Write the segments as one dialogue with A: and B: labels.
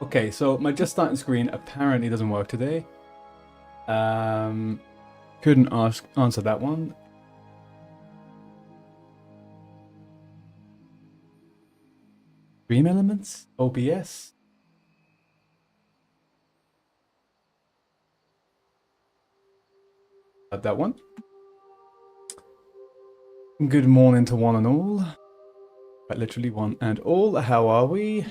A: Okay, so my just starting screen apparently doesn't work today. Couldn't answer that one. Stream elements? OBS? Got that one. Good morning to one and all. Quite literally one and all. How are we?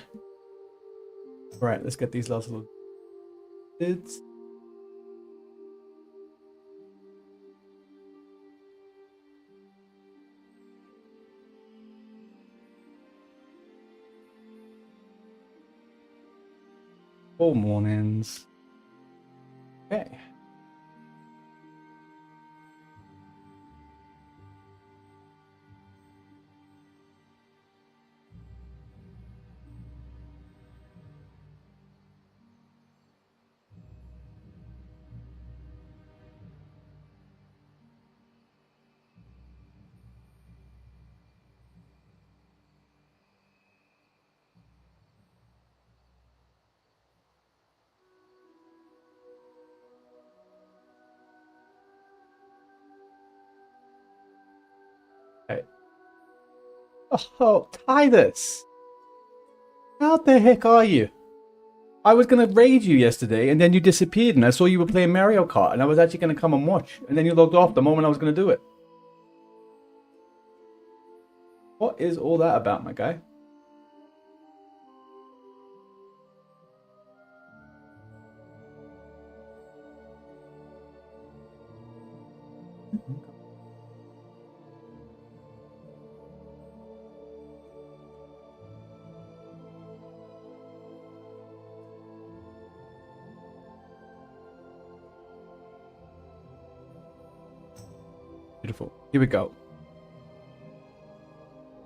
A: Right, let's get these last little bits. All mornings. Okay. Oh, Titus! How the heck are you? I was gonna raid you yesterday, and then you disappeared, and I saw you were playing Mario Kart, and I was actually gonna come and watch, and then you logged off the moment I was gonna do it. What is all that about, my guy? Beautiful. Here we go.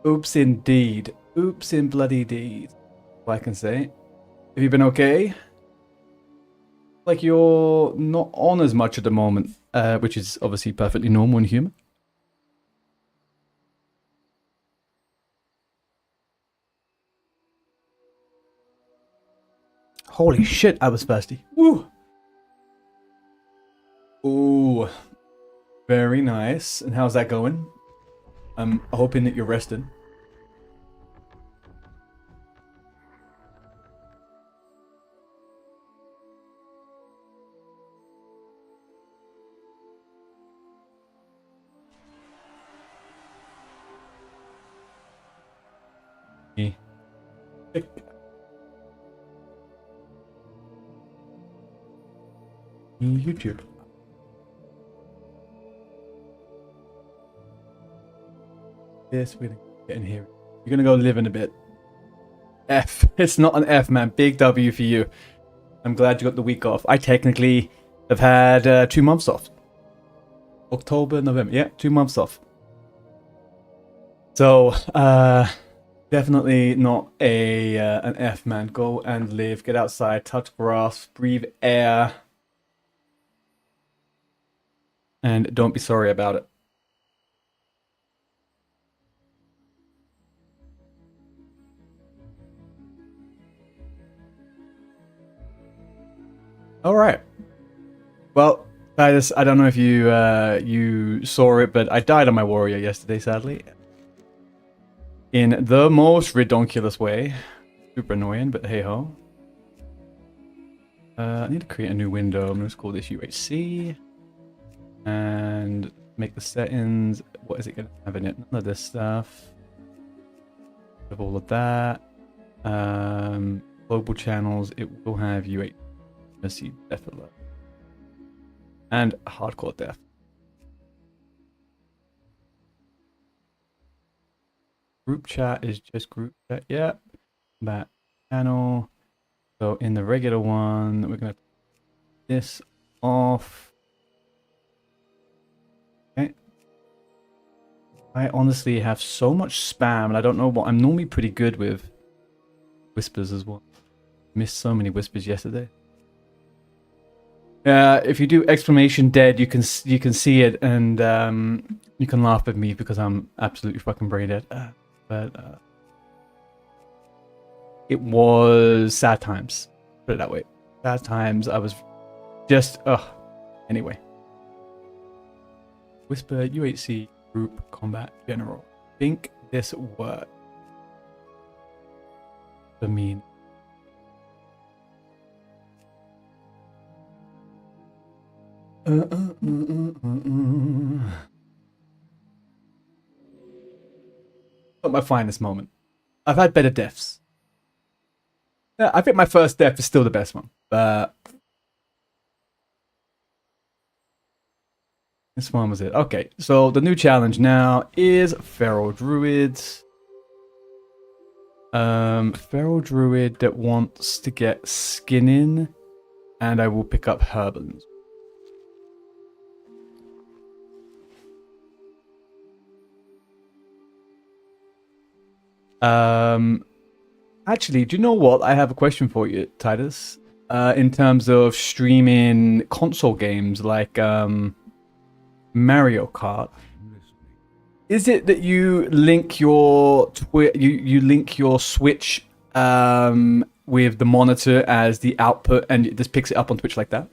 A: Oops, indeed. Oops, in bloody deed. All I can say. Have you been okay? Like you're not on as much at the moment, which is obviously perfectly normal and human. Holy shit, I was thirsty. Woo! Ooh. Very nice. And how's that going? I'm hoping that you're resting. YouTube. Yes, we're gonna get in here. You're gonna go live in a bit. F. It's not an F, man. Big W for you. I'm glad you got the week off. I technically have had 2 months off. October, November. Yeah, 2 months off. So, definitely not an F, man. Go and live. Get outside. Touch grass. Breathe air. And don't be sorry about it. All right. Well, Titus, I don't know if you saw it, but I died on my warrior yesterday, sadly. In the most redonkulous way. Super annoying, but hey ho. I need to create a new window. I'm going to call this UHC. And make the settings. What is it going to have in it? None of this stuff. Of all of that. Global channels. It will have UHC. Let's see, death alert. And hardcore death. Group chat is just group chat. Yep. That channel. So in the regular one, we're going to turn this off. Okay. I honestly have so much spam, and I don't know what. I'm normally pretty good with whispers as well. Missed so many whispers yesterday. If you do exclamation dead, you can see it, and you can laugh at me because I'm absolutely fucking brain dead. But it was sad times. Put it that way. Bad times, I was just, anyway. Whisper, UHC, Group, Combat, General. Think this works for me. Not my finest moment. I've had better deaths. Yeah, I think my first death is still the best one, but this one was it. Okay, so the new challenge now is Feral Druids. Feral Druid that wants to get skin in, and I will pick up Herbalins. Actually, do you know what? I have a question for you, Titus. In terms of streaming console games like Mario Kart, is it that you link your you link your Switch with the monitor as the output, and it just picks it up on Twitch like that?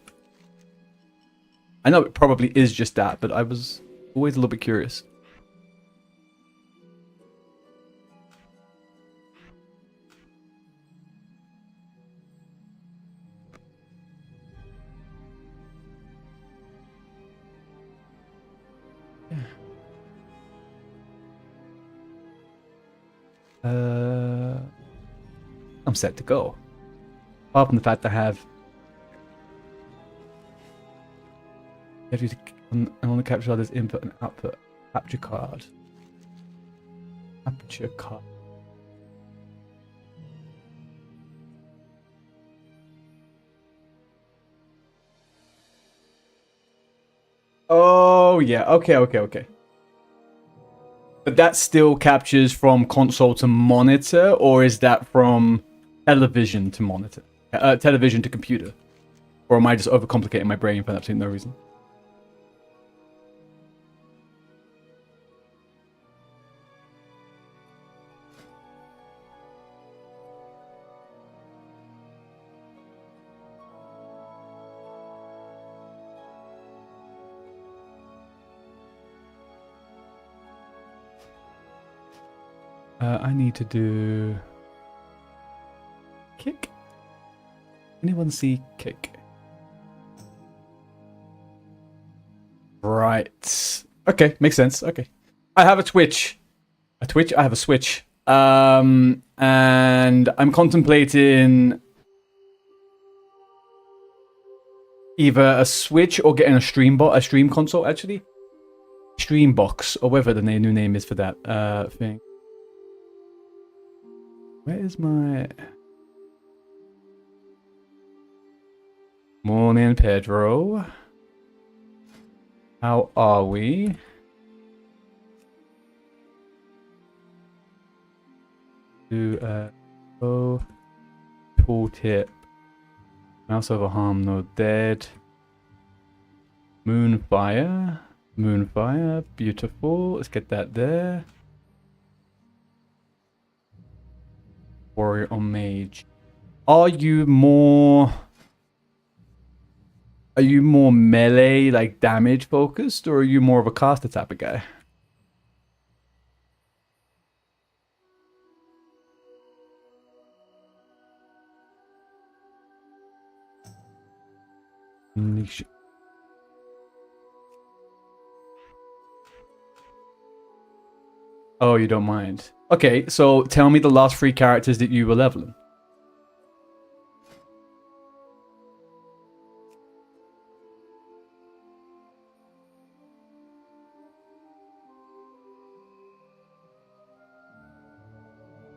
A: I know it probably is just that, but I was always a little bit curious. I'm set to go. Apart from the fact I have you have to and only capture others' input and output. Capture card. Capture card. Oh yeah. Okay. But that still captures from console to monitor, or is that from television to monitor? Television to computer? Or am I just overcomplicating my brain for absolutely no reason? I need to do kick. Anyone see kick? Right. Okay, makes sense. Okay. I have a Twitch. I have a Switch. And I'm contemplating either a Switch or getting a stream console, actually. Streambox, or whatever the new name is for that thing. Where is my... Morning, Pedro. How are we? Do tooltip. Mouse over harm, no dead. Moonfire. Beautiful. Let's get that there. Warrior or mage. Are you more melee, like damage focused, or are you more of a caster type of guy? Niche. Oh, you don't mind. Okay, so tell me the last 3 characters that you were leveling.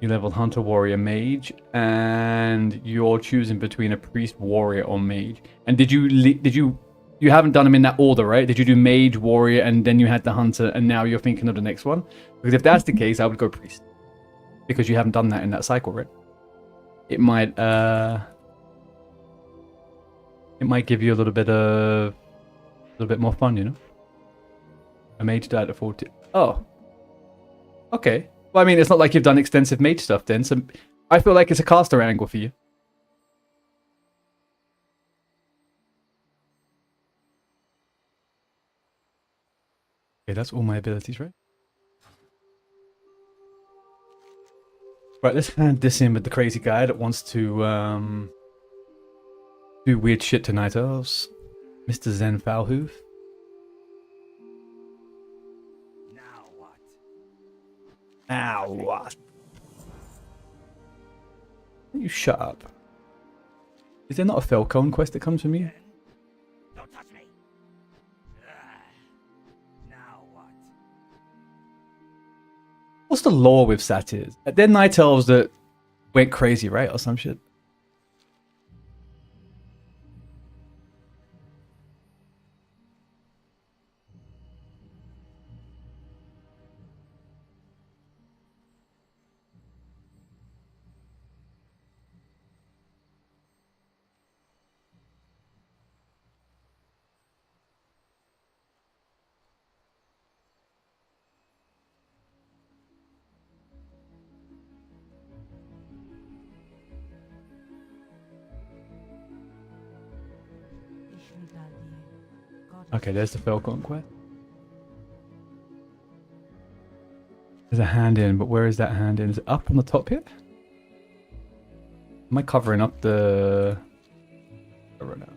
A: You leveled Hunter, Warrior, Mage, and you're choosing between a Priest, Warrior, or Mage. And did you haven't done them in that order, right? Did you do Mage, Warrior, and then you had the Hunter, and now you're thinking of the next one? Because if that's the case, I would go Priest. Because you haven't done that in that cycle, right? It might give you a little bit more fun, you know? A Mage died at 40. Oh. Okay. Well, I mean, it's not like you've done extensive mage stuff then, so I feel like it's a caster angle for you. Okay, that's all my abilities, right? Right, let's hand this in with the crazy guy that wants to do weird shit to night elves. Mr. Zen Foulhoof.
B: Now what?
A: Now what? You shut up. Is there not a Felcone quest that comes from you?
B: Don't touch me. Now what?
A: What's the lore with satyrs? They're night elves that went crazy, right? Or some shit. Okay, there's the Felcone quest. There's a hand in, but where is that hand in? Is it up on the top here? Am I covering up the... I run out.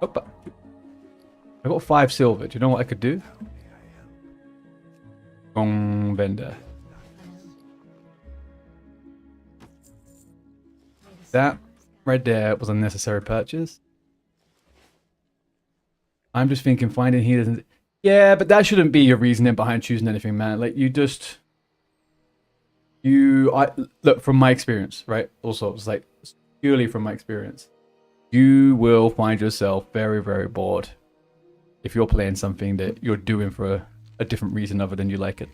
A: Opa. I got 5 silver. Do you know what I could do? Wrong vendor. That right there was a necessary purchase. I'm just thinking finding healers. Yeah, but that shouldn't be your reasoning behind choosing anything, man. Like you just, look from my experience, right? Also, it's like purely from my experience, you will find yourself very, very bored if you're playing something that you're doing for a different reason other than you like it.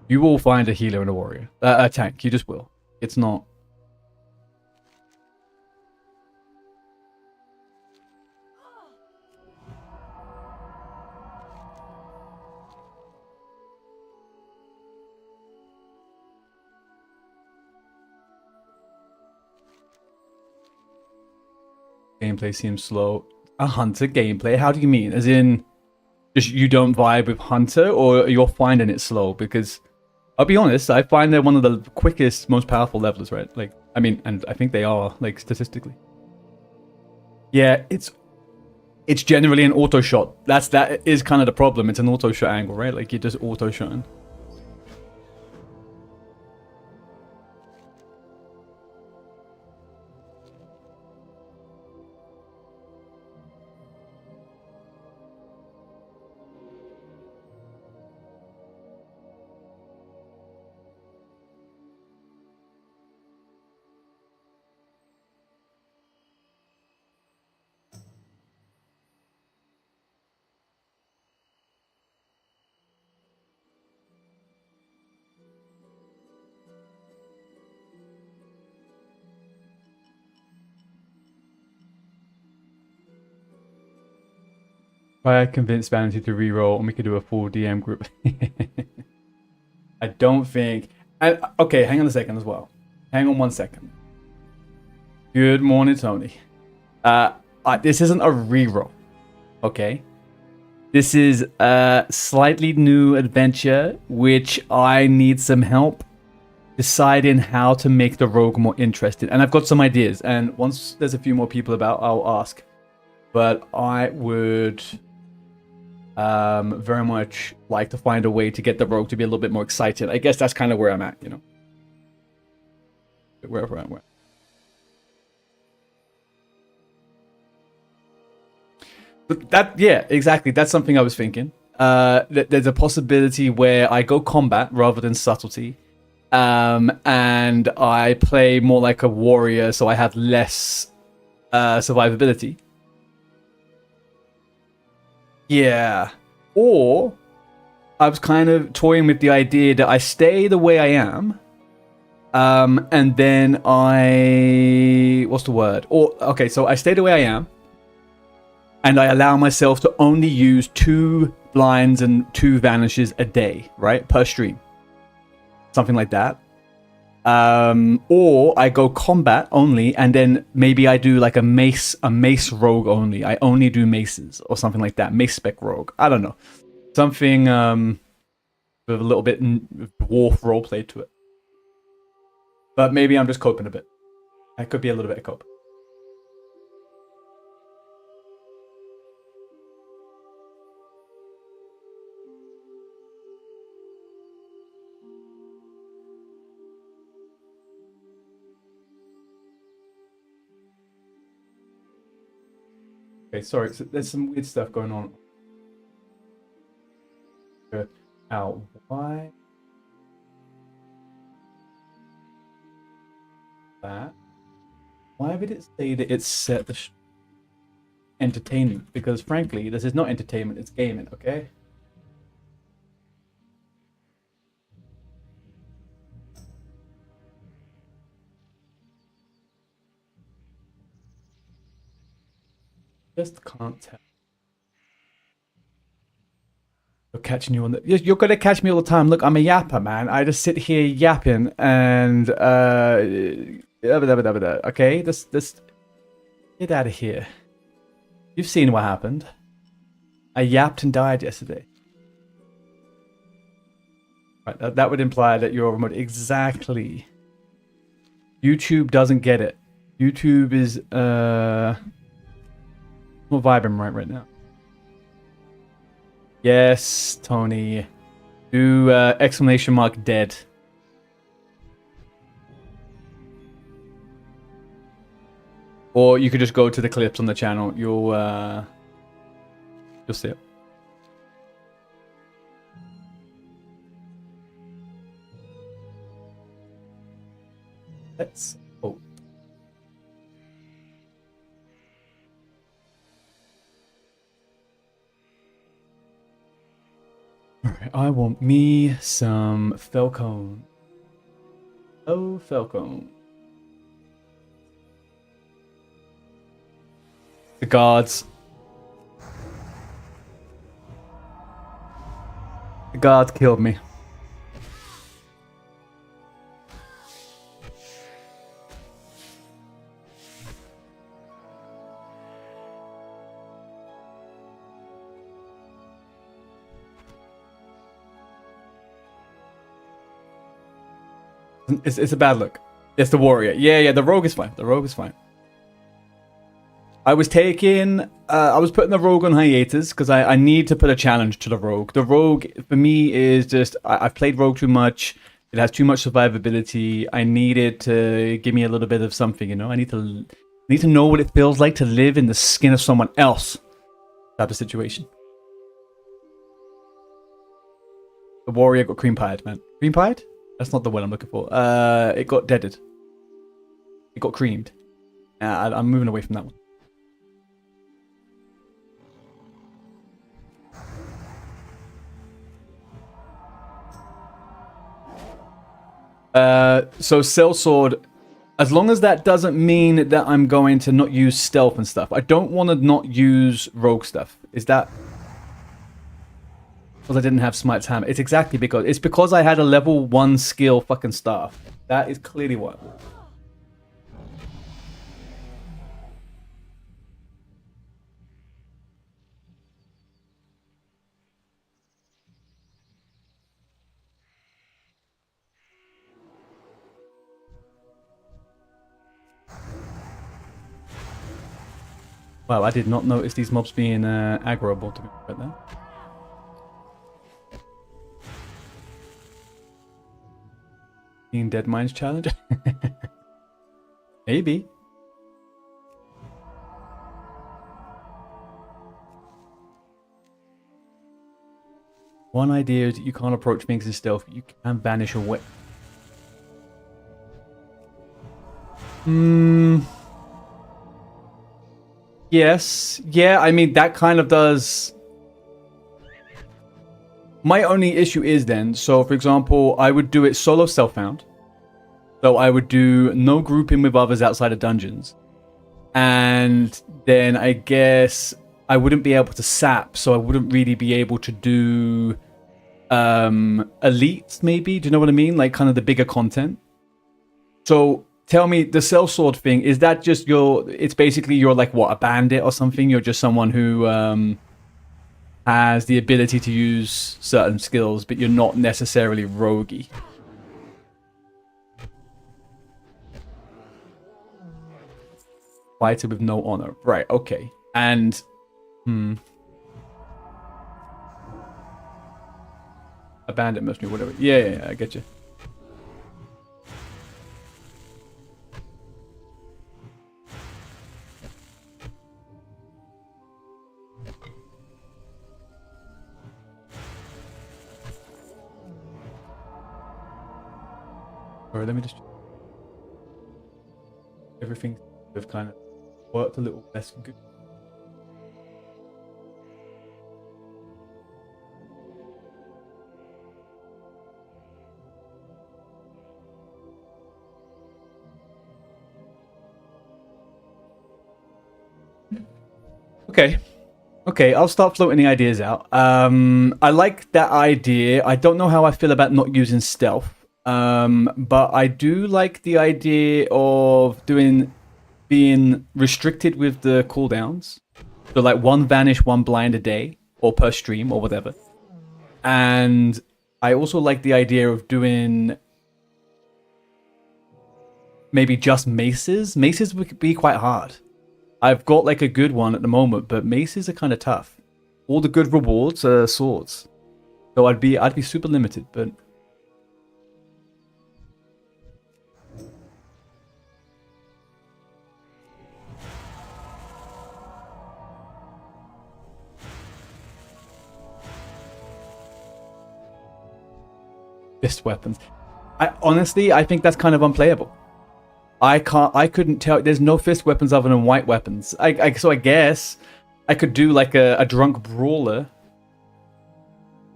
A: You will find a healer and a warrior, a tank. You just will. It's not. Gameplay seems slow. A hunter gameplay? How do you mean? As in, just you don't vibe with hunter, or you're finding it slow? Because I'll be honest, I find they're one of the quickest, most powerful levelers, right? Like, I mean, and I think they are, like, statistically. Yeah, it's generally an auto shot. That is kind of the problem. It's an auto shot angle, right? Like, you're just auto shotting. I convinced Vanity to reroll and we could do a full DM group. I don't think... okay, hang on a second as well. Hang on 1 second. Good morning, Tony. This isn't a reroll, okay? This is a slightly new adventure, which I need some help deciding how to make the rogue more interesting. And I've got some ideas, and once there's a few more people about, I'll ask. But I would... very much like to find a way to get the rogue to be a little bit more excited. I guess that's kind of where I'm at, you know. Wherever I'm at. But that, yeah, exactly. That's something I was thinking. There's a possibility where I go combat rather than subtlety. And I play more like a warrior, so I have less survivability. Yeah. Or I was kind of toying with the idea that I stay the way I am. And then what's the word? Okay, so I stay the way I am. And I allow myself to only use 2 blinds and 2 vanishes a day, right? Per stream. Something like that. Or I go combat only, and then maybe I do like a mace rogue only. I only do maces or something like that. Mace spec rogue. I don't know. Something with a little bit dwarf roleplay to it. But maybe I'm just coping a bit. I could be a little bit of cope. Okay, sorry. So there's some weird stuff going on. Ow. Why? That? Why would it say that it's set the entertainment? Because frankly, this is not entertainment, it's gaming, okay? Just can't tell. You're catching you on the. You're gonna catch me all the time. Look, I'm a yapper, man. I just sit here yapping and okay, this get out of here. You've seen what happened. I yapped and died yesterday. Right, that would imply that you're remote. Exactly. YouTube doesn't get it. YouTube is not vibing right now. Yes, Tony. Do exclamation mark dead. Or you could just go to the clips on the channel. You'll see it. Let's hope. Alright, I want me some Falcon. Oh, Falcon. The guards. The guards killed me. It's a bad look. It's the warrior. Yeah, the rogue is fine. The rogue is fine. I was putting the rogue on hiatus because I need to put a challenge to the rogue. The rogue, for me, is just, I've played rogue too much. It has too much survivability. I need it to give me a little bit of something, you know? I need to know what it feels like to live in the skin of someone else. Type of situation. The warrior got cream pied, man. Cream pied? That's not the word I'm looking for. It got deaded. It got creamed. I'm moving away from that one. So sellsword, as long as that doesn't mean that I'm going to not use stealth and stuff. I don't want to not use rogue stuff. Is that because I didn't have smite's hammer? It's exactly because I had a level 1 skill fucking staff. That is clearly what. Wow, I did not notice these mobs being aggroable to me right there. Being Dead Mines challenge? Maybe. One idea is you can't approach things in stealth, you can vanish away. Yes. Yeah, I mean, that kind of does. My only issue is then, so for example, I would do it solo self-found. So I would do no grouping with others outside of dungeons. And then I guess I wouldn't be able to sap, so I wouldn't really be able to do elites, maybe? Do you know what I mean? Like kind of the bigger content. So tell me, the sellsword thing, is that just it's basically you're like, what, a bandit or something? You're just someone who has the ability to use certain skills, but you're not necessarily roguey. Fighter with no honor. Right, okay. And, a bandit mercenary, whatever. Yeah, I get you. Alright, let me just... Everything have kind of worked a little less good. Okay, I'll start floating the ideas out. I like that idea. I don't know how I feel about not using stealth. But I do like the idea of being restricted with the cooldowns. So like one vanish, one blind a day, or per stream, or whatever. And I also like the idea of doing maybe just maces. Maces would be quite hard. I've got like a good one at the moment, but maces are kind of tough. All the good rewards are swords. So I'd be super limited, but fist weapons. I think that's kind of unplayable. I couldn't tell. There's no fist weapons other than white weapons. So I guess I could do like a drunk brawler.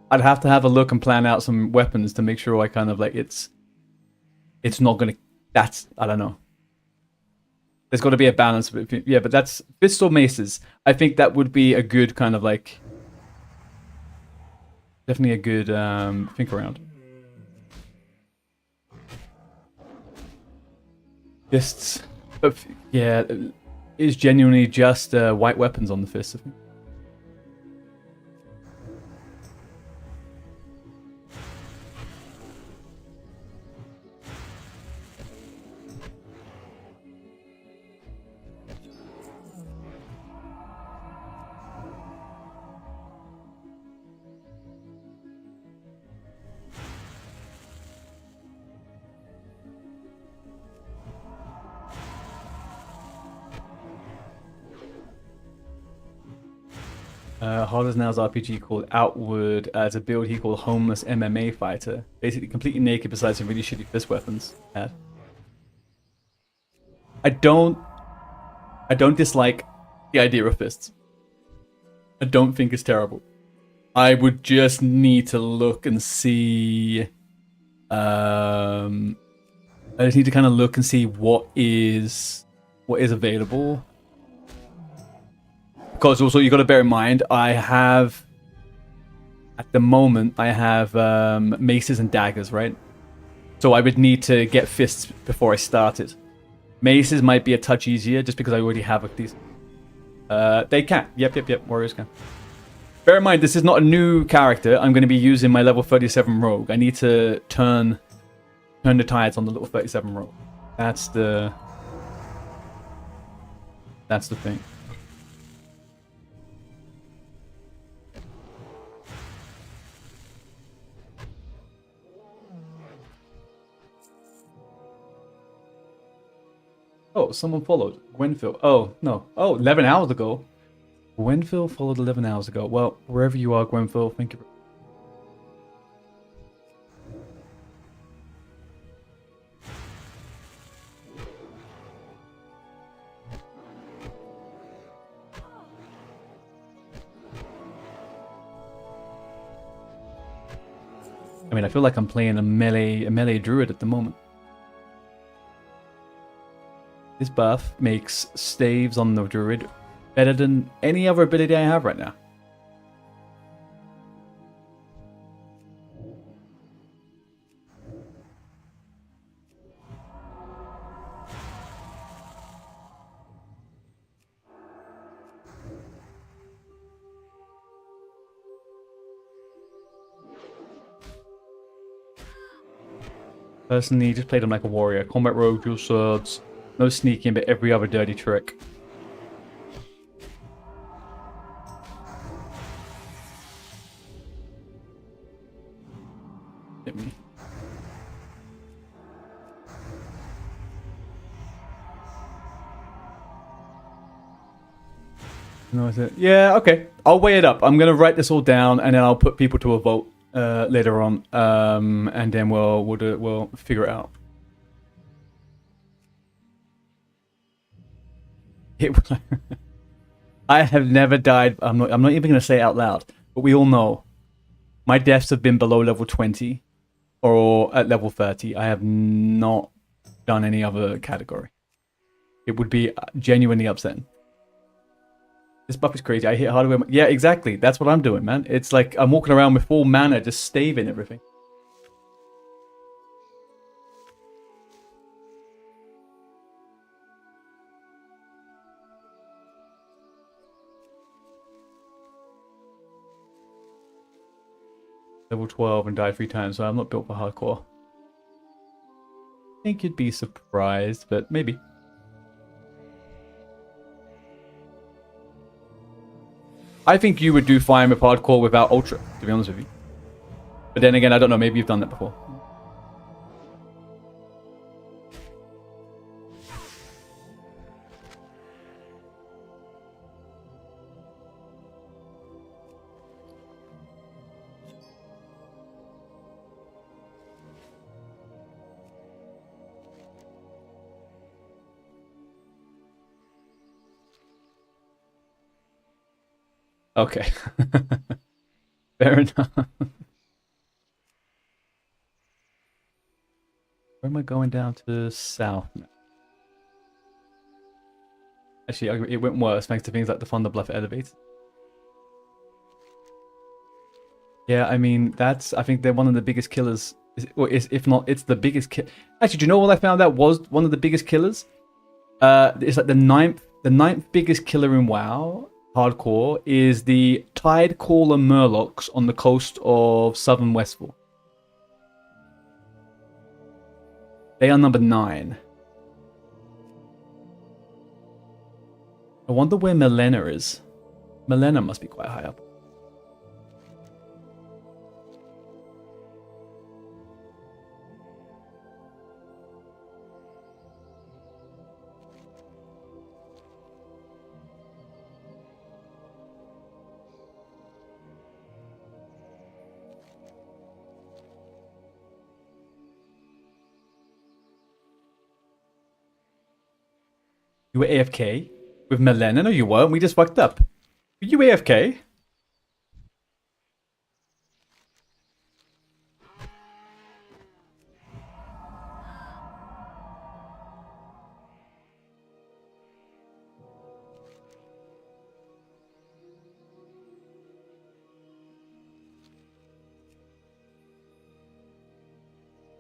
A: I'd have to have a look and plan out some weapons to make sure I kind of like it's not gonna. I don't know. There's got to be a balance. Yeah, but that's fists or maces. I think that would be a good kind of like definitely a good think around. Fists, yeah, is genuinely just white weapons on the fists. I think. Hard as Nails RPG called Outward as a build he called Homeless MMA Fighter. Basically completely naked besides some really shitty fist weapons. I don't dislike the idea of fists. I don't think it's terrible. I would just need to look and see. I just need to kind of look and see what is available. Because also you got to bear in mind, at the moment I have maces and daggers, right? So I would need to get fists before I started. Maces might be a touch easier just because I already have like these. They can. Yep. Warriors can. Bear in mind, this is not a new character. I'm going to be using my level 37 rogue. I need to turn the tides on the level 37 rogue. That's the thing. Oh, someone followed. Gwenville. Oh, no. Oh, 11 hours ago. Gwenville followed 11 hours ago. Well, wherever you are, Gwenville, thank you. I mean, I feel like I'm playing a melee druid at the moment. This buff makes staves on the druid better than any other ability I have right now. Personally, just played him like a warrior. Combat rogue, dual swords. No sneaking, but every other dirty trick. Hit me. No, is it? Yeah, okay. I'll weigh it up. I'm gonna write this all down, and then I'll put people to a vote later on, and then we'll figure it out. I have never died. I'm not even gonna say it out loud, but we all know my deaths have been below level 20 or at level 30. I have not done any other category. It would be genuinely upsetting. This buff is crazy. I hit harder with yeah, exactly. That's what I'm doing, man. It's like I'm walking around with full mana, just staving everything. Level 12 and died 3 times, so I'm not built for hardcore. I think you'd be surprised, but maybe. I think you would do fine with hardcore without ultra, to be honest with you. But then again, I don't know, maybe you've done that before. Okay. Fair enough. Where am I going down to south now? Actually, it went worse thanks to things like the Thunder Bluff elevator. Yeah, I mean, I think they're one of the biggest killers. If not, it's the biggest kill. Actually, do you know what I found out was one of the biggest killers? It's like the ninth biggest killer in WoW hardcore is the Tidecaller Murlocs on the coast of southern Westfall. They are number 9. I wonder where Melena is. Melena must be quite high up. You were AFK with Melena? No, you weren't. We just fucked up. Were you AFK?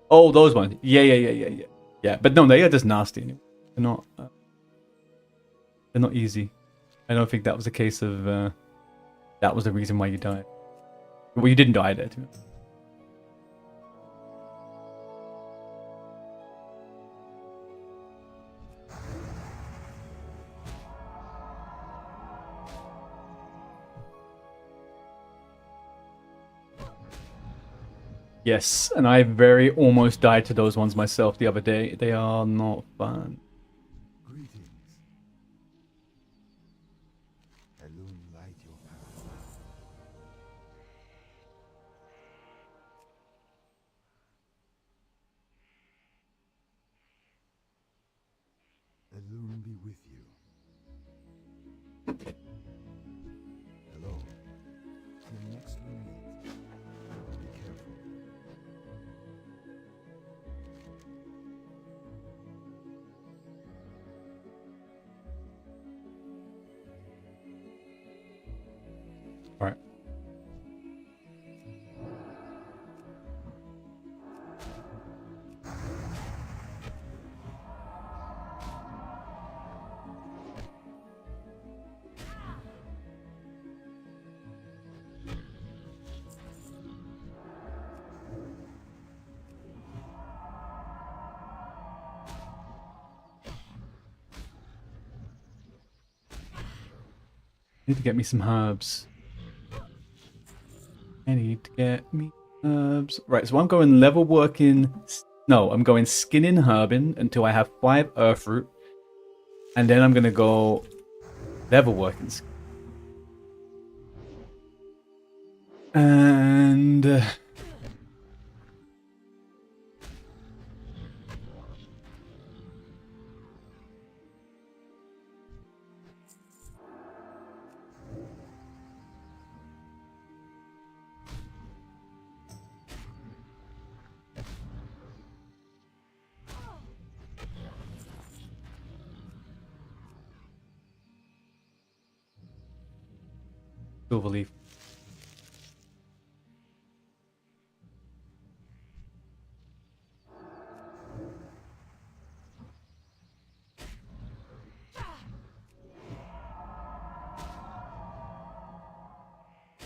A: Oh, those ones. Yeah. Yeah, but no, they are just nasty anyway. They're not. They're not easy. I don't think that was a case of. That was the reason why you died. Well, you didn't die there, too. Yes, and I very almost died to those ones myself the other day. They are not fun.
C: Greetings. Elune light your path. Elune be with you. Hello. Till next we meet. Be careful.
A: All right. Need to get me some herbs. I need to get me herbs. Right, so I'm going level working. No, I'm going skinning herbing until I have 5 earth root. And then I'm going to go level working. And silver leaf.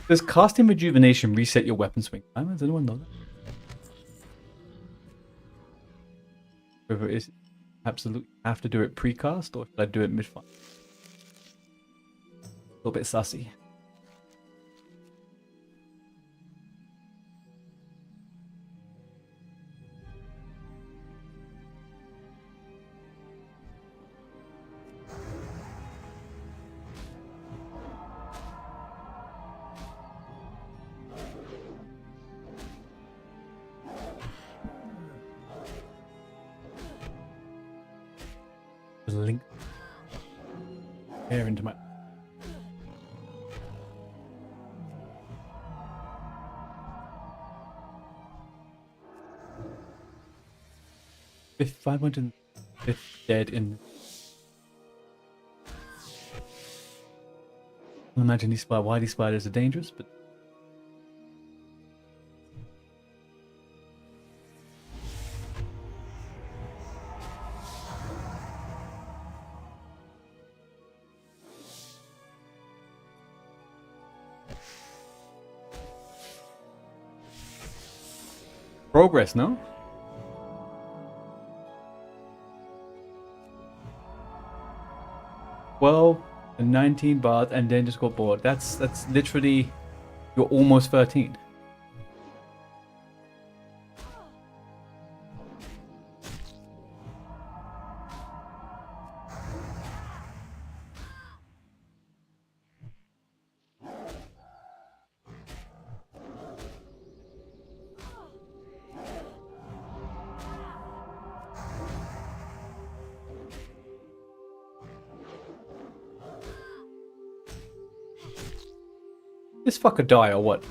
A: Does casting rejuvenation reset your weapon swing time? Does anyone know that? Whether it is absolutely have to do it pre-cast or should I do it mid-fight? A little bit sussy. Link air into my if 500 dead in. I imagine these why these spiders are dangerous, but progress, no? Well, and 19 bars, and then just got bored. That's literally you're almost 13. This fucker die or what?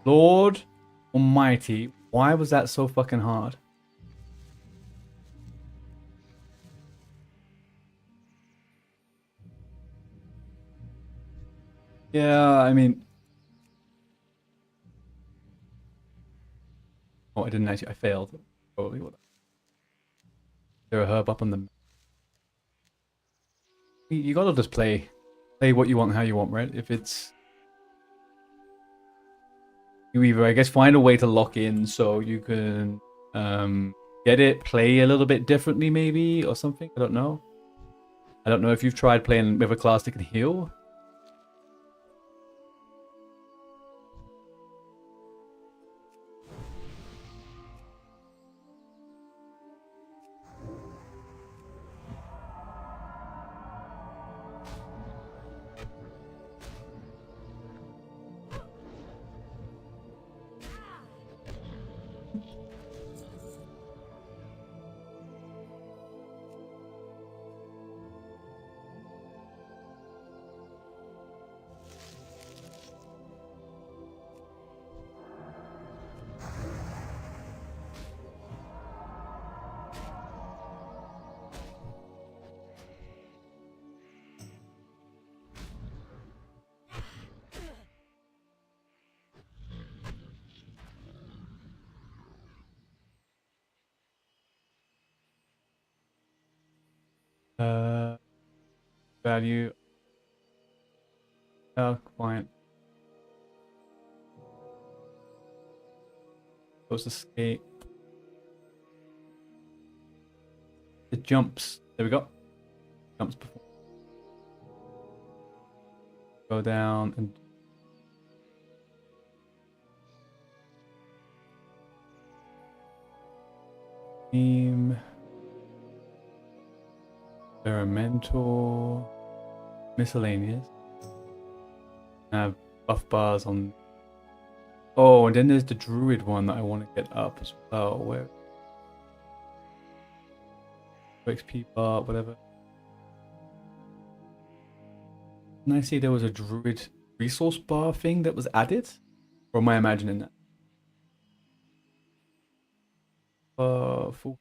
A: Lord Almighty, why was that so fucking hard? Yeah, I mean... Oh, I didn't actually... I failed. Probably. There a herb up on the... You gotta just play. Play what you want, how you want, right? If it's... You either, I guess, find a way to lock in so you can get it, play a little bit differently maybe, or something. I don't know. I don't know if you've tried playing with a class that can heal. Value. Client. Post escape. The jumps. There we go. Jumps before. Go down and team. Experimental. Miscellaneous. Buff bars on. Oh, and then there's the druid one that I want to get up as well. Where? XP bar, whatever. And I see there was a druid resource bar thing that was added. Or am I imagining that? Full.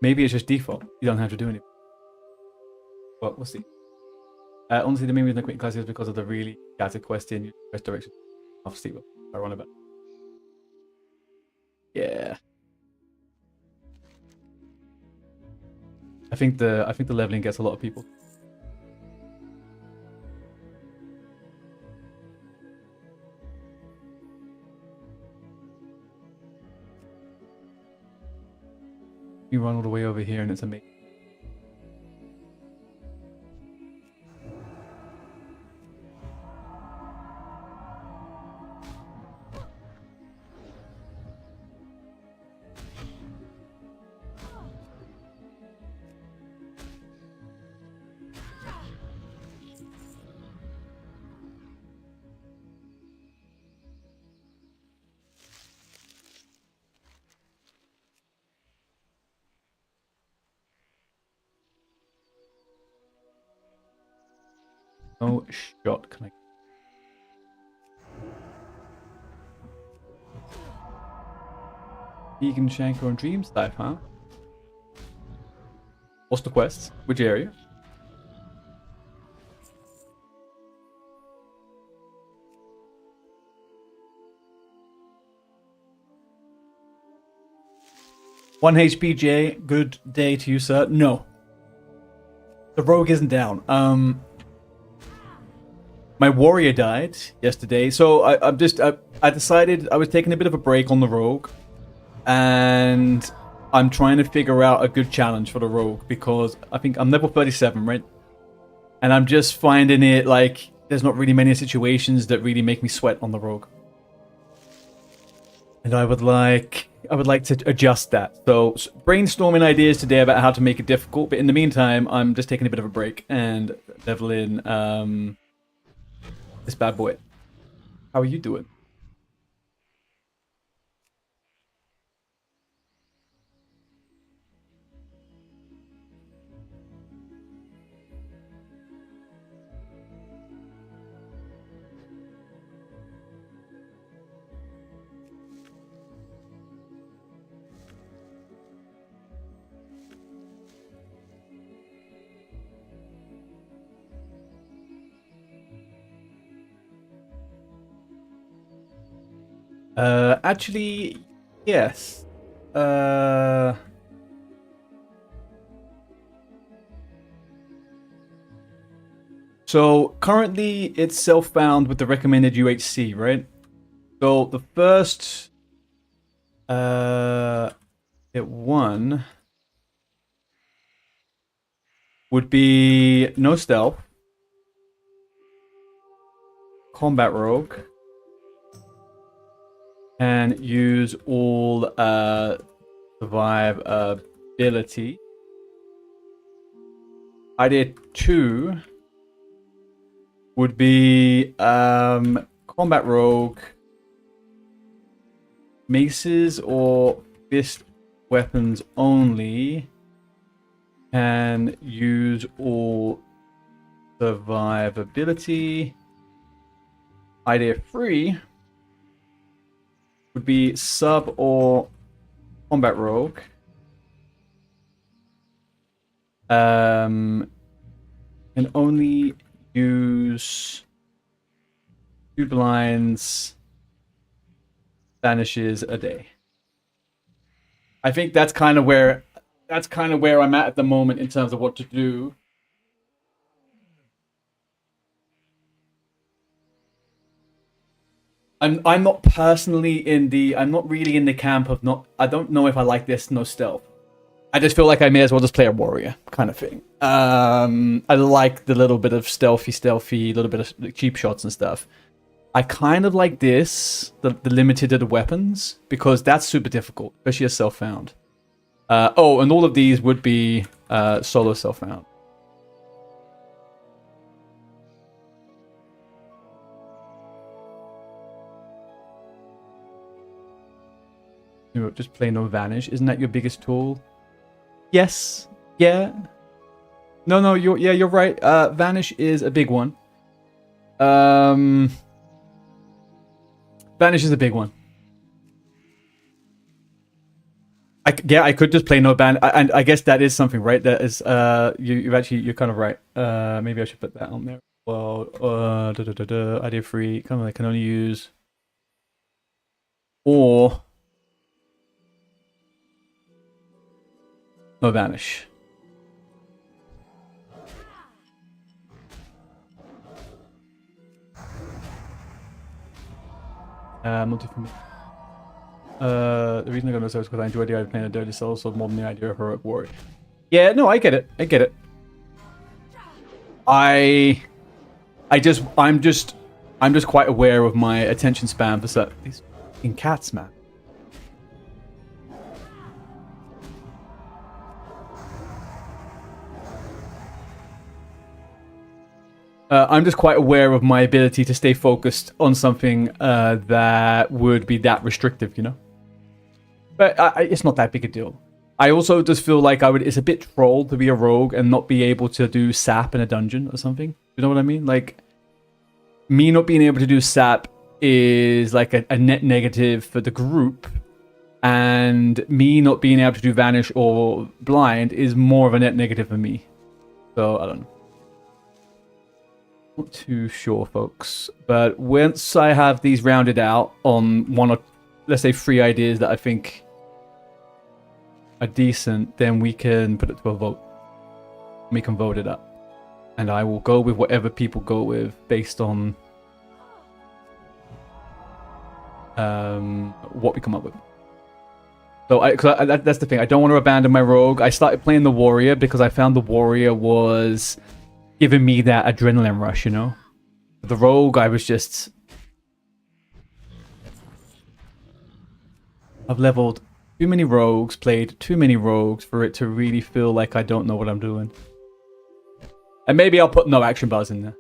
A: Maybe it's just default. You don't have to do anything. Well, we'll see. Honestly, the main reason I quit class is because of the really scattered question. You press direction off Steve. I run about. Yeah. I think the leveling gets a lot of people. You run all the way over here and it's amazing. No shot connect. Vegan Shanko and Dreams type, huh? What's the quest? Which area? One HP, J. Good day to you, sir. No. The rogue isn't down. My warrior died yesterday, so I decided I was taking a bit of a break on the rogue, and I'm trying to figure out a good challenge for the rogue because I think I'm level 37, right? And I'm just finding it like there's not really many situations that really make me sweat on the rogue, and I would like to adjust that. So brainstorming ideas today about how to make it difficult, but in the meantime, I'm just taking a bit of a break and leveling this bad boy. How are you doing? Actually, yes. So currently it's self-bound with the recommended UHC, right? So the first one would be no stealth, combat rogue, and use all survive ability. Idea 2 would be combat rogue, maces or fist weapons only, and use all survivability. Idea 3 would be sub or combat rogue. And only use 2 blinds, vanishes a day. I think that's kind of where I'm at the moment in terms of what to do. I'm not personally in the I'm not really in the camp of not I don't know if I like this no stealth. I just feel like I may as well just play a warrior kind of thing. I like the little bit of stealthy, little bit of cheap shots and stuff. I kind of like this, the limited of the weapons, because that's super difficult, especially as self-found. Oh, and all of these would be solo self-found. You know, just play no vanish. Isn't that your biggest tool? Yes. Yeah. No, you're right. Vanish is a big one. Vanish is a big one. I could just play no ban, and I guess that is something, right? That is, you're kind of right. Maybe I should put that on there. Well, idea free. Kind of like can only use, or no vanish. Multi-family. The reason I got no is because I enjoy the idea of playing a dirty soul, so more than the idea of heroic warrior. Yeah, no, I get it. I get it. I'm just quite aware of my attention span for certain these fucking cats, man. I'm just quite aware of my ability to stay focused on something that would be that restrictive, you know. But it's not that big a deal. I also just feel like it's a bit troll to be a rogue and not be able to do sap in a dungeon or something. You know what I mean? Like, me not being able to do sap is like a net negative for the group, and me not being able to do vanish or blind is more of a net negative for me. So I don't know. Not too sure, folks. But once I have these rounded out on one or, let's say, 3 ideas that I think are decent, then we can put it to a vote. We can vote it up. And I will go with whatever people go with based on what we come up with. So that's the thing. I don't want to abandon my rogue. I started playing the warrior because I found the warrior was giving me that adrenaline rush, you know? The rogue, I was just... I've leveled too many rogues, played too many rogues for it to really feel like I don't know what I'm doing. And maybe I'll put no action bars in there.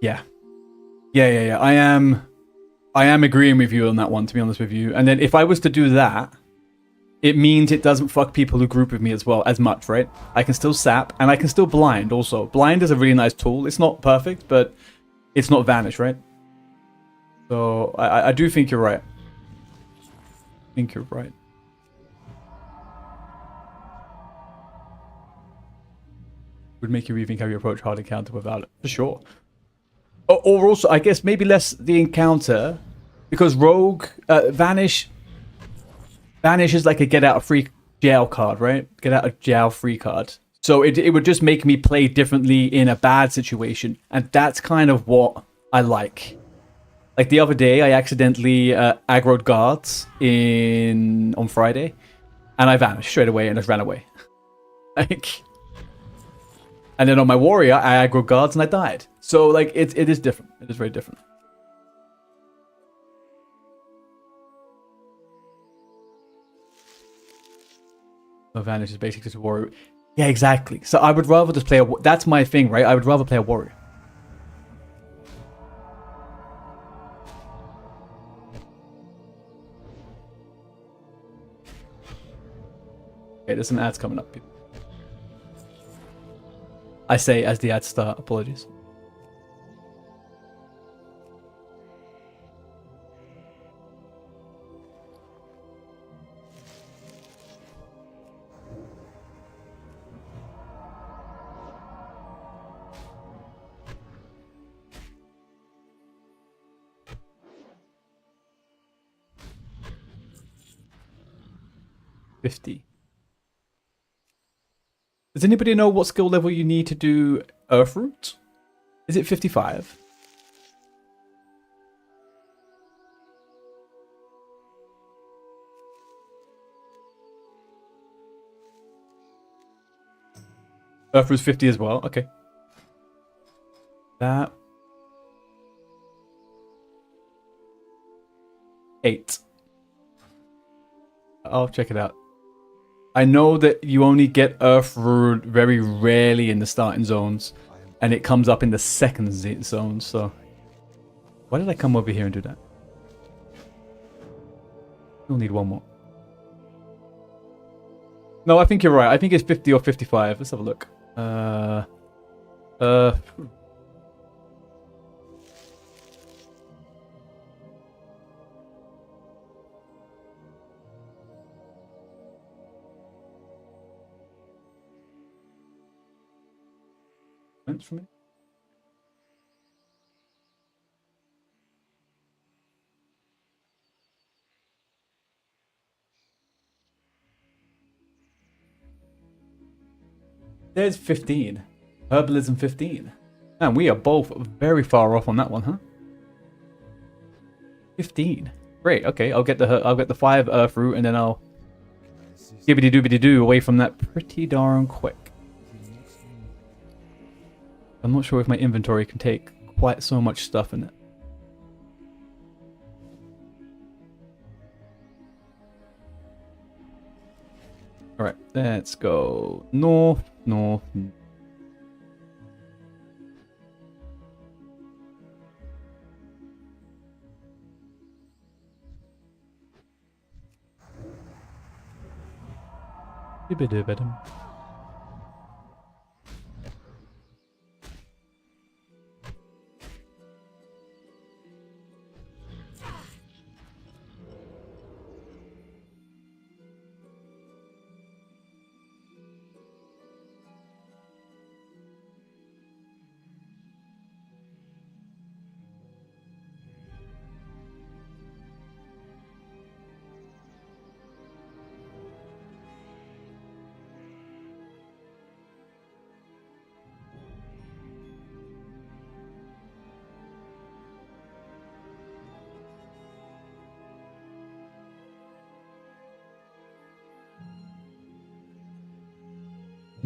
A: Yeah. Yeah. I am agreeing with you on that one, to be honest with you. And then if I was to do that, it means it doesn't fuck people who group with me as well as much, right? I can still sap, and I can still blind also. Blind is a really nice tool. It's not perfect, but it's not vanish, right? So I do think you're right. I think you're right. Would make you rethink how you approach hard encounter without it, for sure. Or also, I guess maybe less the encounter, because rogue, vanish is like a get out of free jail card, right? Get out of jail free card. So it would just make me play differently in a bad situation, and that's kind of what I like. Like the other day, I accidentally aggroed guards on Friday, and I vanished straight away and just ran away. Like, and then on my warrior, I aggroed guards and I died. So like it is different. It is very different. So vanish is basically just a warrior. Yeah, exactly. So I would rather just play that's my thing, right? I would rather play a warrior. Okay, there's some ads coming up. I say as the ads start. Apologies. 50. Does anybody know what skill level you need to do Earthroot? Is it 55? Earthroot's 50 as well. Okay. That 8. I'll check it out. I know that you only get Earthroot very rarely in the starting zones, and it comes up in the second zone. So, why did I come over here and do that? We'll need one more. No, I think you're right. I think it's 50 or 55. Let's have a look. For me. There's 15. Herbalism 15. Man, we are both very far off on that one, huh? 15. Great. Okay, I'll get the 5 Earthroot, and then I'll gibbity doobity doo away from that pretty darn quick. I'm not sure if my inventory can take quite so much stuff in it. Alright, let's go north, north.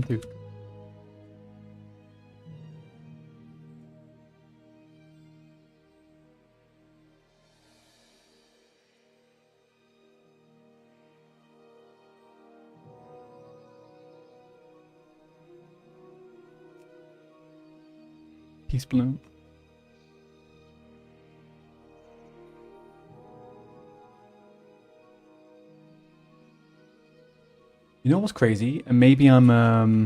A: Dude. Peace bloom. You know what's crazy? And maybe I'm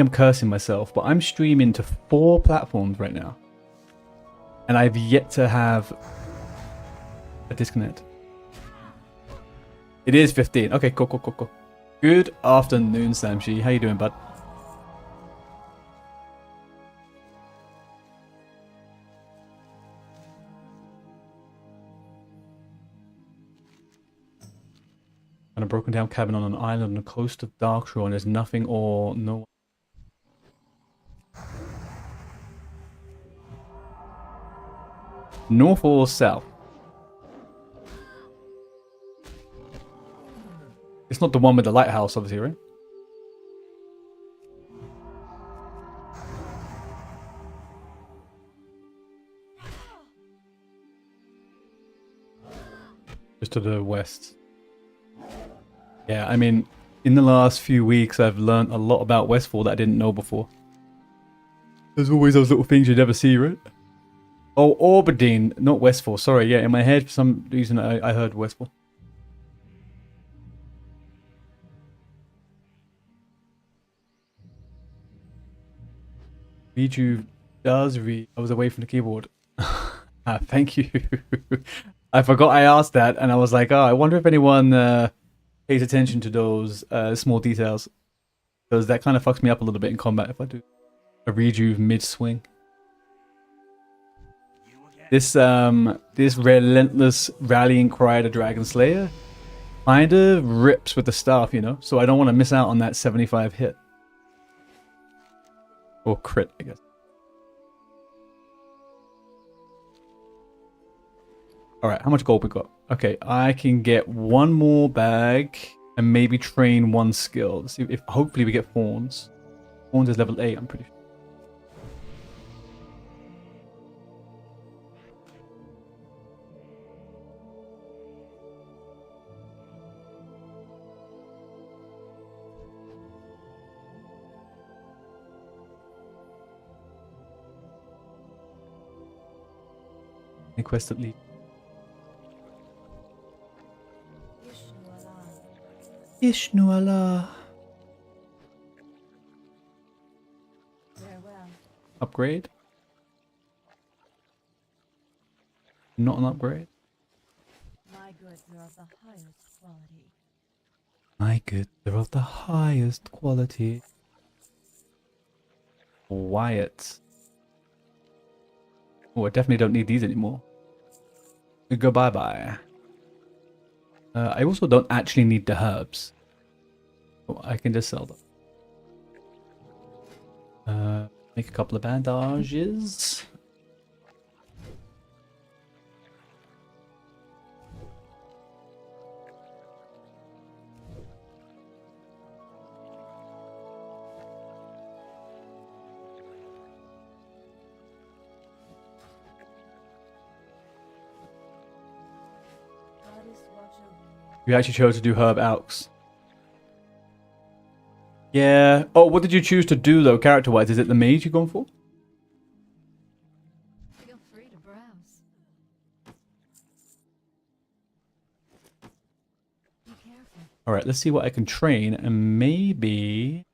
A: cursing myself, but I'm streaming to 4 platforms right now. And I've yet to have a disconnect. It is 15. Okay, cool. Good afternoon, Samshi. How you doing, bud? And a broken down cabin on an island on the coast of Darkshore, and there's nothing or no. North or south? It's not the one with the lighthouse, obviously, right? Just to the west. Yeah, I mean, in the last few weeks, I've learned a lot about Westfall that I didn't know before. There's always those little things you never see, right? Oh, Auberdine, not Westfall. Sorry, yeah, in my head, for some reason, I heard Westfall. Rejuve does read. I was away from the keyboard. Thank you. I forgot I asked that, and I was like, oh, I wonder if anyone pays attention to those small details, because that kind of fucks me up a little bit in combat if I do a rejuve mid-swing. This relentless rallying cry to Dragon Slayer kind of rips with the staff, you know? So I don't want to miss out on that 75 hit. Or crit, I guess. Alright, how much gold we got? Okay, I can get one more bag and maybe train one skill. Let's see if hopefully we get Fawns. Fawns is level 8, I'm pretty sure. Any quest at least. Ishnu Allah.
D: Farewell.
A: Upgrade? Not an upgrade.
D: My goods are of the highest quality.
A: My goods are of the highest quality. Wyatt. Oh, I definitely don't need these anymore. Go bye-bye. I also don't actually need the herbs. Oh, I can just sell them. Make a couple of bandages.
D: Goddess watch over you.
A: You actually chose to do herb alks. Yeah. Oh, what did you choose to do though, character-wise? Is it the mage you're going for?
D: Feel free to browse. Be careful.
A: All right, let's see what I can train, and maybe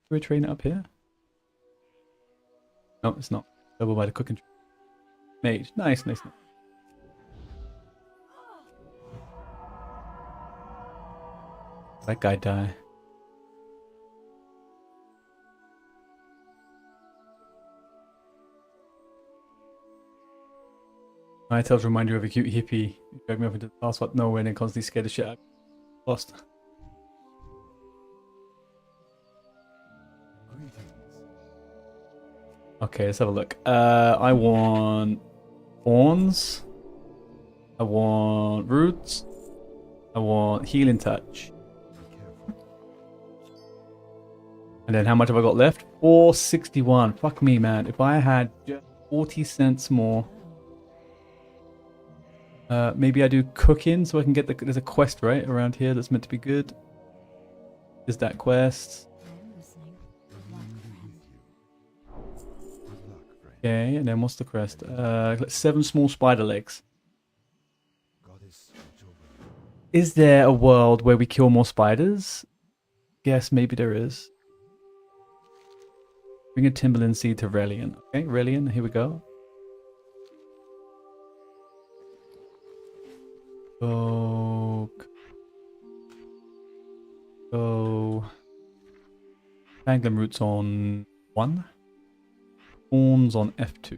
A: we train it up here. No, it's not. Double by the cooking. Mage, nice, nice, nice. That guy die. My tales remind you of a cute hippie. You drag me up into the past, what nowhere, and then constantly scared the shit out. Lost.
C: Greetings.
A: Okay, let's have a look. I want Thorns. I want Roots. I want Healing Touch.
C: Be careful.
A: And then how much have I got left? 461. Fuck me, man. If I had just 40 cents more. Maybe I do cooking so I can get there's a quest right around here that's meant to be good. Is that quest?
D: I'm listening. Good luck, friend.
C: Good luck, friend.
A: Okay, and then what's the quest? 7 small spider legs.
C: Goddess watch over you.
A: Is there a world where we kill more spiders? Yes, maybe there is. Bring a Timberland seed to Relian. Okay, Relian, here we go. Go. Tangling roots on 1. Thorns on F2.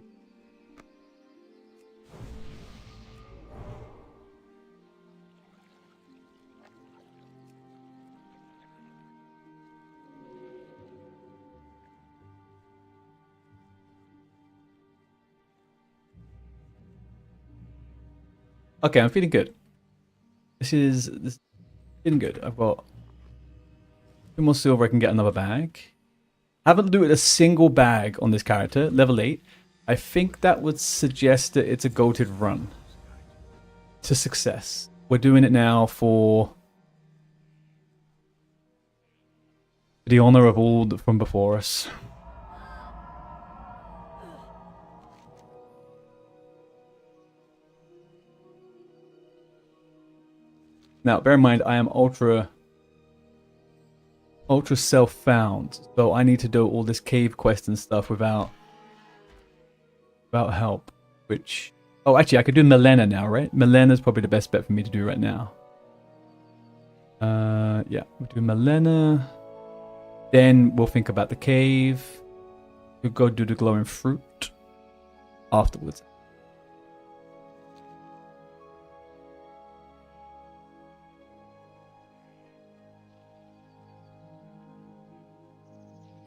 A: Okay, I'm feeling good. This is feeling good. I've got 2 more silver. I can get another bag. Haven't looted a single bag on this character. Level 8. I think that would suggest that it's a goated run to success. We're doing it now for the honor of all from before us. Now, bear in mind, I am ultra self-found, so I need to do all this cave quest and stuff without help. Which, oh, actually, I could do Milena now, right? Milena is probably the best bet for me to do right now. Yeah, we'll do Milena. Then we'll think about the cave. We'll go do the glowing fruit afterwards.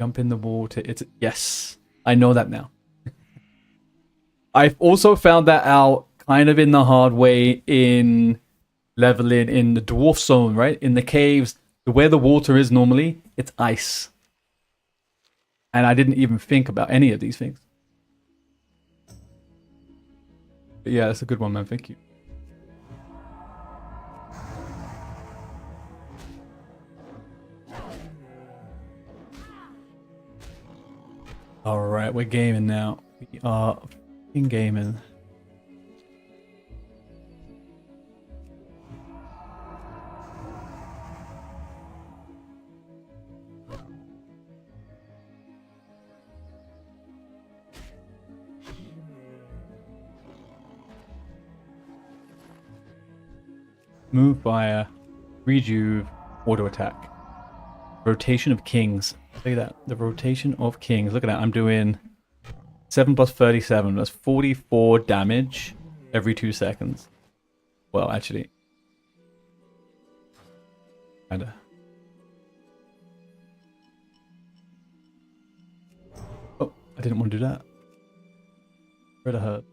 A: Jump in the water. It's yes. I know that now. I've also found that out kind of in the hard way in leveling in the dwarf zone, right? In the caves, where the water is normally, it's ice. And I didn't even think about any of these things. But yeah, that's a good one, man. Thank you. Alright, we're gaming now. We are in gaming. Move fire, rejuve, auto attack. Rotation of kings. Look at that. The rotation of kings. Look at that. I'm doing 7 plus 37. That's 44 damage every 2 seconds. Well, actually. Kinda. Oh, I didn't want to do that. Where'd I hurt?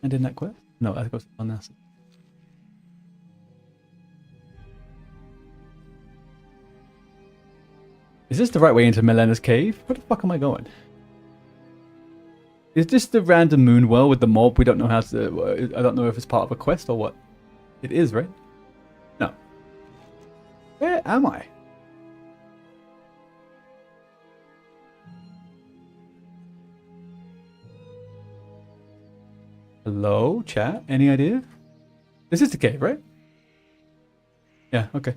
A: And in that quest? No, that goes on this. Is this the right way into Melena's cave? Where the fuck am I going? Is this the random moon well with the mob? We don't know how to... I don't know if it's part of a quest or what. It is, right? No. Where am I? Hello, chat? Any idea? This is the cave, right? Yeah, okay.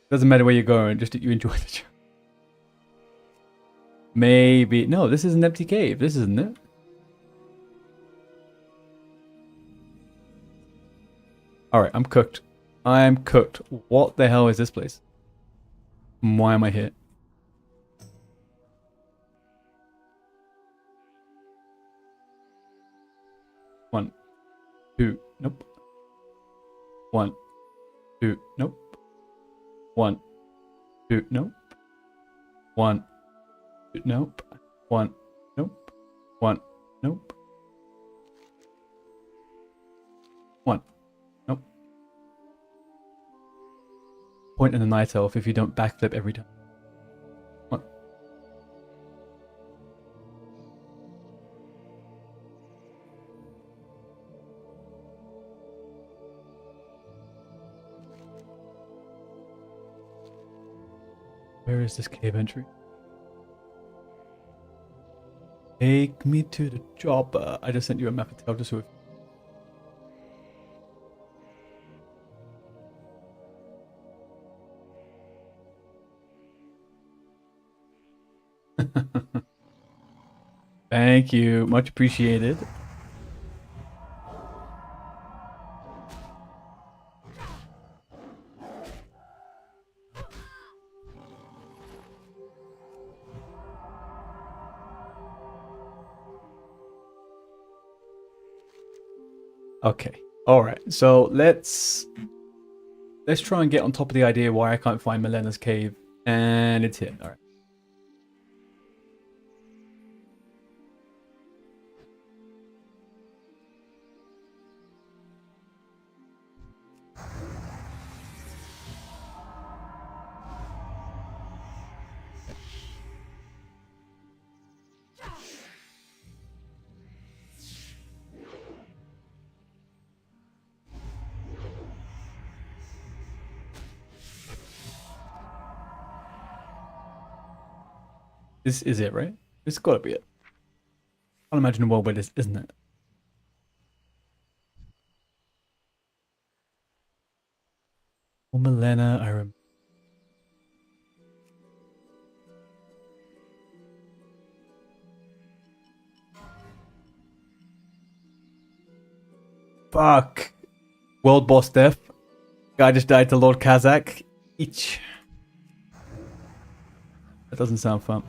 A: Doesn't matter where you're going, just that you enjoy the chat. Maybe... No, this is an empty cave. This isn't it. Alright, I'm cooked. I'm cooked. What the hell is this place? Why am I here? One, two, nope. One, two, nope. One, two, nope. One, two, nope. One, nope. One, nope. One, nope. Point in the night elf if you don't backflip every time. One. Where is this cave entry? Take me to the chopper. I just sent you a map of Telder Swift. Thank you. Much appreciated. Okay. All right. So let's try and get on top of the idea why I can't find Melena's cave, and it's here. All right. This is it, right? This has got to be it. I can't imagine a world where this isn't it. Oh, Melena, I remember. Fuck. World boss death. Guy just died to Lord Kazakh. Each. That doesn't sound fun.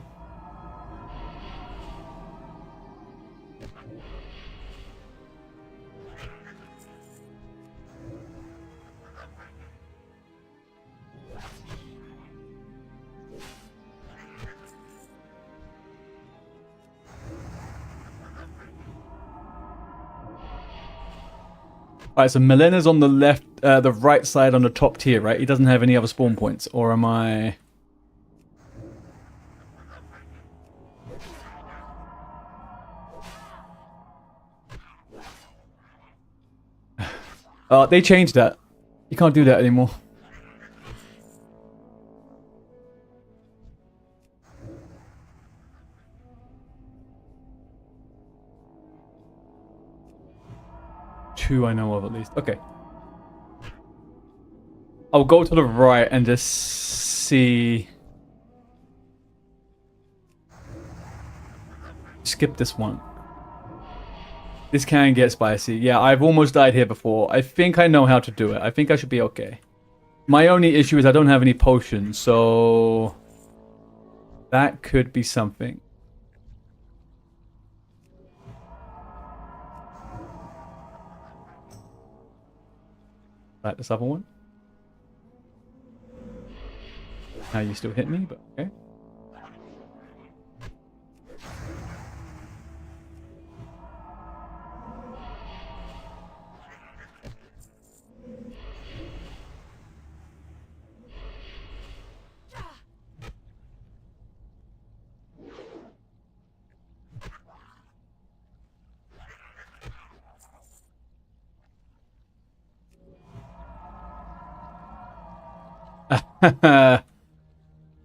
A: Alright, so Melena's on the left, the right side on the top tier, right? He doesn't have any other spawn points, or am I... Oh, they changed that. You can't do that anymore. Two I know of at least. Okay. I'll go to the right and just see. Skip this one. This can get spicy. Yeah, I've almost died here before. I think I know how to do it. I think I should be okay. My only issue is I don't have any potions, so that could be something. Like this other one. Now you still hit me, but okay.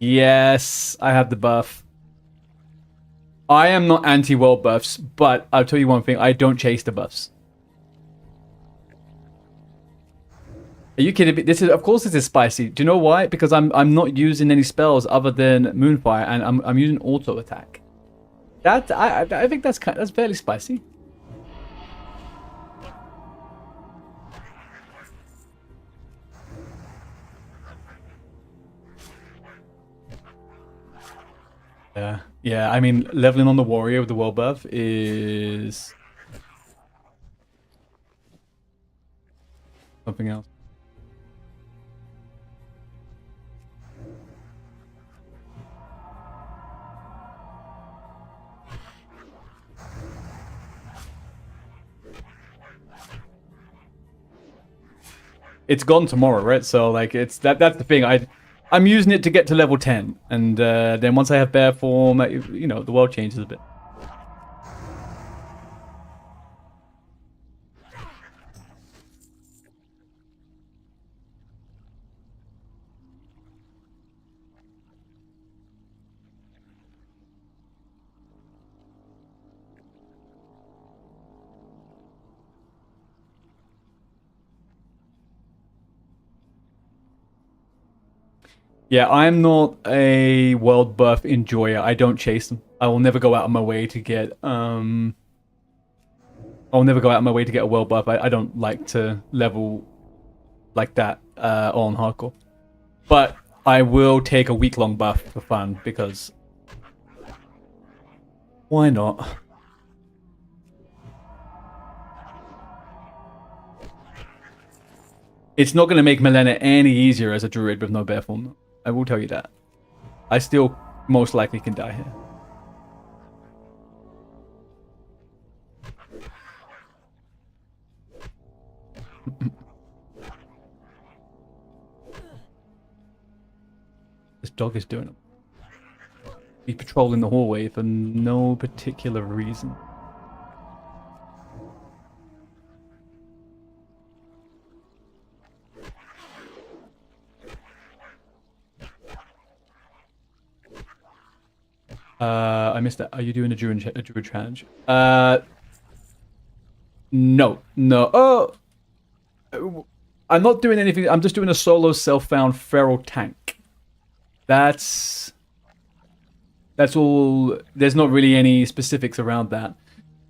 A: Yes, I have the buff. I am not anti-world buffs, but I'll tell you one thing, I don't chase the buffs. Are you kidding me? This is, of course, this is spicy. Do you know why? Because I'm not using any spells other than Moonfire, and I'm using auto attack. That I think that's fairly spicy. Yeah, I mean, leveling on the warrior with the world buff is something else. It's gone tomorrow, right? So like, it's that's the thing. I'm using it to get to level 10, and then once I have bear form, you know, the world changes a bit. Yeah, I'm not a world buff enjoyer. I don't chase them. I will never go out of my way to get I'll never go out of my way to get a world buff. I don't like to level like that on hardcore. But I will take a week-long buff for fun, because why not? It's not going to make Milena any easier as a druid with no bear form. I will tell you that. I still most likely can die here. This dog is doing it. He's patrolling the hallway for no particular reason. I missed that. Are you doing a druid challenge? No. Oh, I'm not doing anything. I'm just doing a solo self-found feral tank. That's all. There's not really any specifics around that.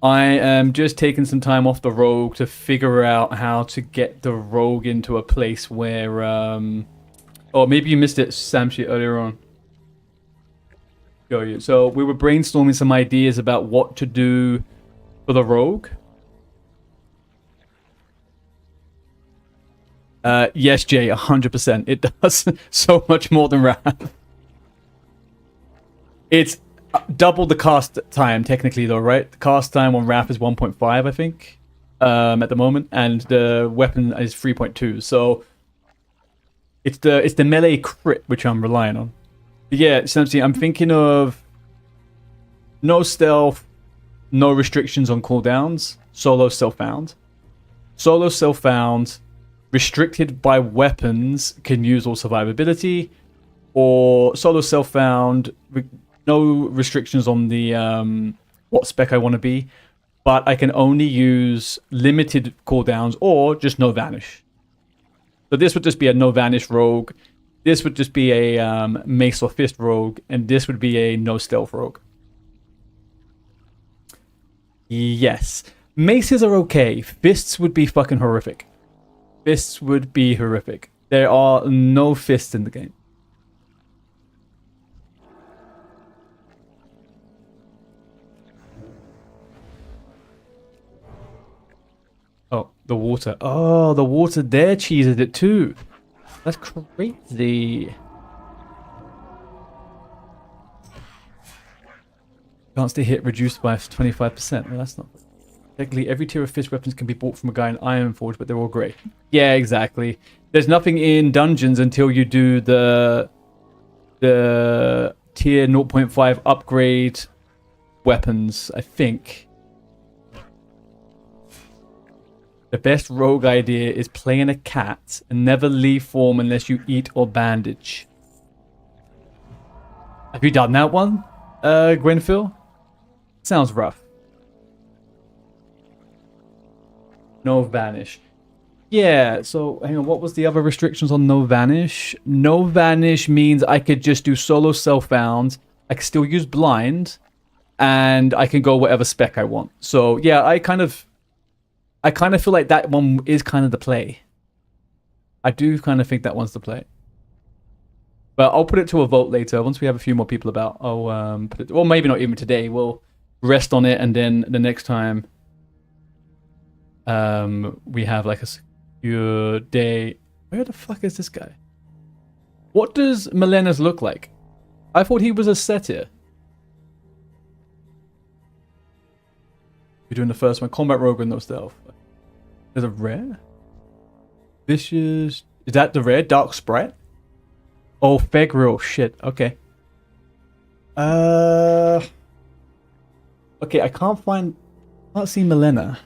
A: I am just taking some time off the rogue to figure out how to get the rogue into a place where oh, maybe you missed it, Samshi, earlier on. Show you. So we were brainstorming some ideas about what to do for the rogue. Yes, Jay, 100%. It does so much more than Wrath. It's double the cast time, technically, though, right? The cast time on Wrath is 1.5, I think. at the moment, and the weapon is 3.2. So it's the melee crit which I'm relying on. But yeah, essentially, I'm thinking of no stealth, no restrictions on cooldowns, solo self-found. Solo self-found, restricted by weapons, can use all survivability, or solo self-found, no restrictions on the what spec I want to be, but I can only use limited cooldowns or just no vanish. So this would just be a no vanish rogue, this would just be a mace or fist rogue, and this would be a no stealth rogue. Yes. Maces are okay. Fists would be fucking horrific. Fists would be horrific. There are no fists in the game. Oh, the water. Oh, the water there cheeses it too. That's crazy. Chance to hit reduced by 25%. Well, that's not... Technically, every tier of fist weapons can be bought from a guy in Ironforge, but they're all grey. Yeah, exactly. There's nothing in dungeons until you do the tier 0.5 upgrade weapons, I think. The best rogue idea is playing a cat and never leave form unless you eat or bandage. Have you done that one, Gwenphil? Sounds rough. No vanish. Yeah, so hang on, what was the other restrictions on no vanish? No vanish means I could just do solo self-bound, I can still use blind, and I can go whatever spec I want. So yeah, I kind of feel like that one is kind of the play. I do kind of think that one's the play. But I'll put it to a vote later. Once we have a few more people about, I'll put it... Well, maybe not even today. We'll rest on it, and then the next time we have like a secure day. Where the fuck is this guy? What does Melenas look like? I thought he was a satyr. You're doing the first one. Combat rogue with no stealth. There's a rare? Vicious... Is that the rare? Dark Sprite? Oh, Fegrill. Shit. Okay. Okay, I can't see Melena.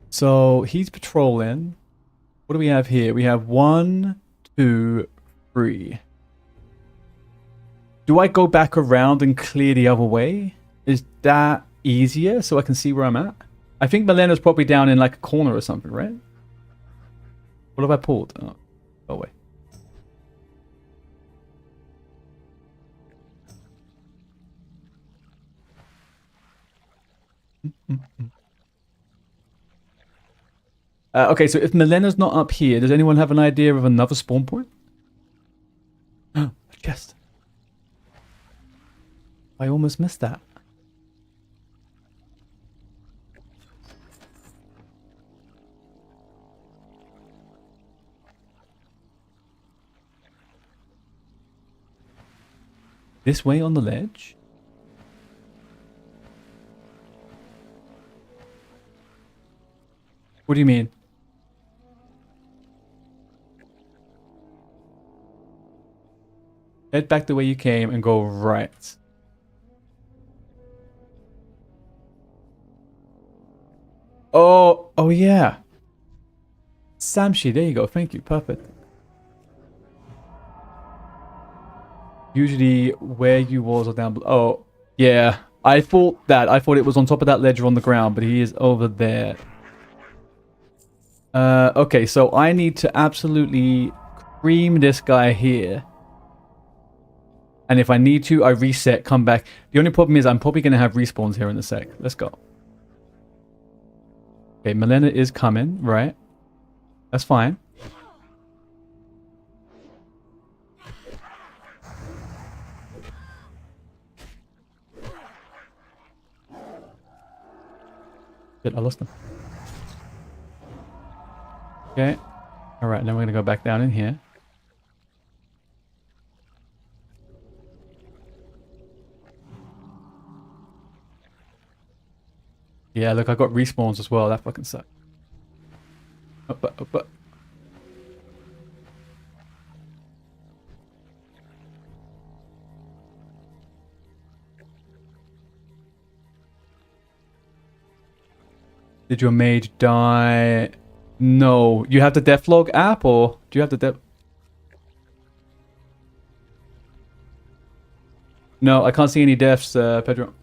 A: So he's patrolling. What do we have here? We have 1, 2, 3. Do I go back around and clear the other way? Is that easier so I can see where I'm at? I think Melena's probably down in like a corner or something, right? What have I pulled? Oh, go away. Okay, so if Melena's not up here, does anyone have an idea of another spawn point? A chest. I almost missed that. This way on the ledge? What do you mean? Head back the way you came and go right. Oh yeah. Samshi, there you go. Thank you. Perfect. Usually where you was or down below. Oh, yeah. I thought it was on top of that ledge on the ground, but he is over there. Okay, so I need to absolutely cream this guy here. And if I need to, I reset, come back. The only problem is I'm probably going to have respawns here in a sec. Let's go. Okay, Melena is coming, right? That's fine. Shit, I lost them. Okay. Alright, then we're going to go back down in here. Yeah, look, I got respawns as well. That fucking sucks. But. Did your mage die? No. You have the Deathlog app, or do you have the Death? No, I can't see any deaths, Pedro.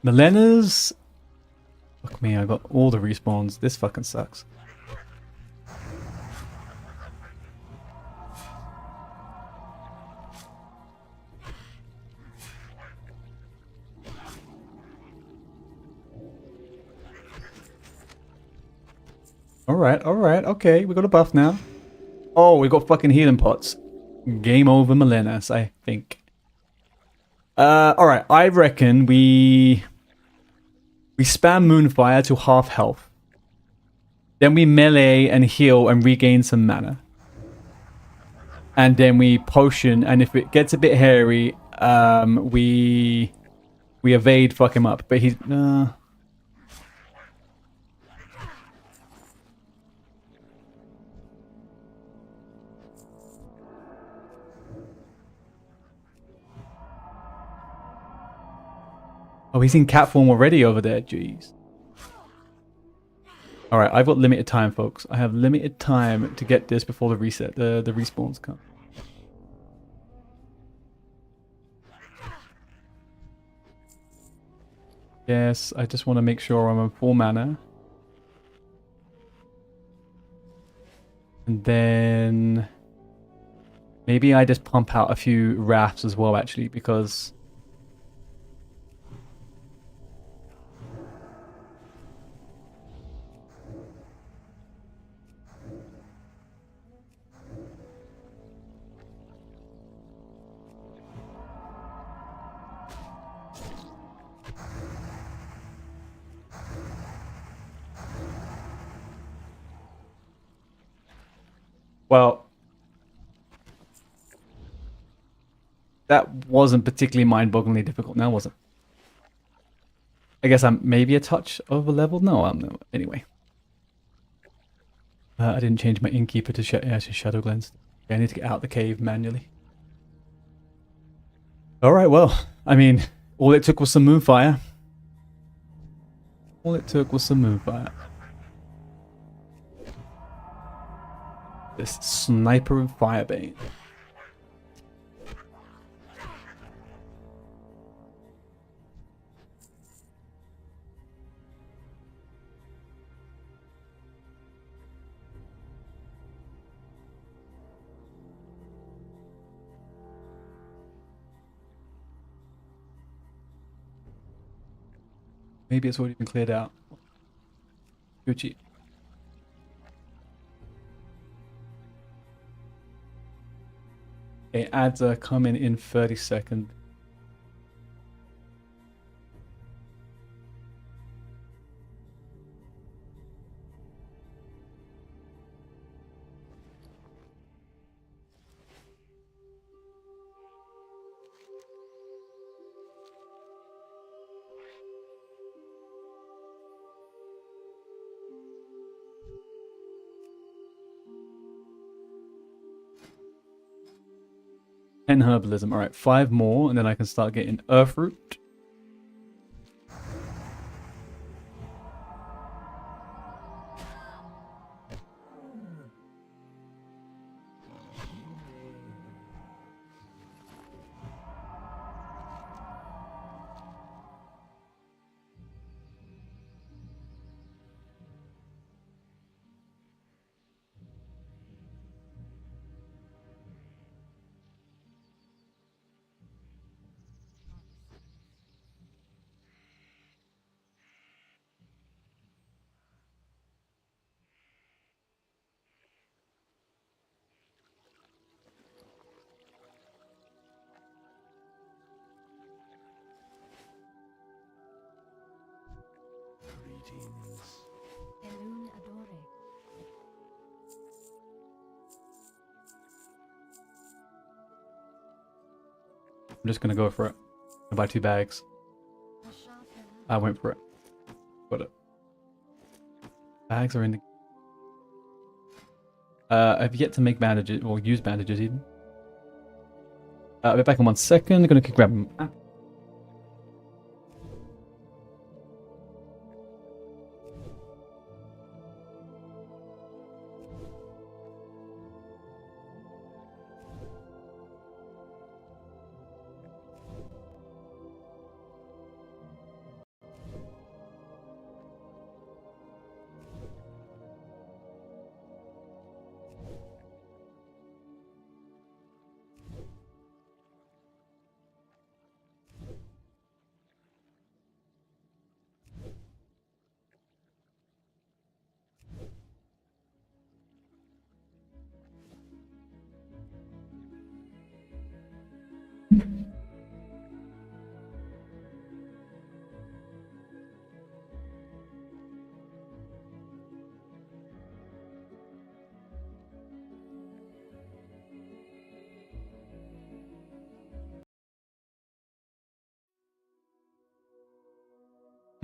A: Milena's. Fuck me, I got all the respawns. This fucking sucks. Alright, okay, we got a buff now. Oh, we got fucking healing pots. Game over Milena's, I think. Alright, I reckon we spam Moonfire to half health. Then we melee and heal and regain some mana. And then we potion, and if it gets a bit hairy, we evade, fuck him up. But he's oh, he's in cat form already over there. Jeez. All right, I've got limited time, folks. I have limited time to get this before the reset, the respawns come. Yes, I just want to make sure I'm on full mana. And then maybe I just pump out a few rafts as well, actually, because well, that wasn't particularly mind-bogglingly difficult now, was it? I guess I'm maybe a touch over leveled. No, I'm no. Anyway, I didn't change my innkeeper to shadow glance. Yeah, I need to get out the cave manually. All right, well, I mean, all it took was some moonfire. All it took was some moonfire. This sniper and firebane. Maybe it's already been cleared out. Gucci. Okay, ads are coming in 30 seconds. And herbalism. All right, 5 more, and then I can start getting earthroot.
C: Greetings.
D: Elun Adore.
A: I'm just gonna go for it. I'll buy 2 bags.
D: A sharper.
A: I went for it. Got it. Bags are in the... I've yet to make bandages, or use bandages even. I'll be back in 1 second. I'm gonna grab them.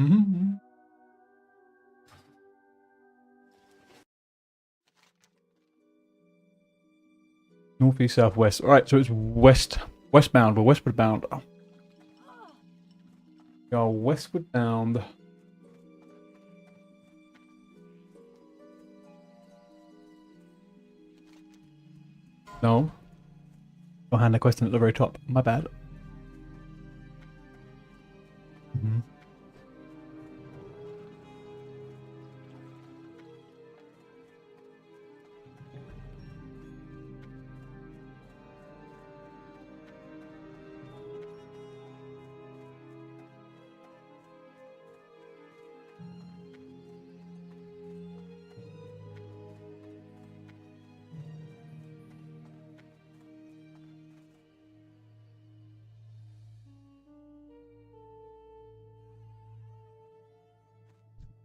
A: Mm-hmm. Northeast, southwest. Alright, so it's westbound. We're westward bound. Oh. We are westward bound. No. Behind the question at the very top. My bad. Mm-hmm.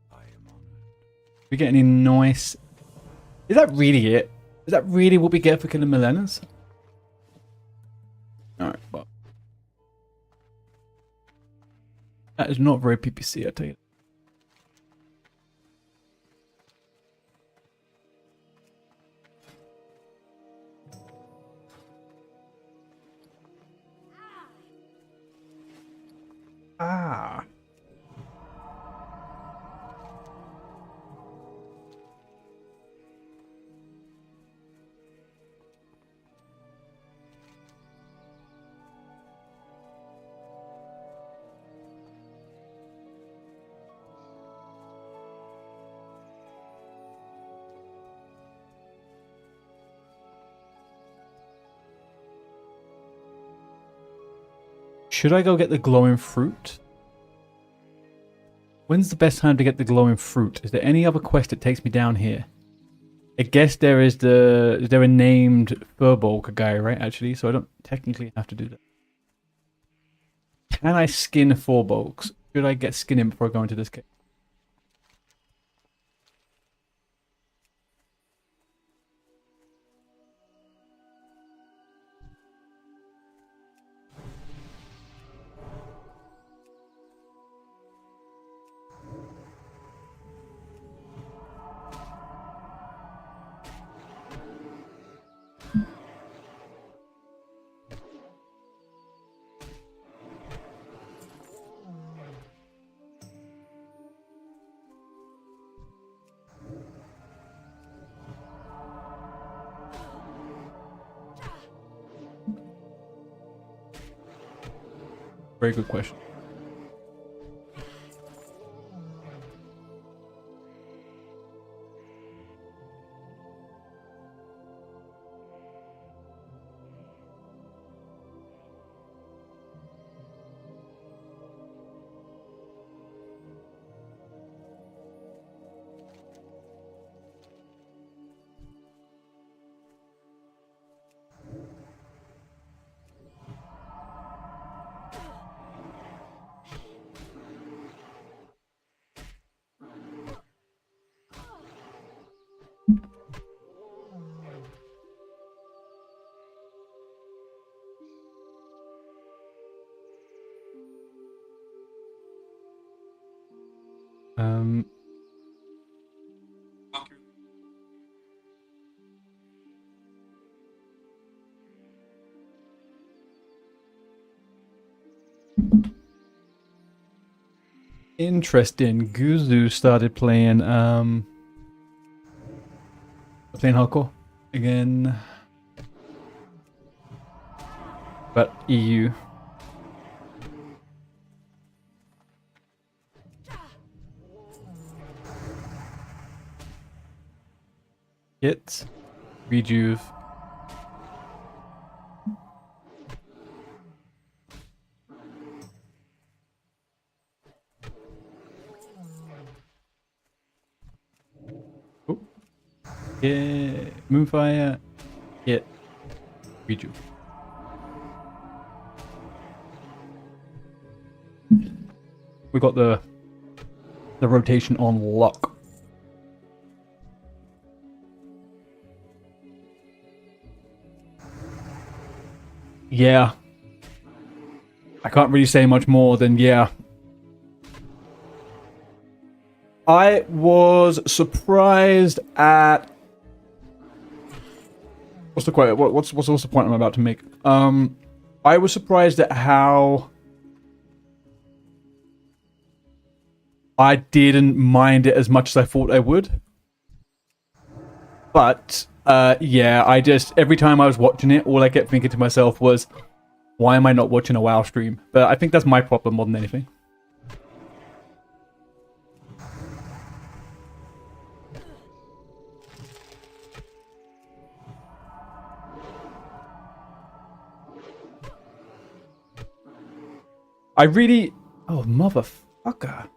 C: I am honored.
A: We get any nice... Is that really it? Is that really what we get for killing Milenas? Alright, well. That is not very PPC, I tell you. Ah. Should I go get the glowing fruit? When's the best time to get the glowing fruit? Is there any other quest that takes me down here? I guess there is the... Is there a named Furbolg guy, right, actually? So I don't technically have to do that. Can I skin Furbolgs? Should I get skinning before I go into this cave? Very good question. Um, Interesting. Guzu started playing hardcore again. But EU. Hit. Rejuve. Oh. Yeah. Moonfire. Hit. Rejuve. We got the rotation on lock. Yeah. I can't really say much more than yeah. I was surprised at what's the quote? What's the point I'm about to make? I was surprised at how I didn't mind it as much as I thought I would. But yeah, I just every time I was watching it, all I kept thinking to myself was, why am I not watching a WoW stream? But I think that's my problem more than anything. I really... Oh, motherfucker.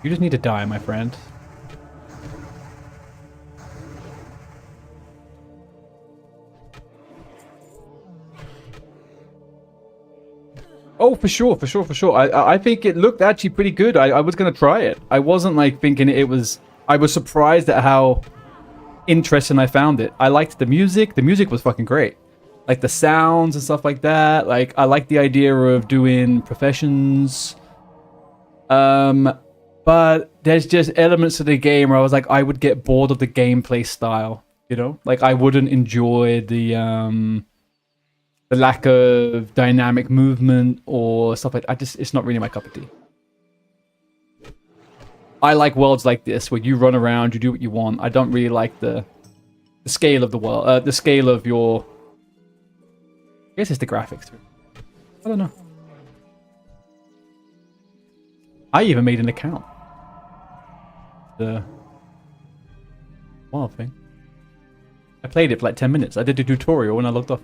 A: You just need to die, my friend. Oh, for sure. I think it looked actually pretty good. I was going to try it. I wasn't like thinking it was... I was surprised at how interesting I found it. I liked the music. The music was fucking great. Like the sounds and stuff like that. Like I like the idea of doing professions. But there's just elements of the game where I was like, I would get bored of the gameplay style, you know? Like I wouldn't enjoy the lack of dynamic movement or stuff like that. It's not really my cup of tea. I like worlds like this where you run around, you do what you want. I don't really like the scale of the world, the scale of your... I guess it's the graphics too. I don't know. I even made an account. The wild thing. I played it for like 10 minutes. I did a tutorial when I logged off.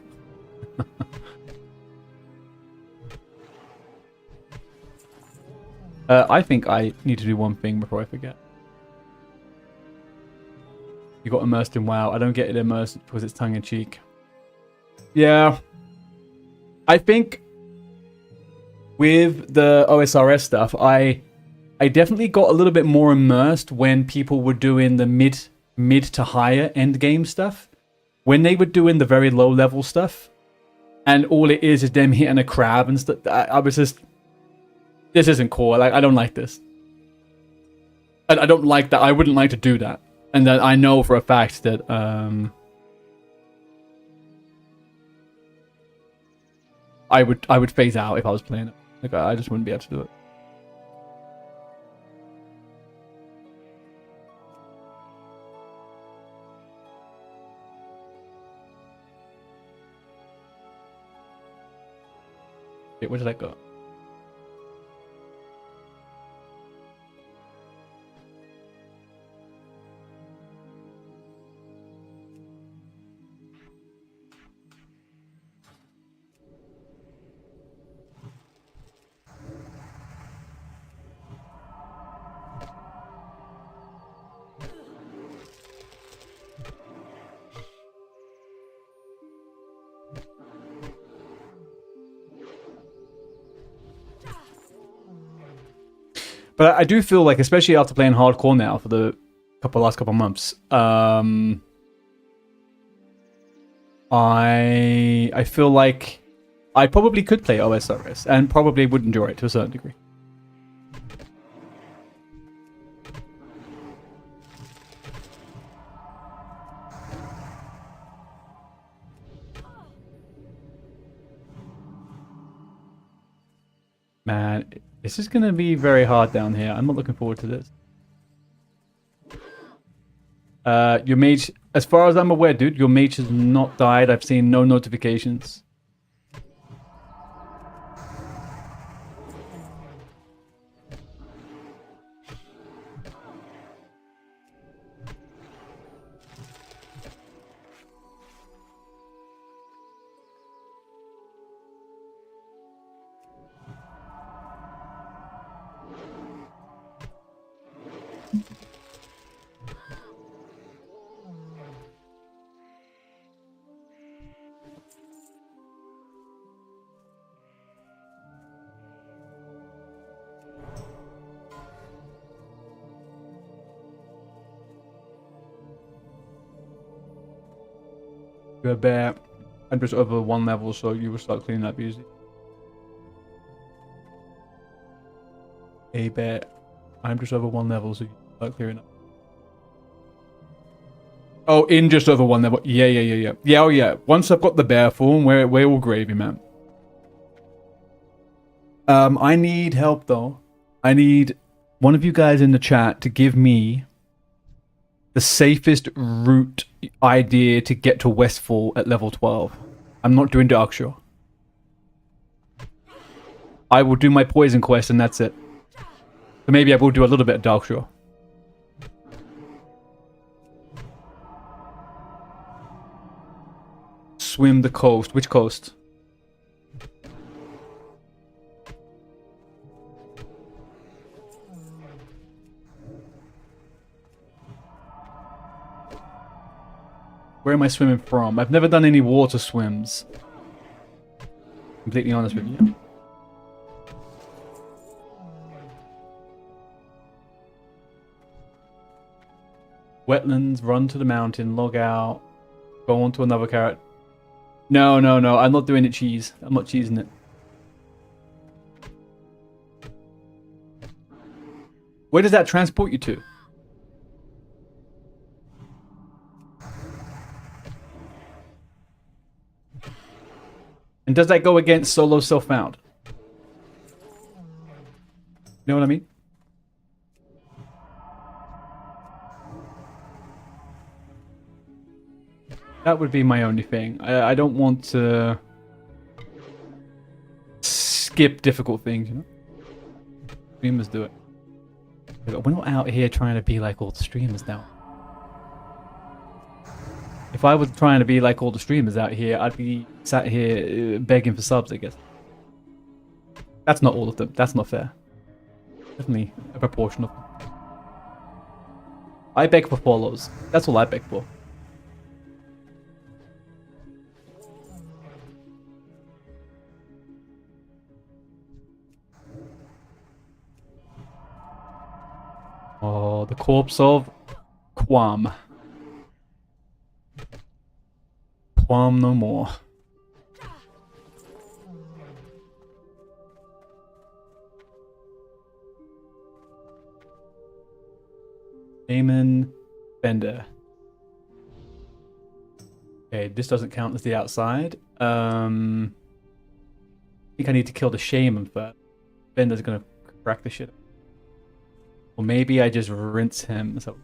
A: I think I need to do one thing before I forget. You got immersed in WoW. I don't get it immersed because it's tongue-in-cheek. Yeah. I think with the OSRS stuff, I definitely got a little bit more immersed when people were doing the mid to higher end game stuff. When they were doing the very low level stuff, and all it is them hitting a crab and stuff. I was just, this isn't cool. Like I don't like this. I don't like that. I wouldn't like to do that. And that I know for a fact that I would phase out if I was playing it. Like I just wouldn't be able to do it. Wait, where did I go? But I do feel like, especially after playing hardcore now for the last couple of months, I feel like I probably could play OSRS and probably would enjoy it to a certain degree. Man, this is going to be very hard down here. I'm not looking forward to this. Your mage, as far as I'm aware, dude, your mage has not died. I've seen no notifications. You're a bear. I'm just over 1 level, so you will start cleaning up easy. A bear. I'm just over 1 level, so you start clearing up. Oh, in just over 1 level. Yeah. Yeah, oh yeah. Once I've got the bear form, we're all gravy, man. I need help, though. I need one of you guys in the chat to give me the safest route idea to get to Westfall at level 12. I'm not doing Darkshore. I will do my poison quest and that's it. So maybe I will do a little bit of Darkshore. Swim the coast. Which coast? Where am I swimming from? I've never done any water swims. Completely honest with you. Wetlands, run to the mountain, log out, go on to another carrot. No. I'm not doing it cheese. I'm not cheesing it. Where does that transport you to? And does that go against solo self-found? You know what I mean? That would be my only thing. I don't want to skip difficult things, you know? Streamers do it. We're not out here trying to be like all the streamers now. If I was trying to be like all the streamers out here, I'd be sat here begging for subs, I guess. That's not all of them. That's not fair. Definitely a proportion of them. I beg for follows. That's all I beg for. Oh, the corpse of Quam. Quam no more. Damon Bender. Okay, this doesn't count as the outside. I think I need to kill the shaman first. Bender's gonna crack the shit. Or maybe I just rinse him. So.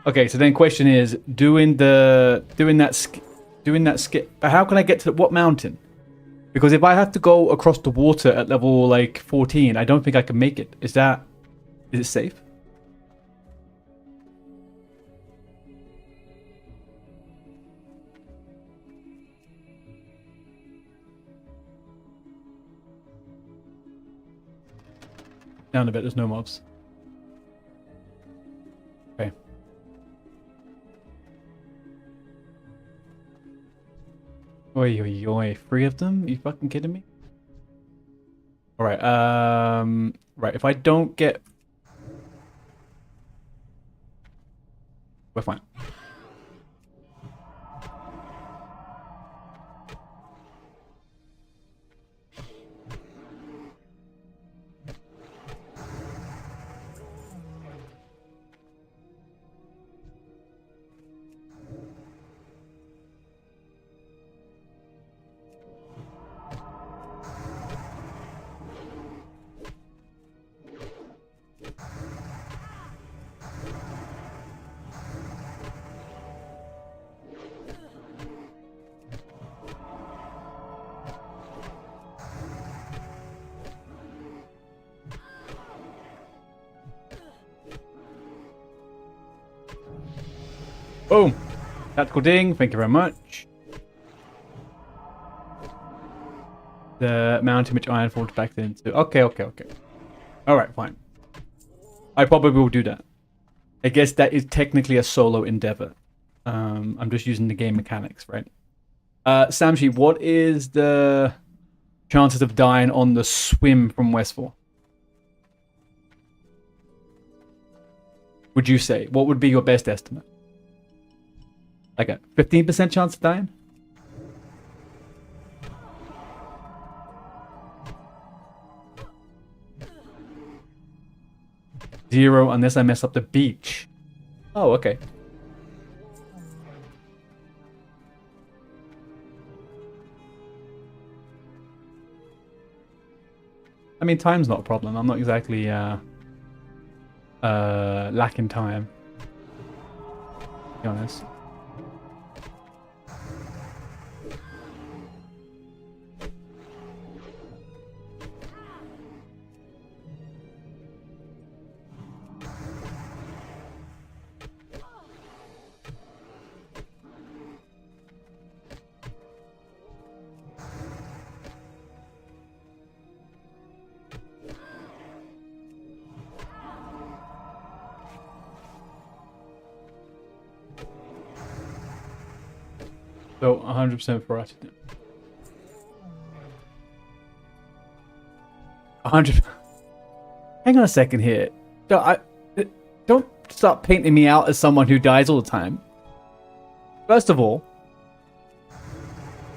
A: Okay, so then question is doing that skip. How can I get to what mountain? Because if I have to go across the water at level like 14, I don't think I can make it. Is it safe? down a bit. There's no mobs. Okay. Oi, oi, oi. 3 of them? Are you fucking kidding me? Alright, right, if I don't get... We're fine. Boom! Tactical ding, thank you very much. The mountain which iron falls back into. Okay. Alright, fine. I probably will do that. I guess that is technically a solo endeavor. I'm just using the game mechanics, right? Samshi, what is the chances of dying on the swim from Westfall? Would you say? What would be your best estimate? Like a 15% chance of dying? Zero unless I mess up the beach. Oh, okay. I mean, time's not a problem. I'm not exactly lacking time, to be honest. So 100% for us. 100. Hang on a second here. Don't start painting me out as someone who dies all the time. First of all,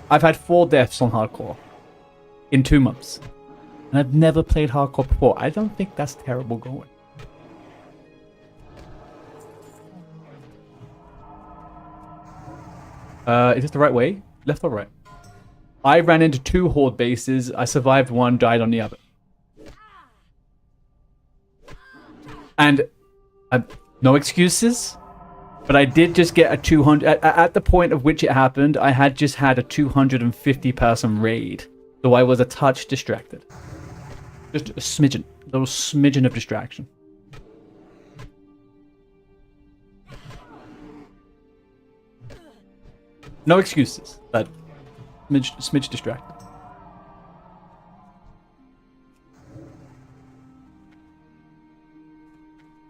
A: I've had 4 deaths on hardcore in 2 months, and I've never played hardcore before. I don't think that's terrible going. Is this the right way? Left or right? I ran into 2 horde bases. I survived one, died on the other. And no excuses, but I did just get a 200... At the point of which it happened, I had just had a 250-person raid. So I was a touch distracted. Just a smidgen. A little smidgen of distraction. No excuses, but smidge distracted.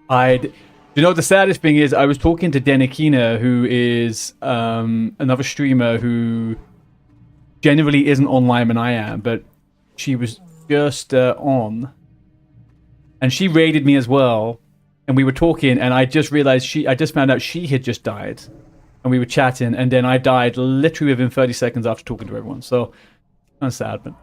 A: You know what the saddest thing is? I was talking to Denikina, who is another streamer who generally isn't online when I am, but she was just on, and she raided me as well, and we were talking, and I just realized I just found out she had just died. And we were chatting, and then I died literally within 30 seconds after talking to everyone. So, kind of sad, but...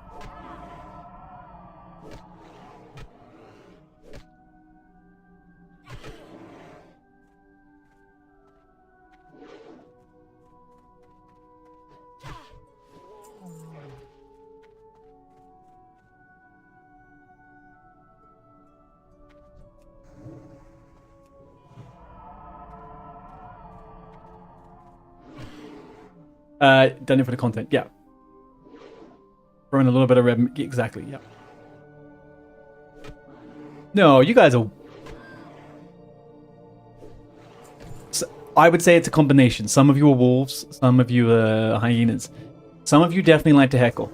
A: done it for the content, yeah. Throwing a little bit of red, exactly, yeah. No, you guys are... I would say it's a combination. Some of you are wolves, some of you are hyenas. Some of you definitely like to heckle.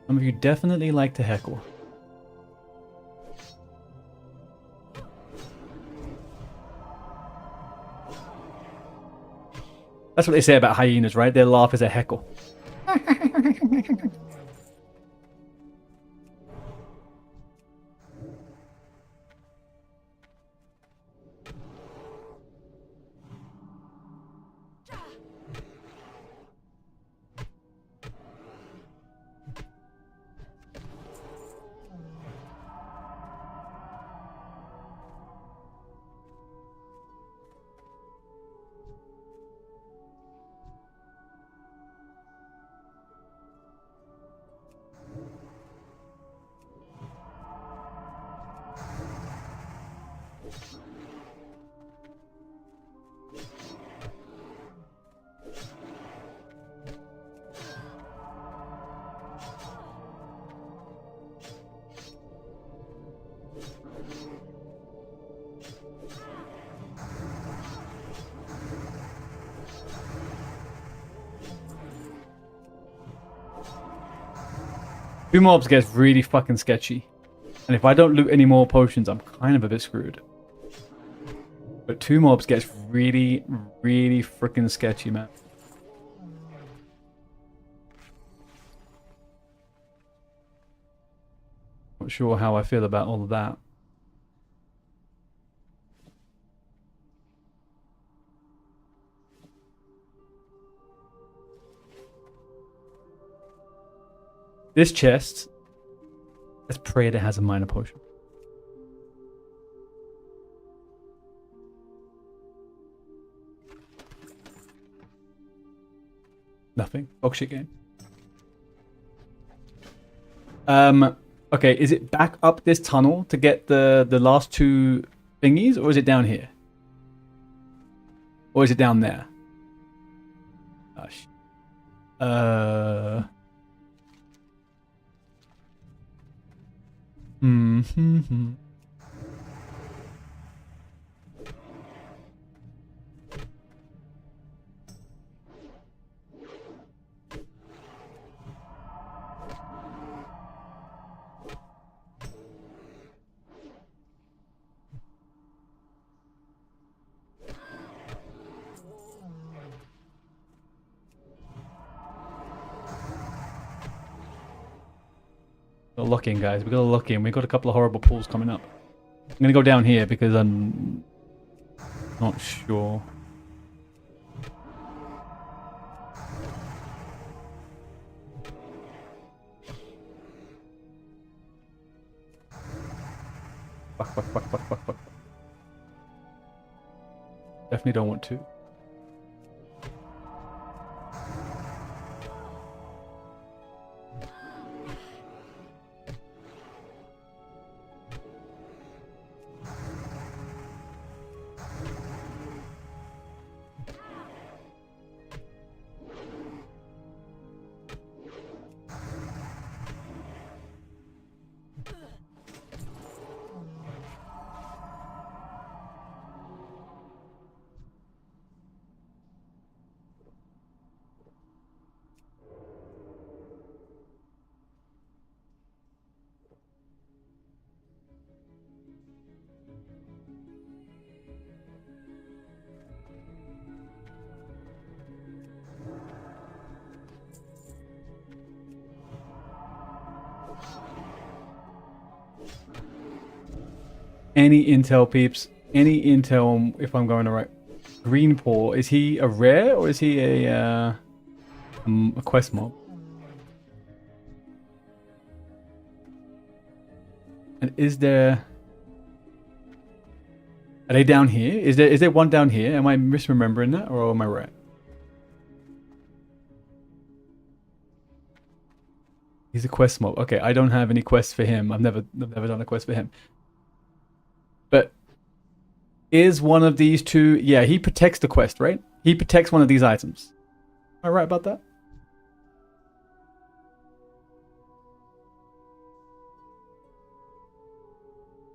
A: Some of you definitely like to heckle. That's what they say about hyenas, right? Their laugh is a heckle. Two mobs gets really fucking sketchy. And if I don't loot any more potions, I'm kind of a bit screwed. But two mobs gets really, really freaking sketchy, man. Not sure how I feel about all of that. This chest, let's pray that it has a minor potion. Nothing. Oh shit game. Okay, is it back up this tunnel to get the last two thingies, or is it down here? Or is it down there? Gosh. Mm-hmm. Gotta lock in, guys. We gotta lock in. We got a couple of horrible pulls coming up. I'm gonna go down here because I'm not sure. Fuck. Definitely don't want to. Any intel, peeps. Any intel if I'm going to right. Green Paw, is he a rare or is he a quest mob? And is there... Are they down here? Is there one down here? Am I misremembering that or am I right? He's a quest mob. Okay, I don't have any quests for him. I've never done a quest for him. But is one of these two... Yeah, he protects the quest, right? He protects one of these items. Am I right about that?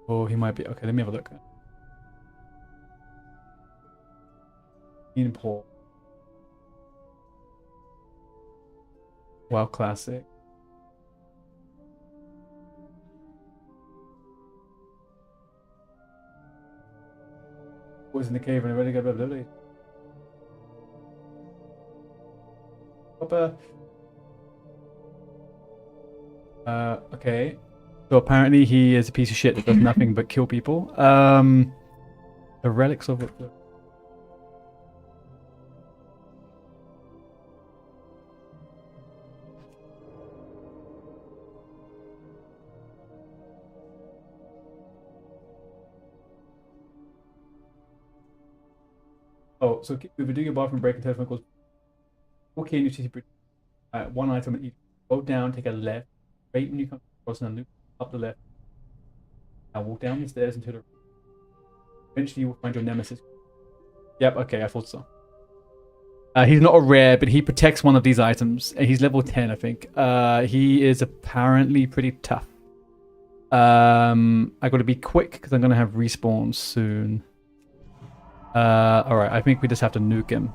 A: Oh, he might be. Okay, let me have a look. Import. WoW Classic. Was in the cave and ready to go. Proper. Okay. So apparently he is a piece of shit that does nothing but kill people. The relics of it. Oh, so if you're doing your bathroom break and telephone calls, walk in, you see one item and eat. Go down, take a left, straight when you come across and then loop up the left. Now walk down the stairs into the. Eventually, you will find your nemesis. Yep, okay, I thought so. He's not a rare, but he protects one of these items. He's level 10, I think. He is apparently pretty tough. I got to be quick because I'm going to have respawns soon. Alright, I think we just have to nuke him.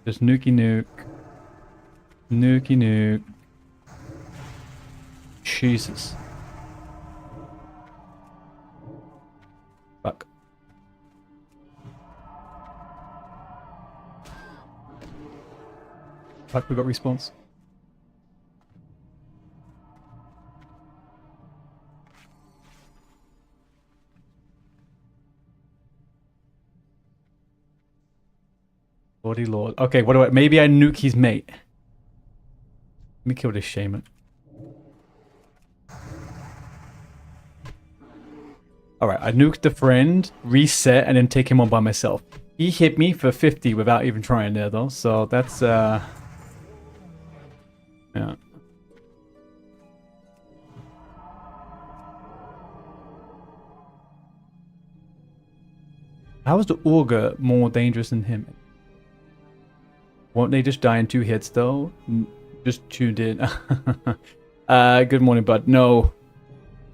A: Just nukey nuke. Nukey nuke. Jesus. Fuck. Fuck, we got respawns. Lordy lord. Okay, what do I... Maybe I nuke his mate. Let me kill this shaman. Alright, I nuked the friend, reset, and then take him on by myself. He hit me for 50 without even trying there, though. So that's, yeah. How is the Augur more dangerous than him? Won't they just die in 2 hits, though? Just tuned in. Good morning, bud. No.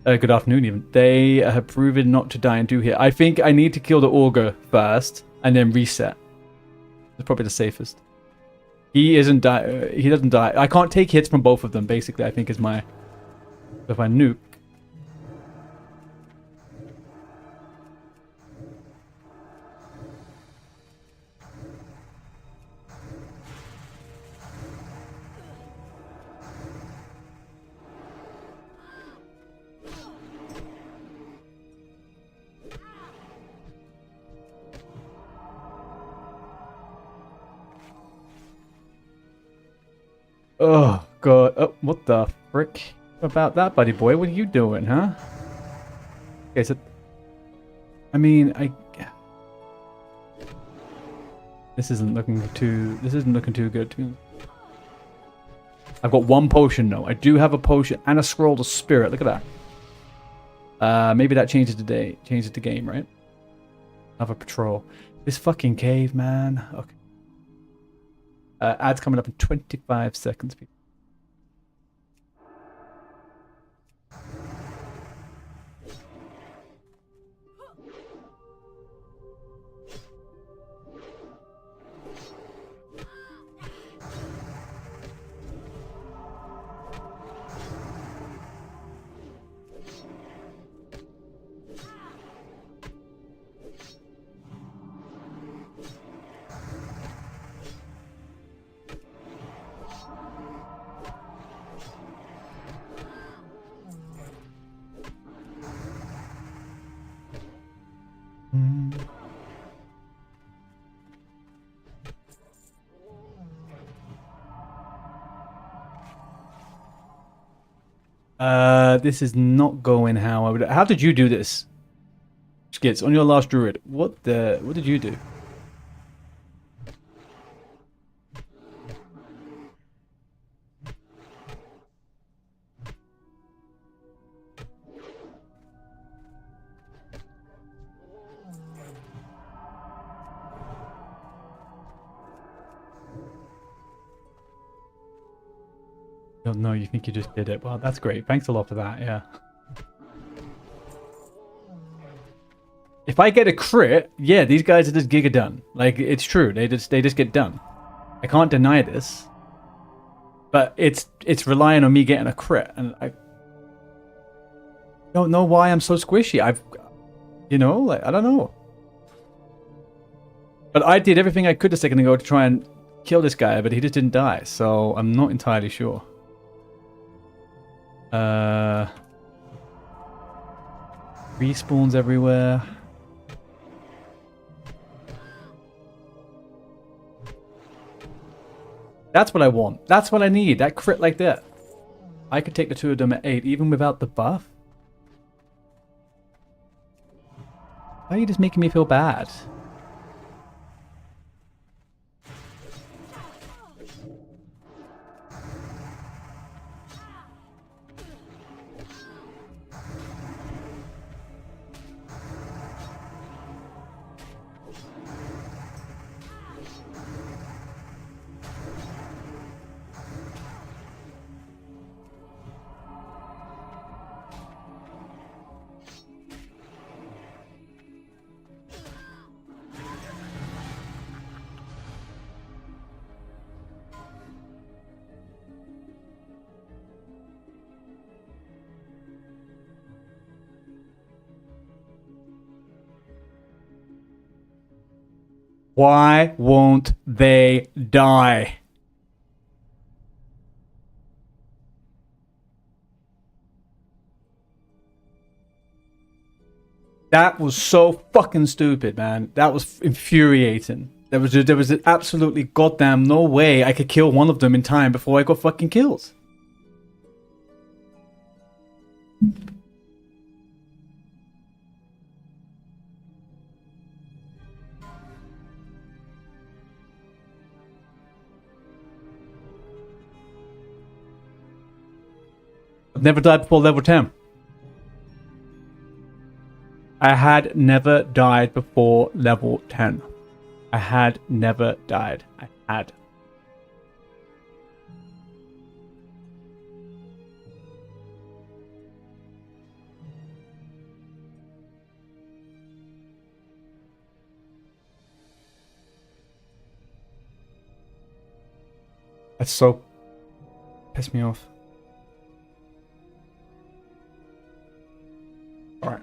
A: Good afternoon, even. They have proven not to die in 2 hits. I think I need to kill the Augur first, and then reset. It's probably the safest. He isn't die. He doesn't die. I can't take hits from both of them, basically, I think is my... If I nuke... Oh, God. Oh, what the frick about that, buddy boy? What are you doing, huh? Okay, so... I mean, This isn't looking too good. I've got 1 potion, though. I do have a potion and a scroll of spirit. Look at that. Maybe that changes the game, right? Another patrol. This fucking cave, man. Okay. Ads coming up in 25 seconds. This is not going how I would... How did you do this? Skits, on your last druid. What did you do? Oh, no, you think you just did it. Well, that's great. Thanks a lot for that, yeah. If I get a crit, yeah, these guys are just giga done. Like, it's true. They just get done. I can't deny this. But it's relying on me getting a crit. And I don't know why I'm so squishy. You know, like, I don't know. But I did everything I could a second ago to try and kill this guy, but he just didn't die, so I'm not entirely sure. Respawns everywhere. That's what I want. That's what I need. That crit like that. I could take the two of them at 8, even without the buff. Why are you just making me feel bad? Why won't they die? That was so fucking stupid, man. That was infuriating. There was absolutely goddamn no way I could kill one of them in time before I got fucking killed. I've never died before level 10. I had never died before level 10. I had never died. I had. That's so pissed me off. Alright.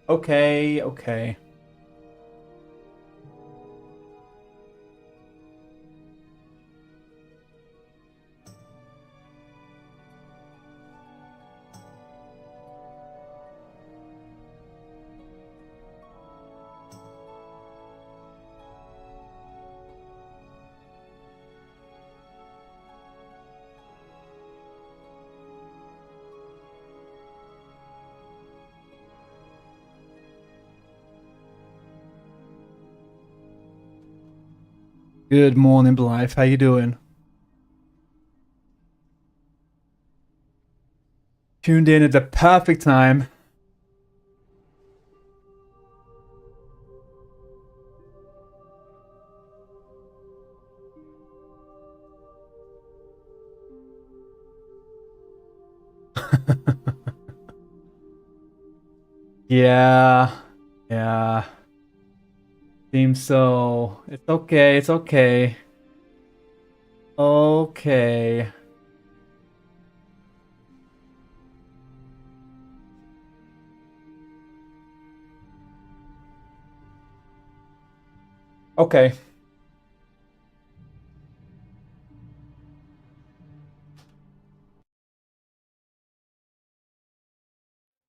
A: Okay, okay. Good morning, Blythe. How you doing? Tuned in at the perfect time. Yeah. Yeah. Seems so. It's okay. It's okay. Okay. Okay.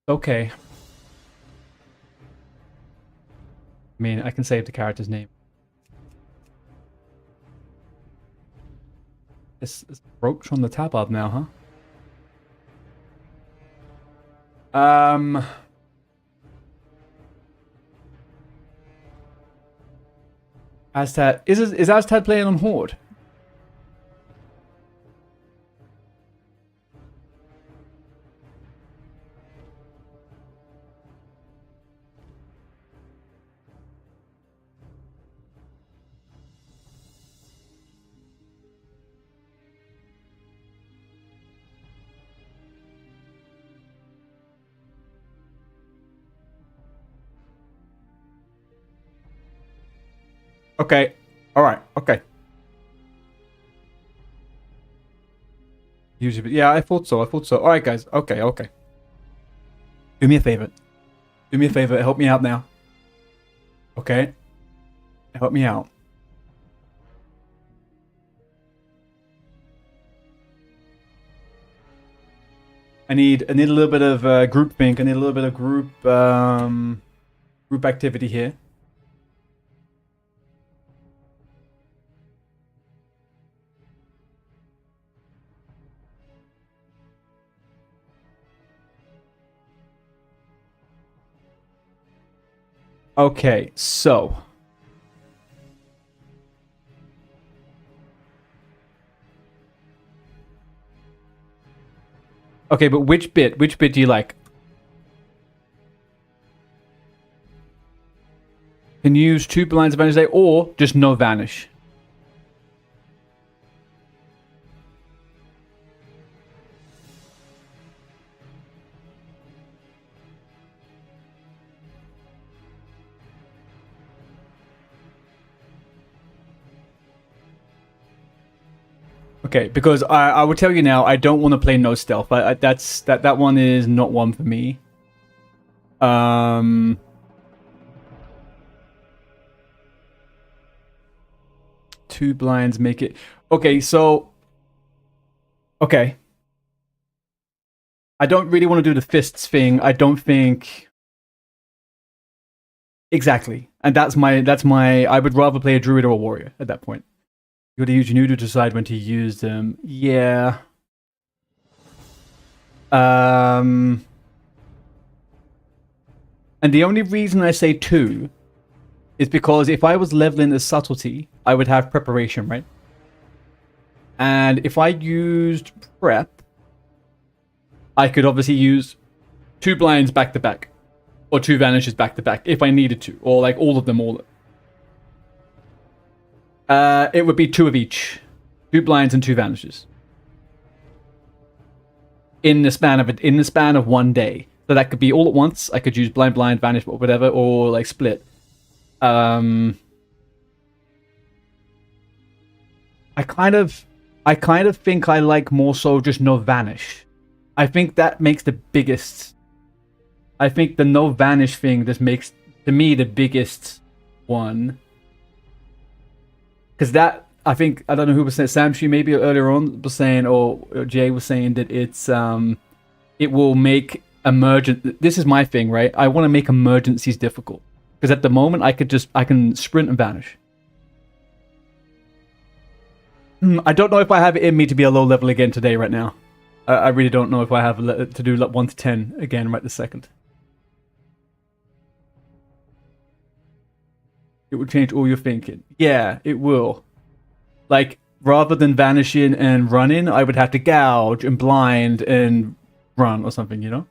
A: Okay. I mean, I can save the character's name. It's Roach on the tabard now, huh? Aztad is Aztad playing on Horde? Okay. Alright, okay. Usually, yeah, I thought so. Alright, guys. Okay, okay. Do me a favor. Do me a favor. Help me out now. Okay? Help me out. I need a little bit of group think. I need a little bit of group activity here. Okay, so okay, but which bit do you like? Can use 2 blinds of vanish day or just no vanish. Okay, because I will tell you now, I don't want to play no stealth. That one is not one for me. 2 blinds make it. Okay, so okay. I don't really want to do the fists thing. I don't think exactly, and that's my. I would rather play a druid or a warrior at that point. You got to use your new to decide when to use them. Yeah. And the only reason I say 2 is because if I was leveling the subtlety, I would have preparation, right? And if I used prep, I could obviously use 2 blinds back to back, or 2 vanishes back to back if I needed to, or like all of them all. It would be 2 of each, 2 blinds and 2 vanishes in the span of 1 day. So that could be all at once. I could use blind, vanish, or whatever, or like split. I kind of think I like more so just no vanish. I think that makes the biggest. I think the no vanish thing just makes to me the biggest one. Because that, I think, I don't know who was saying, Samshi maybe earlier on was saying, or Jay was saying that it will make this is my thing, right? I want to make emergencies difficult. Because at the moment, I can sprint and vanish. I don't know if I have it in me to be a low level again today, right now. I really don't know if I have to do 1 to 10 again right this second. It will change all your thinking. Yeah, it will. Like, rather than vanishing and running, I would have to gouge and blind and run or something, you know?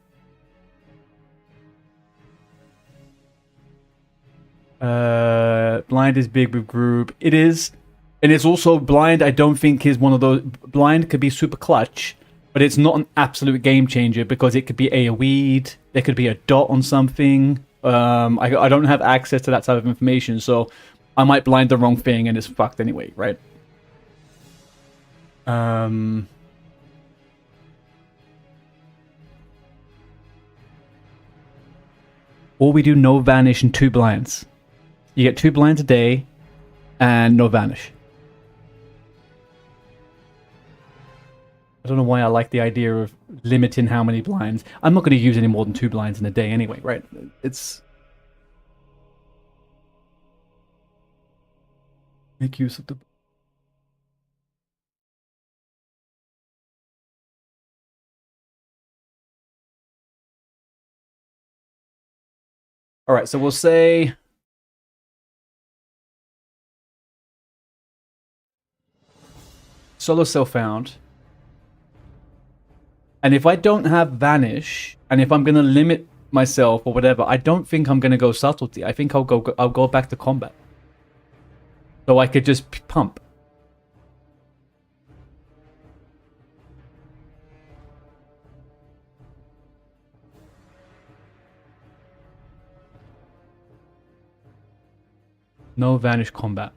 A: Blind is big with group. It is. And it's also blind, I don't think is one of those. Blind could be super clutch, but it's not an absolute game changer because it could be a weed, there could be a dot on something. I don't have access to that type of information, so I might blind the wrong thing and it's fucked anyway, right? Or we do no vanish and 2 blinds. You get 2 blinds a day and no vanish. I don't know why I like the idea of limiting how many blinds. I'm not going to use any more than 2 blinds in a day anyway, right? It's... Make use of the... Alright, so we'll say... Solo self-found. And if I don't have vanish, and if I'm going to limit myself or whatever, I don't think I'm going to go subtlety. I think I'll go back to combat. So I could just pump. No vanish combat.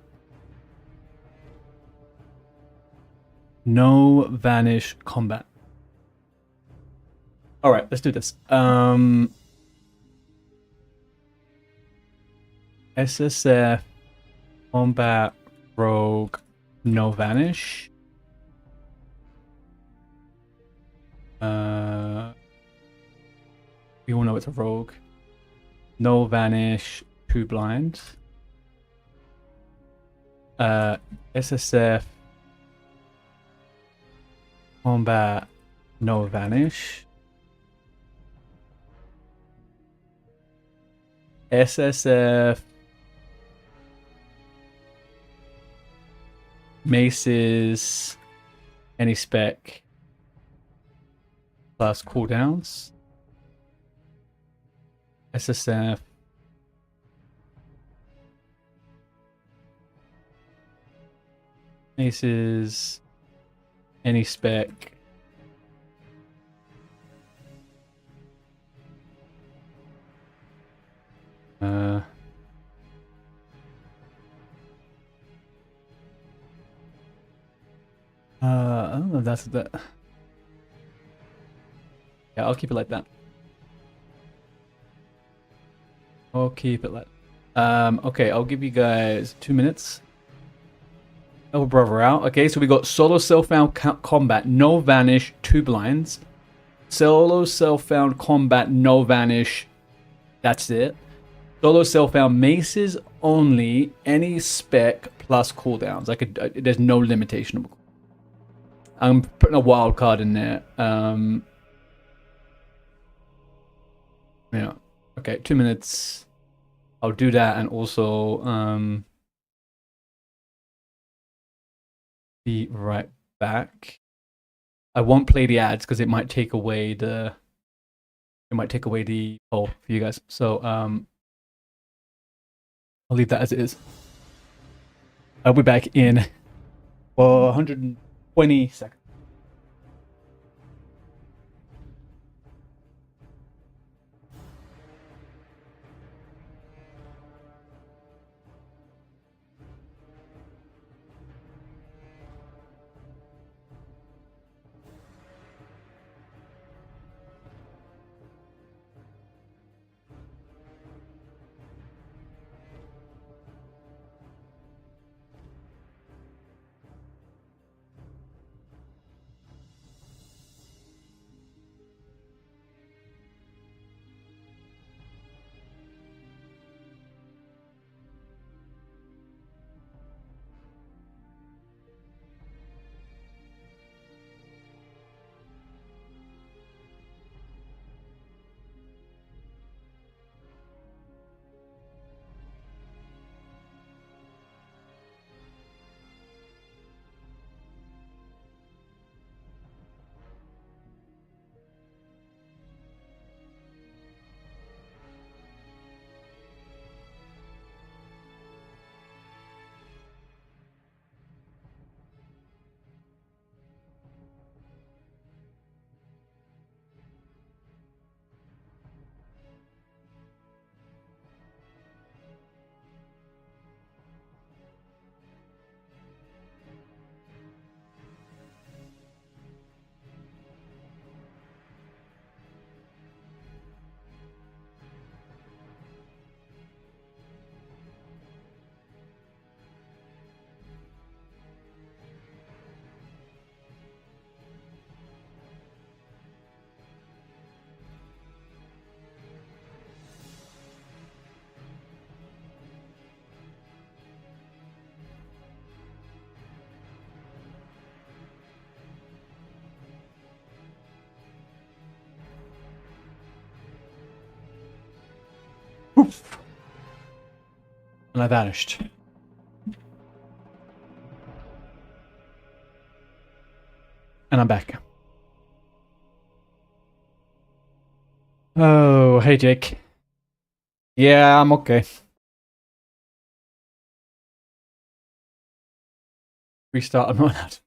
A: No vanish combat. All right, let's do this. SSF, combat, rogue, no vanish. We all know it's a rogue. No vanish, 2 blind. SSF. Combat, no vanish. SSF. Maces. Any spec. Plus cooldowns. SSF. Maces. Any spec. I don't know if that's that. Yeah, I'll keep it like that. I'll keep it like okay, I'll give you guys 2 minutes. Oh, brother out. Okay, so we got solo self-found combat, no vanish, 2 blinds. Solo self-found combat, no vanish. That's it. Solo self-found maces only, any spec plus cooldowns. There's no limitation. I'm putting a wild card in there. Yeah. Okay, 2 minutes. I'll do that and also be right back. I won't play the ads because it might take away the poll for you guys. So I'll leave that as it is. I'll be back in 120 seconds. Poof. And I vanished. And I'm back. Oh, hey Jake. Yeah, I'm okay. Restart, I'm not allowed.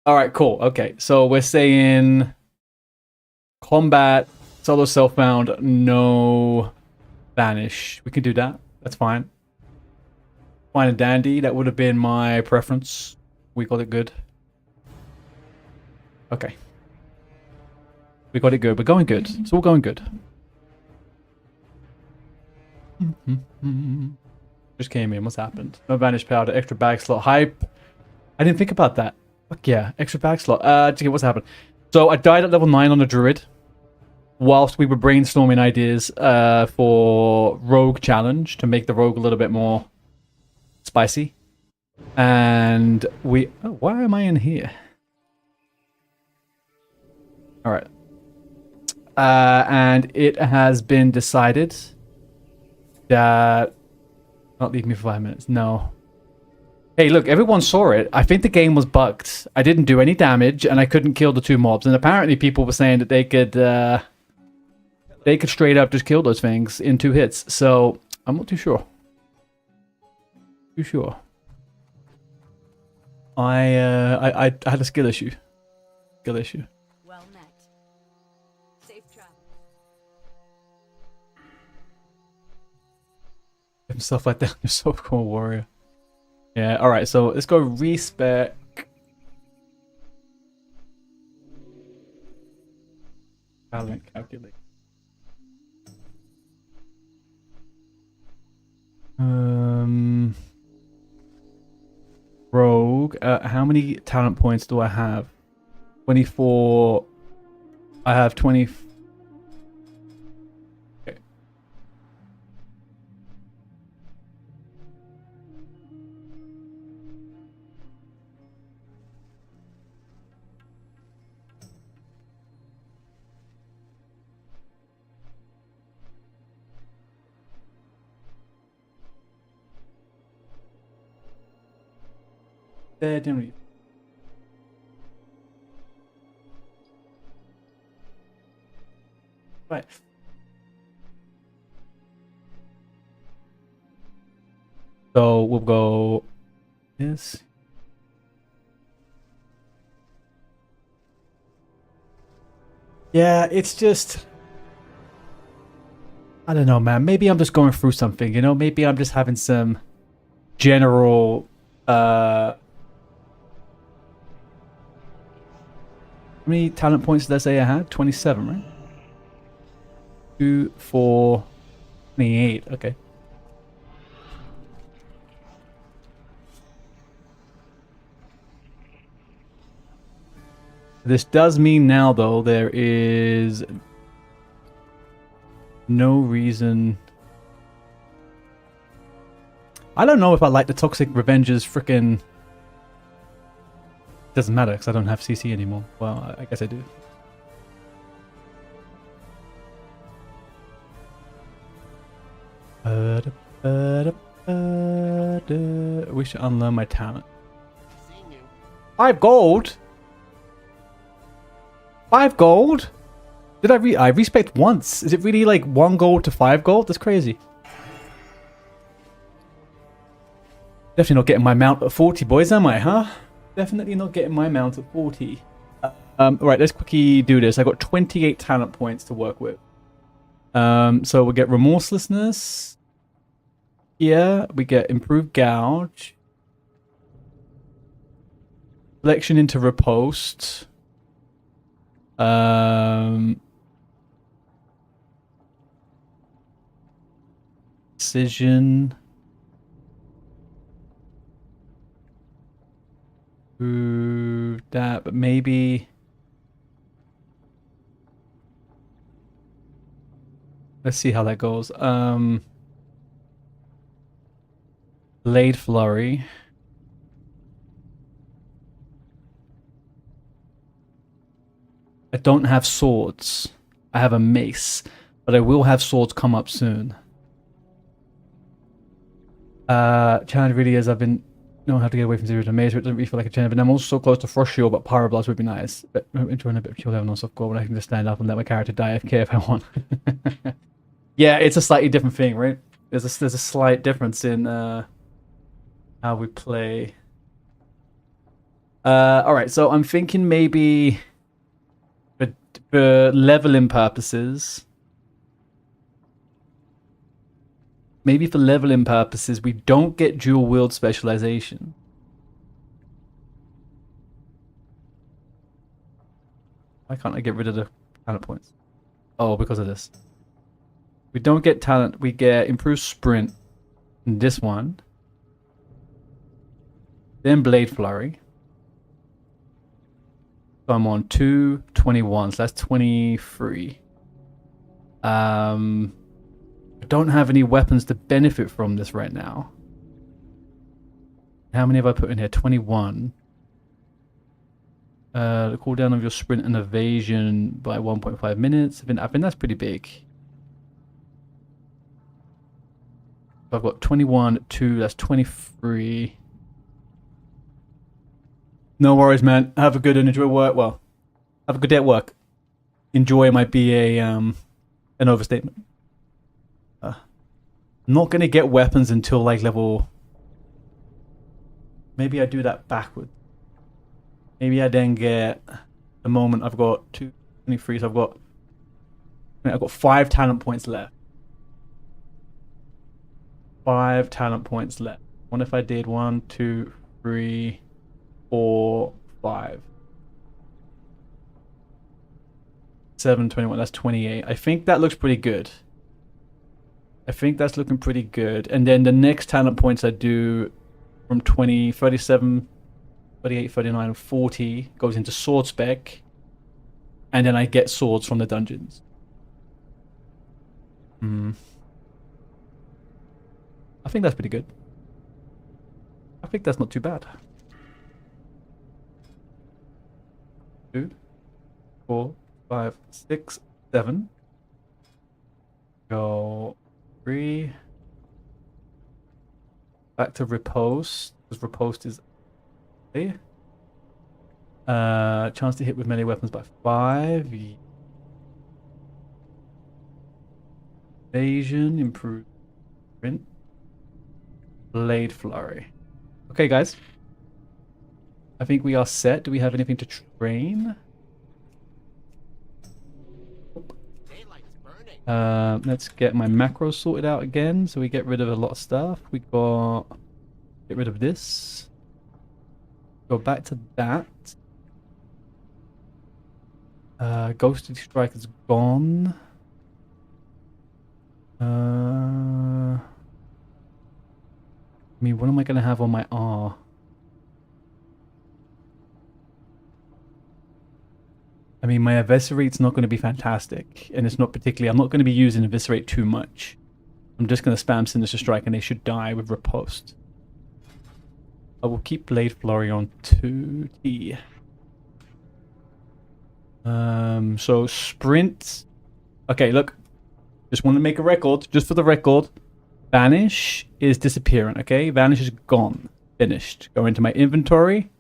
A: Alright, cool. Okay, so we're saying combat, solo self-bound, no vanish. We can do that. That's fine. Fine and dandy. That would have been my preference. We got it good. Okay. We got it good. We're going good. It's all going good. Just came in. What's happened? No vanish powder. Extra bag slot. Hype. I didn't think about that. Fuck yeah. Extra bag slot. What's happened? So I died at level 9 on a druid whilst we were brainstorming ideas for rogue challenge to make the rogue a little bit more spicy. And we... Oh, why am I in here? Alright. And it has been decided that... Not leave me for 5 minutes. No. Hey, look, everyone saw it. I think the game was bugged. I didn't do any damage, and I couldn't kill the 2 mobs. And apparently people were saying that they could straight up just kill those things in 2 hits. So, I'm not too sure. I had a skill issue.
D: Well met. Safe travel.
A: And stuff like that. You're so cool, warrior. Yeah, alright, so let's go respec. Talent calculate. Rogue. How many talent points do I have? 24. I have 20. Okay. There, didn't we? Right. So we'll go this. Yeah, it's just... I don't know, man. Maybe I'm just going through something, you know? Maybe I'm just having some general... How many talent points did I say I had? 27, right? 2, 4, 28. Okay. This does mean now, though, there is no reason... I don't know if I like the Toxic Revenge's frickin'... Doesn't matter, because I don't have CC anymore. Well, I guess I do. We should unlearn my talent. 5 gold? 5 gold? Did I respect once? Is it really like 1 gold to 5 gold? That's crazy. Definitely not getting my mount at 40, boys, am I, huh? Definitely not getting my mount at 40. Right, let's quickly do this. I got 28 talent points to work with. So we get remorselessness. Here we get improved gouge. Flexion into riposte. Precision. That, but maybe let's see how that goes. Blade flurry. I don't have swords. I have a mace, but I will have swords come up soon. Challenge really is I've been know how to get away from 0 to maze, but it doesn't really feel like a challenge. But I'm also so close to Frost Shield, but Pyro Blast would be nice. But enjoying a bit of chill level on soft gold when I can just stand up and let my character die AFK if I want. Yeah, it's a slightly different thing, right? There's a slight difference in how we play. Alright, so I'm thinking maybe for leveling purposes. Maybe for leveling purposes, we don't get dual wield specialization. Why can't I get rid of the talent points? Oh, because of this. We don't get talent, we get improved sprint in this one. Then Blade Flurry. So I'm on 221, so that's 23. I don't have any weapons to benefit from this right now. How many have I put in here? 21. The cooldown of your sprint and evasion by 1.5 minutes. I think that's pretty big. So I've got 21, 2, that's 23. No worries, man. Have a good and enjoy work. Well, have a good day at work. Enjoy might be an overstatement. I'm not gonna get weapons until like level. Maybe I do that backwards. Maybe I then get the moment I've got 223, so I've got 5 talent points left. 5 talent points left. What if I did 1, 2, 3, 4, 5, 7, 21. That's 28. I think that looks pretty good. I think that's looking pretty good. And then the next talent points I do from 20, 37, 38, 39, 40 goes into sword spec. And then I get swords from the dungeons. I think that's pretty good. I think that's not too bad. 2, 4, 5, 6, 7. Go 3. Back to riposte, because riposte is a chance to hit with melee weapons by 5. Evasion, improved sprint. Blade flurry. Okay, guys. I think we are set. Do we have anything to train? Let's get my macros sorted out again, so we get rid of a lot of stuff. We got get rid of this. Go back to that. Ghosted Strike is gone. I mean, what am I going to have on my R? I mean, my Eviscerate's not going to be fantastic, and it's not particularly... I'm not going to be using Eviscerate too much. I'm just going to spam Sinister Strike, and they should die with Riposte. I will keep Blade Flurry on 2T. So, Sprint... Okay, look. Just want to make a record, just for the record. Vanish is disappearing, okay? Vanish is gone. Finished. Go into my inventory.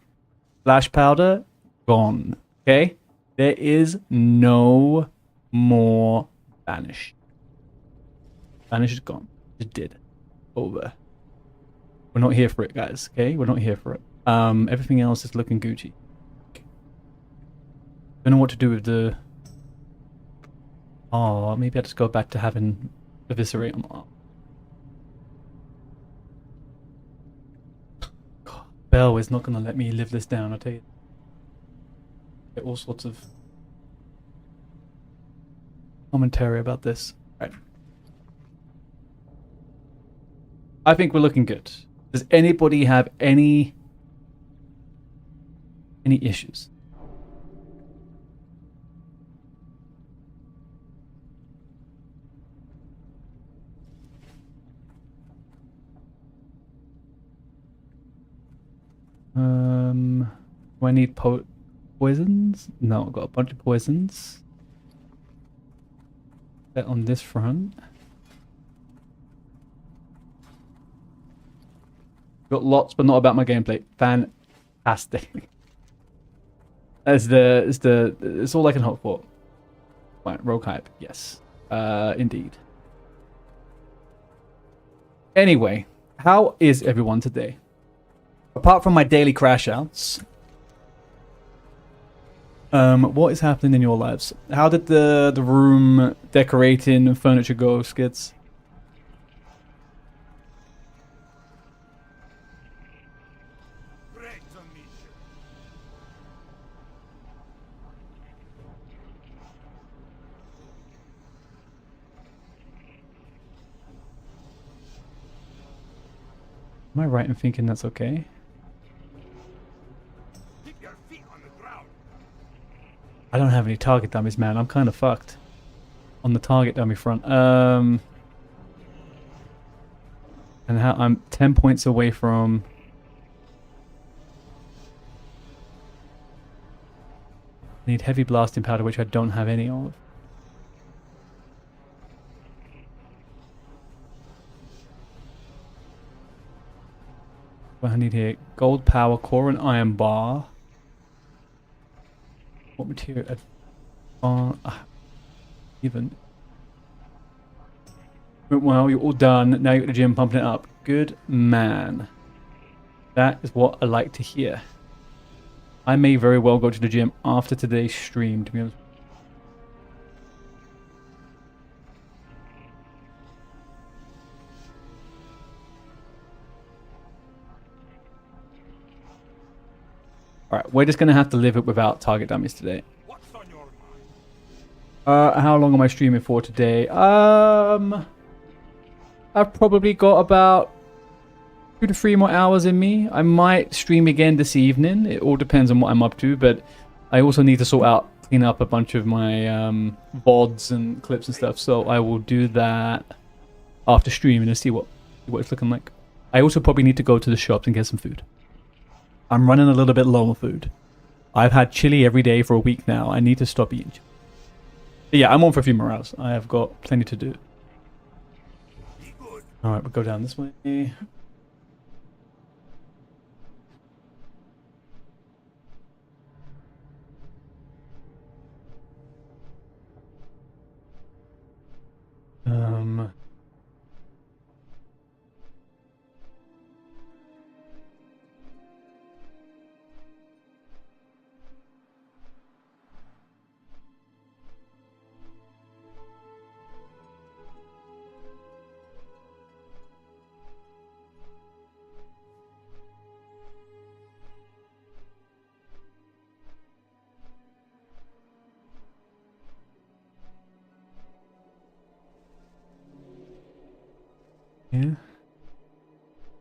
A: Flash Powder, gone. Okay? There is no more Vanish. Vanish is gone. It did. Over. We're not here for it, guys. Okay? We're not here for it. Everything else is looking Gucci. Don't know what to do with the... Oh, maybe I just go back to having Eviscerate on R. God, Bell is not going to let me live this down, I'll tell you. Get all sorts of commentary about this. Right. I think we're looking good. Does anybody have any issues? Do I need poisons? No, I've got a bunch of poisons. That on this front. Got lots, but not about my gameplay. Fantastic. It's all I can hope for. Right, rogue hype, yes. Indeed. Anyway, how is everyone today? Apart from my daily crash outs, what is happening in your lives? How did the room decorating and furniture go, Skids? Am I right in thinking that's okay?
B: Keep your feet on the ground.
A: I don't have any target dummies, man. I'm kind of fucked on the target dummy front. And how I'm 10 points away from. I need heavy blasting powder, which I don't have any of. What I need here: gold power core and iron bar. What material? Even. Well, you're all done. Now you're at the gym pumping it up. Good man. That is what I like to hear. I may very well go to the gym after today's stream, to be honest. Alright, we're just going to have to live it without target dummies today.
B: What's on your mind?
A: How long am I streaming for today? I've probably got about 2 to 3 more hours in me. I might stream again this evening. It all depends on what I'm up to, but I also need to clean up a bunch of my VODs and clips and stuff, so I will do that after streaming and see what it's looking like. I also probably need to go to the shops and get some food. I'm running a little bit low on food. I've had chili every day for a week now. I need to stop eating chili. But yeah, I'm on for a few more hours. I have got plenty to do.
B: Be good.
A: Alright, we'll go down this way. Yeah.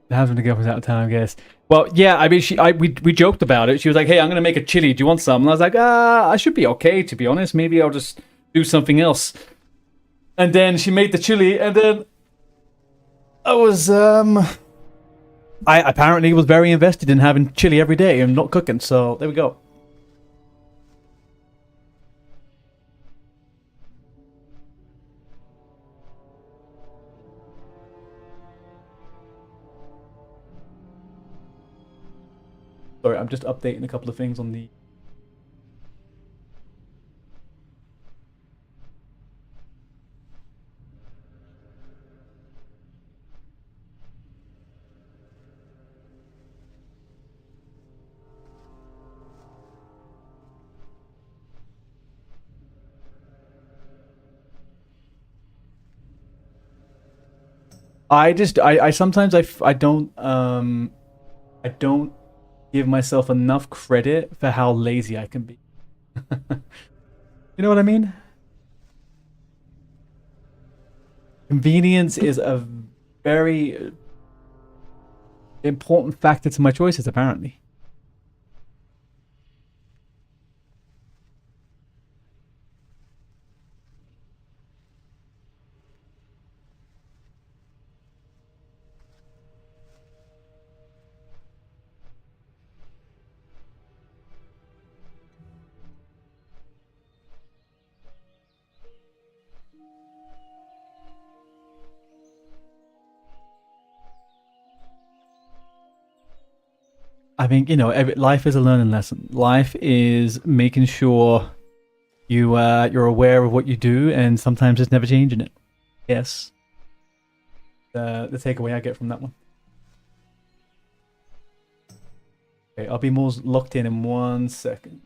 A: The husband and girlfriend's out of town, I guess. Well, yeah, I mean, we joked about it. She was like, "Hey, I'm gonna make a chili. Do you want some?" And I was like, I should be okay, to be honest. Maybe I'll just do something else." And then she made the chili, and then I was, I apparently was very invested in having chili every day and not cooking. So there we go. Sorry, I'm just updating a couple of things on the. I sometimes I don't give myself enough credit for how lazy I can be. You know what I mean? Convenience is a very important factor to my choices, apparently. I think, you know, life is a learning lesson. Life is making sure you're aware of what you do, and sometimes it's never changing it. Yes. The takeaway I get from that one. Okay, I'll be more locked in 1 second.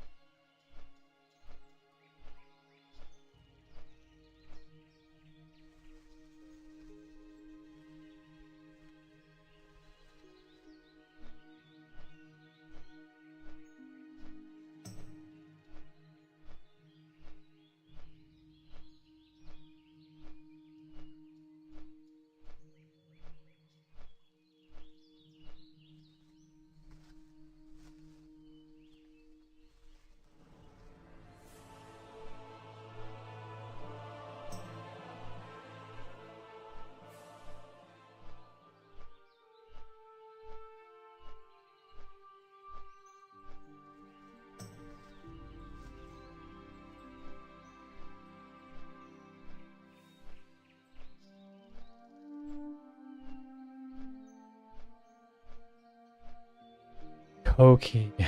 A: Okie dokie.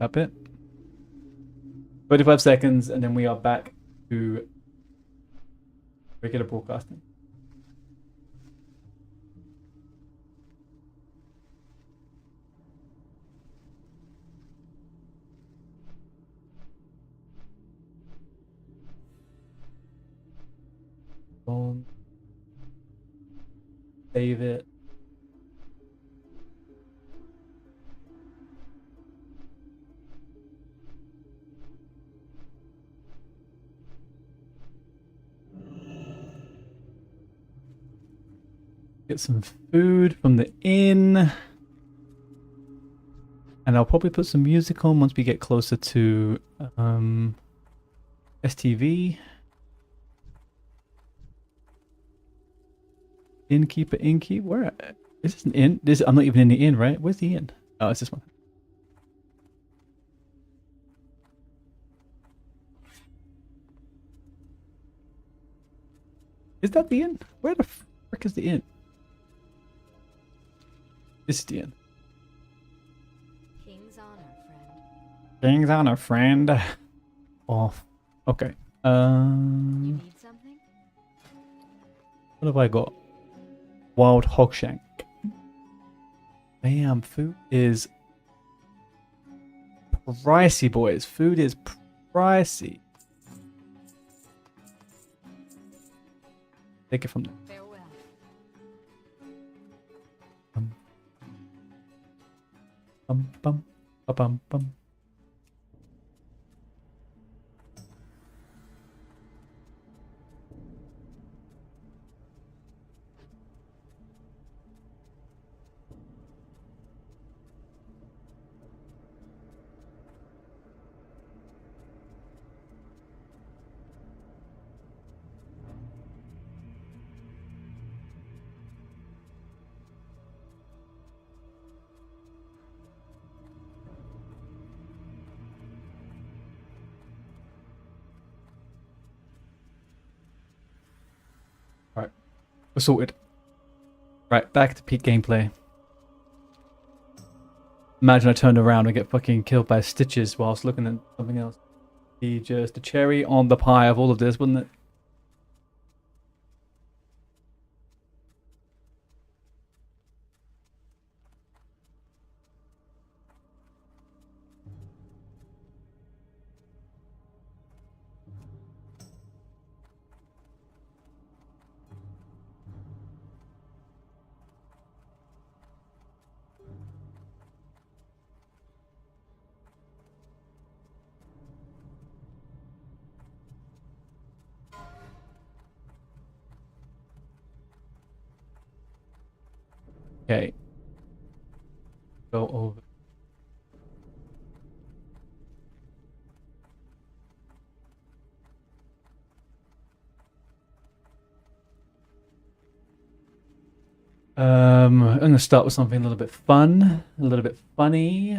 A: Up it. 35 seconds, and then we are back to regular broadcasting. Boom. Save it. Get some food from the inn. And I'll probably put some music on once we get closer to STV. Innkeeper, innkeep. Where is this an inn? I'm not even in the inn, right? Where's the inn? Oh, it's this one. Is that the inn? Where the frick is the inn? This is the inn.
D: King's honor, friend.
A: King's honor, friend. Off. Okay.
D: You need something?
A: What have I got? Wild hog shank. Damn, food is pricey, boys. Food is pricey. Take it from there.
D: Farewell.
A: Bum bum ba bum bum. Right, we're sorted. Right, back to peak gameplay. Imagine I turned around and get fucking killed by stitches whilst looking at something else. Be just the cherry on the pie of all of this, wouldn't it? Okay. Go over. I'm gonna start with something a little bit fun, a little bit funny.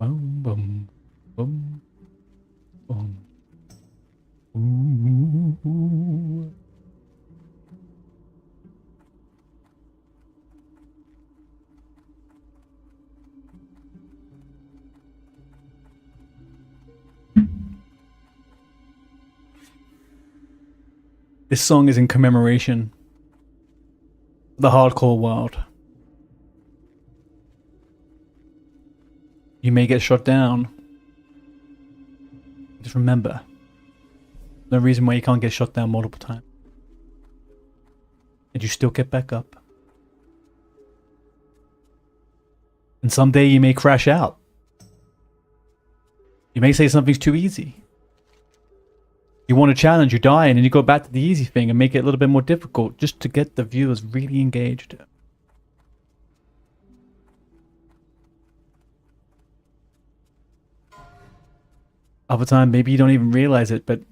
A: Boom, boom, boom, boom. Ooh. This song is in commemoration of the hardcore world. You may get shot down. Just remember, no reason why you can't get shot down multiple times. And you still get back up. And someday you may crash out. You may say something's too easy. You want a challenge, you die, and then you go back to the easy thing and make it a little bit more difficult just to get the viewers really engaged. Other time, maybe you don't even realize it, but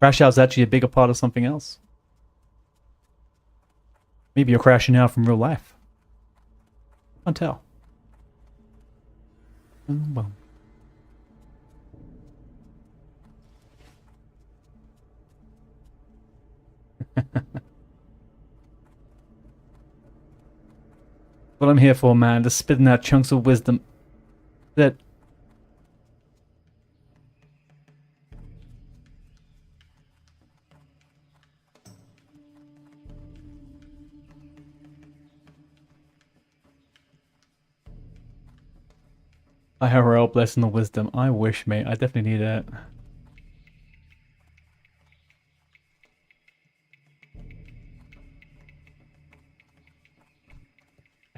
A: crash out's actually a bigger part of something else. Maybe you're crashing out from real life. Can't tell. Well. What I'm here for, man, just spitting out chunks of wisdom that IRL blessing the wisdom. I wish, mate. I definitely need that.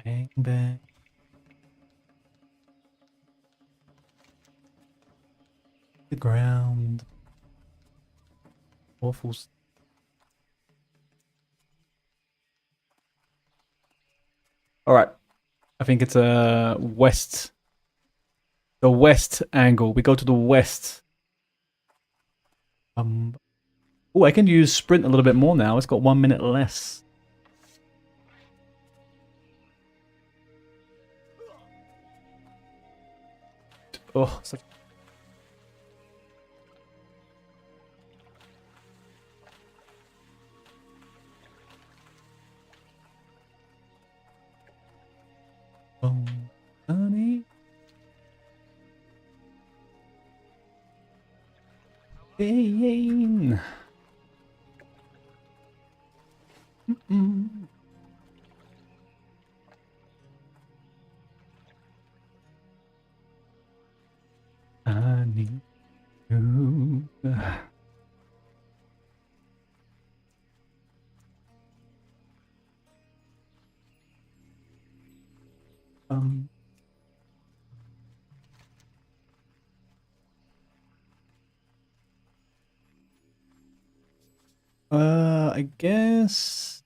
A: Bang, bang. The ground. Awful. Alright. I think it's a west. The west angle. We go to the west. Oh, I can use sprint a little bit more now. It's got 1 minute less. Oh, such... Oh, honey. Pain. I need you. I guess.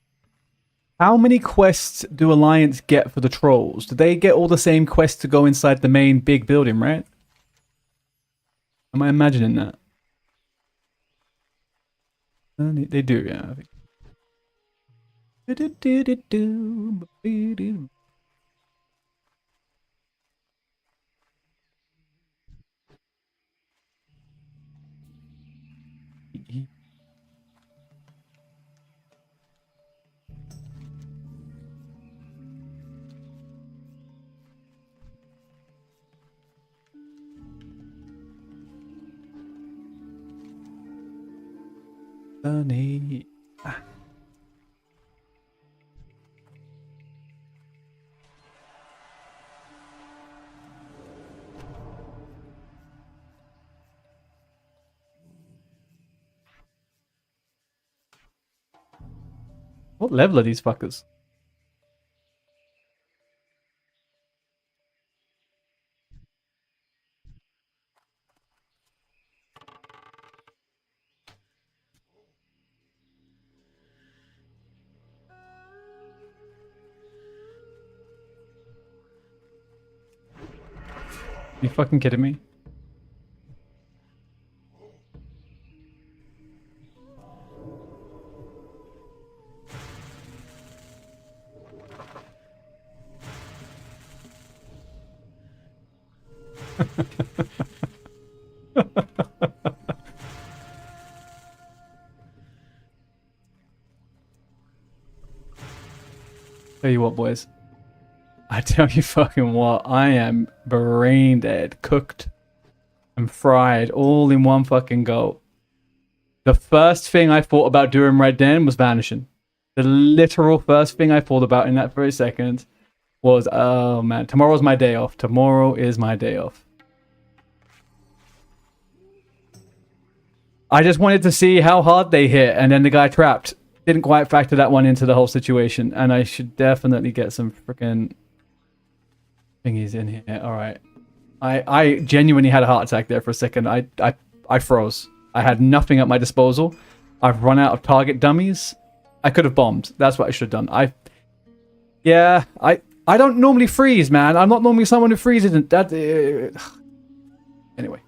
A: How many quests do Alliance get for the trolls? Do they get all the same quests to go inside the main big building, right? Am I imagining that? They do, yeah. I think. Sunny. What level are these fuckers? You fucking kidding me? Tell you what, boys. I tell you fucking what, I am brain dead, cooked, and fried all in one fucking go. The first thing I thought about doing right then was vanishing. The literal first thing I thought about in that very second was, oh man, tomorrow's my day off. Tomorrow is my day off. I just wanted to see how hard they hit, and then the guy trapped. Didn't quite factor that one into the whole situation, and I should definitely get some freaking thingies in here. All right. I genuinely had a heart attack there for a second. I froze. I had nothing at my disposal. I've run out of target dummies. I could have bombed. That's what I should have done. I don't normally freeze, man. I'm not normally someone who freezes. Anyway.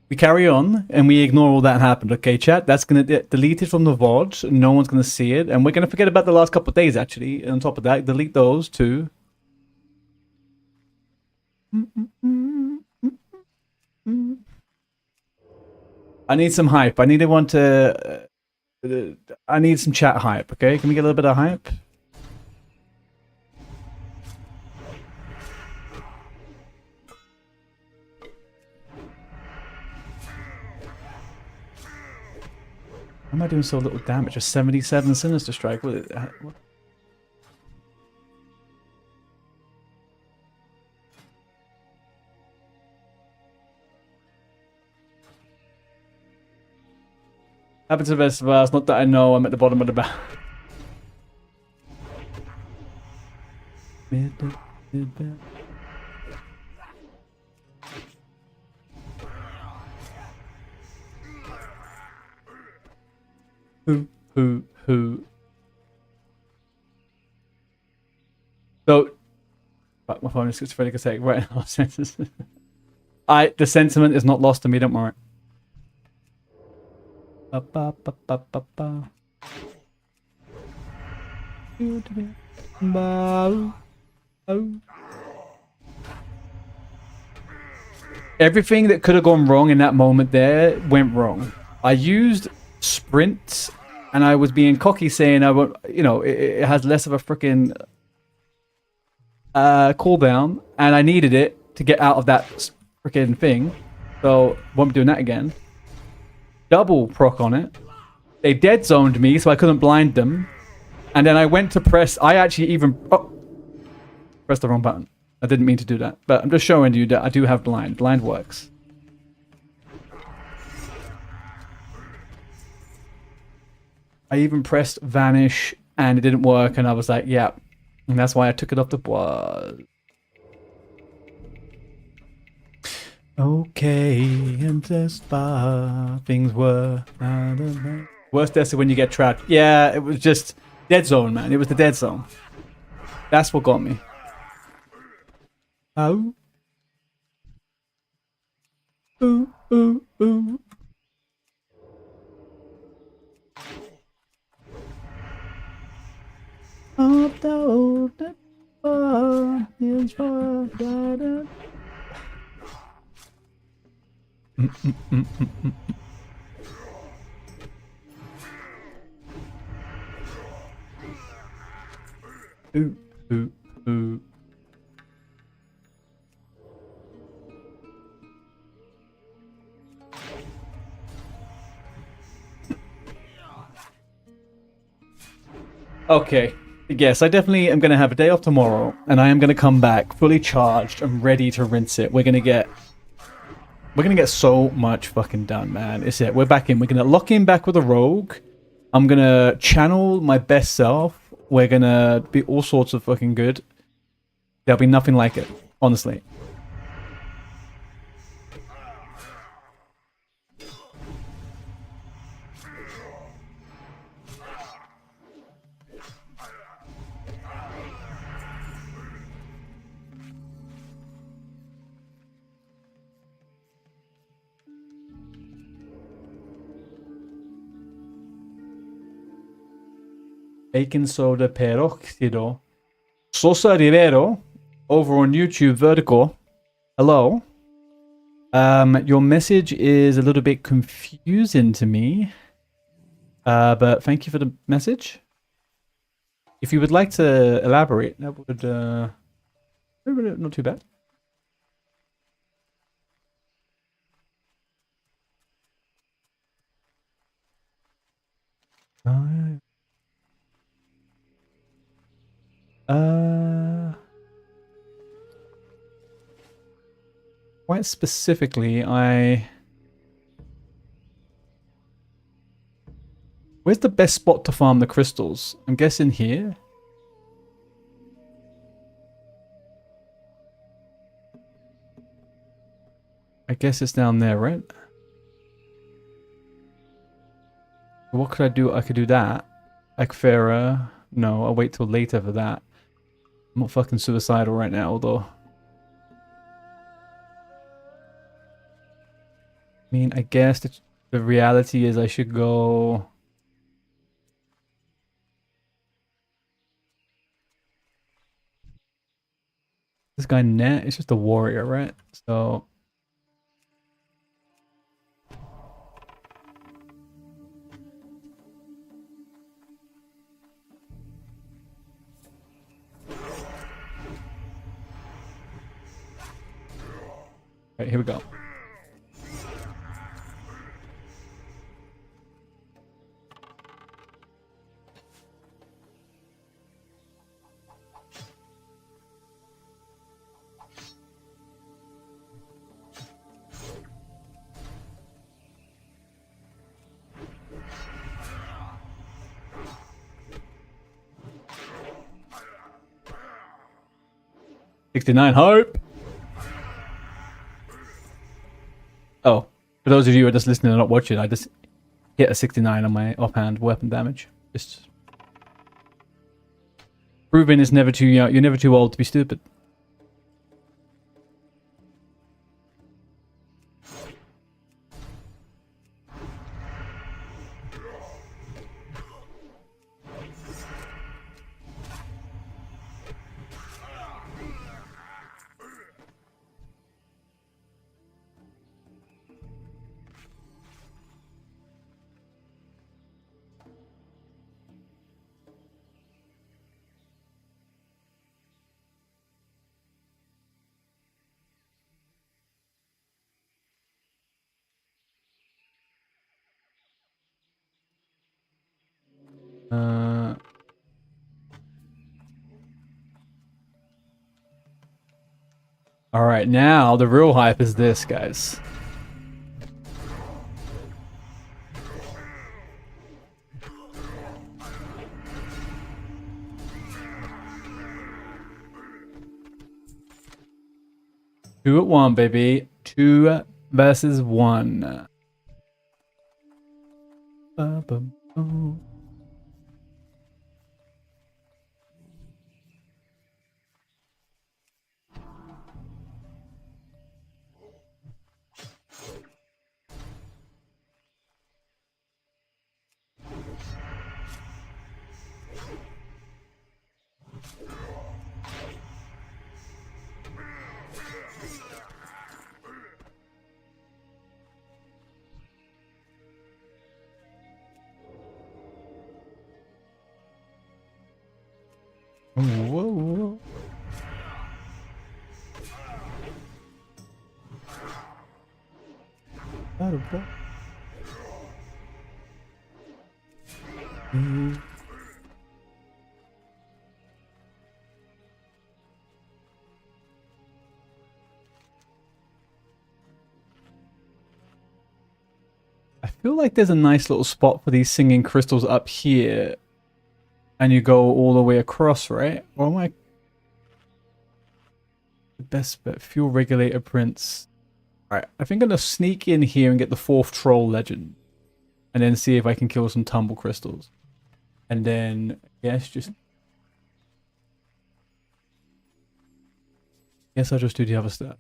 A: We carry on, and we ignore all that happened, okay, chat? That's going to get deleted from the VOD. No one's going to see it. And we're going to forget about the last couple of days, actually. And on top of that, delete those, too. I need some hype. I need everyone to... I need some chat hype, okay? Can we get a little bit of hype? Why am I doing so little damage? A 77 Sinister Strike? What? Happens to the best of us. Not that I know. I'm at the bottom of the barrel. Who? So, fuck, my phone is schizophrenic a sec. Right now, the sentiment is not lost to me. Don't worry. Everything that could have gone wrong in that moment there went wrong. I used sprint, and I was being cocky, saying I won't. You know, it has less of a freaking cooldown, and I needed it to get out of that freaking thing. So won't be doing that again. Double proc on it. They dead zoned me, so I couldn't blind them. And then I went to press. I actually even pressed the wrong button. I didn't mean to do that, but I'm just showing you that I do have blind. Blind works. I even pressed vanish, and it didn't work, and I was like, yeah. And that's why I took it off the board. Okay, and just far things were. Worst death is when you get trapped. Yeah, it was just dead zone, man. It was the dead zone. That's what got me. Oh. Ooh, ooh, ooh. Up the old bar is forgotten. Ooh, ooh, ooh. Okay. Yes, I definitely am going to have a day off tomorrow, and I am going to come back fully charged and ready to rinse it. We're going to get so much fucking done, man. It's it. We're back in. We're going to lock in back with a rogue. I'm going to channel my best self. We're going to be all sorts of fucking good. There'll be nothing like it, honestly. Baking soda peroxido. Sosa Rivero over on YouTube Vertical. Hello. Your message is a little bit confusing to me. But thank you for the message. If you would like to elaborate, that would not too bad. Oh, yeah. Quite specifically, where's the best spot to farm the crystals? I'm guessing here. I guess it's down there, right? What could I do? I could do that. Akfera. No, I'll wait till later for that. I'm not fucking suicidal right now, although. I mean, I guess the reality is I should go... This guy Net is just a warrior, right? So... Alright, here we go. $69 hope. Oh, for those of you who are just listening and not watching, I just hit a 69 on my offhand weapon damage. Just proving it's never too young. You're never too old to be stupid. Alright, now the real hype is this, guys. Two at one, baby. 2 versus 1. Ba-bum-bum. Whoa. I feel like there's a nice little spot for these singing crystals up here. And you go all the way across, right? Or am I... The best bet. Fuel regulator prince. Alright, I think I'm going to sneak in here and get the 4th troll legend. And then see if I can kill some tumble crystals. And then, yes, just... Guess I'll just do the other step.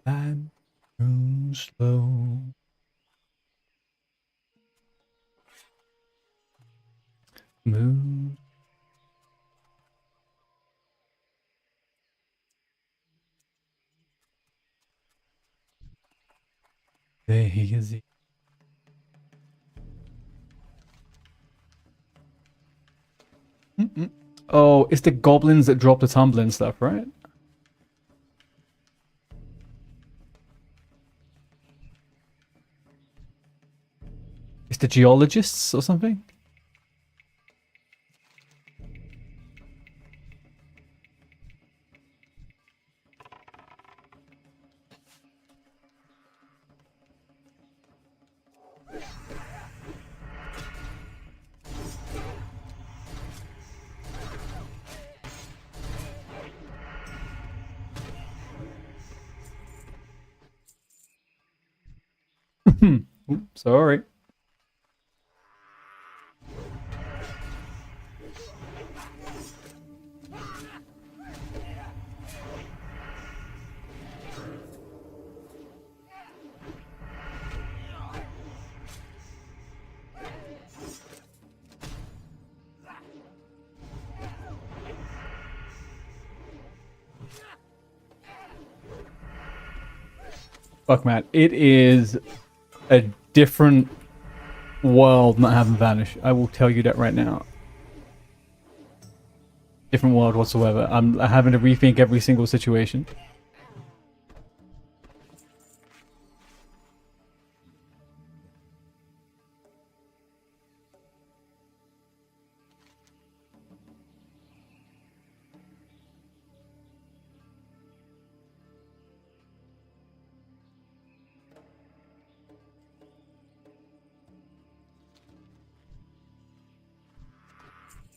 A: I'm too slow. Move. There he is. Oh, it's the goblins that drop the tumbling stuff, right? the geologists or something? Oops, sorry. Fuck, man. It is a different world not having Vanish. I will tell you that right now. Different world whatsoever. I'm having to rethink every single situation.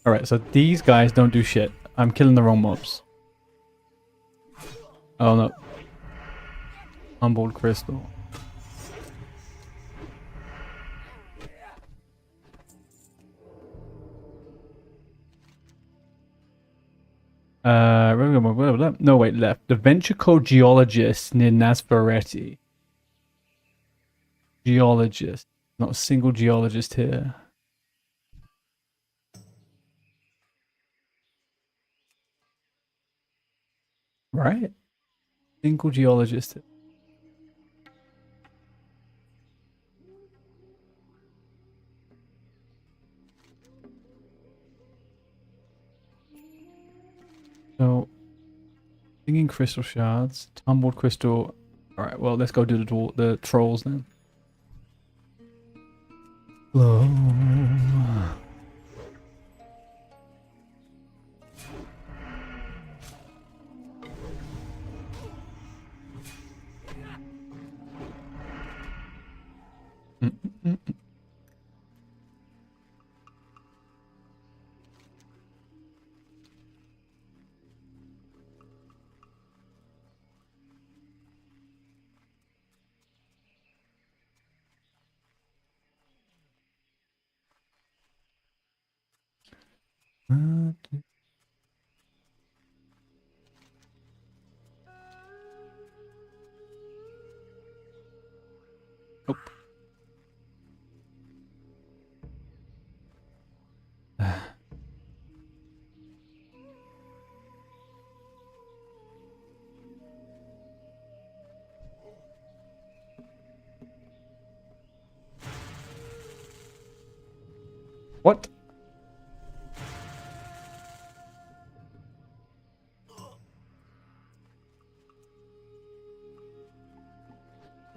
A: Alright, so these guys don't do shit. I'm killing the wrong mobs. Oh no. Humbled crystal. No, wait, left. The venture code geologist near Nasvaretti. Geologist. Not a single geologist here. Right? Single geologist. So, singing crystal shards, tumbled crystal. All right, well, let's go do the trolls then. Hello. Nope. What?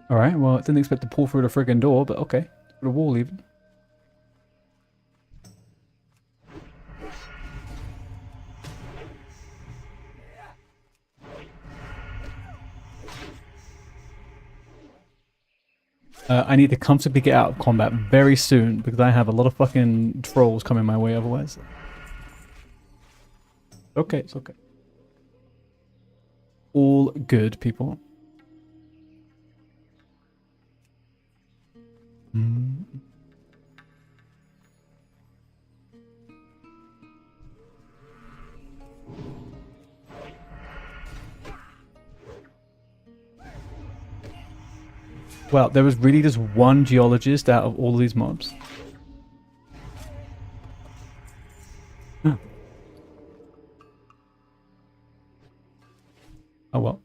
A: Alright, well, I didn't expect to pull through the friggin' door, but okay. Through the wall, even. I need to comfortably get out of combat very soon because I have a lot of fucking trolls coming my way otherwise. Okay, it's okay. All good, people. Well, there was really just one geologist out of all these mobs. Huh. Oh well.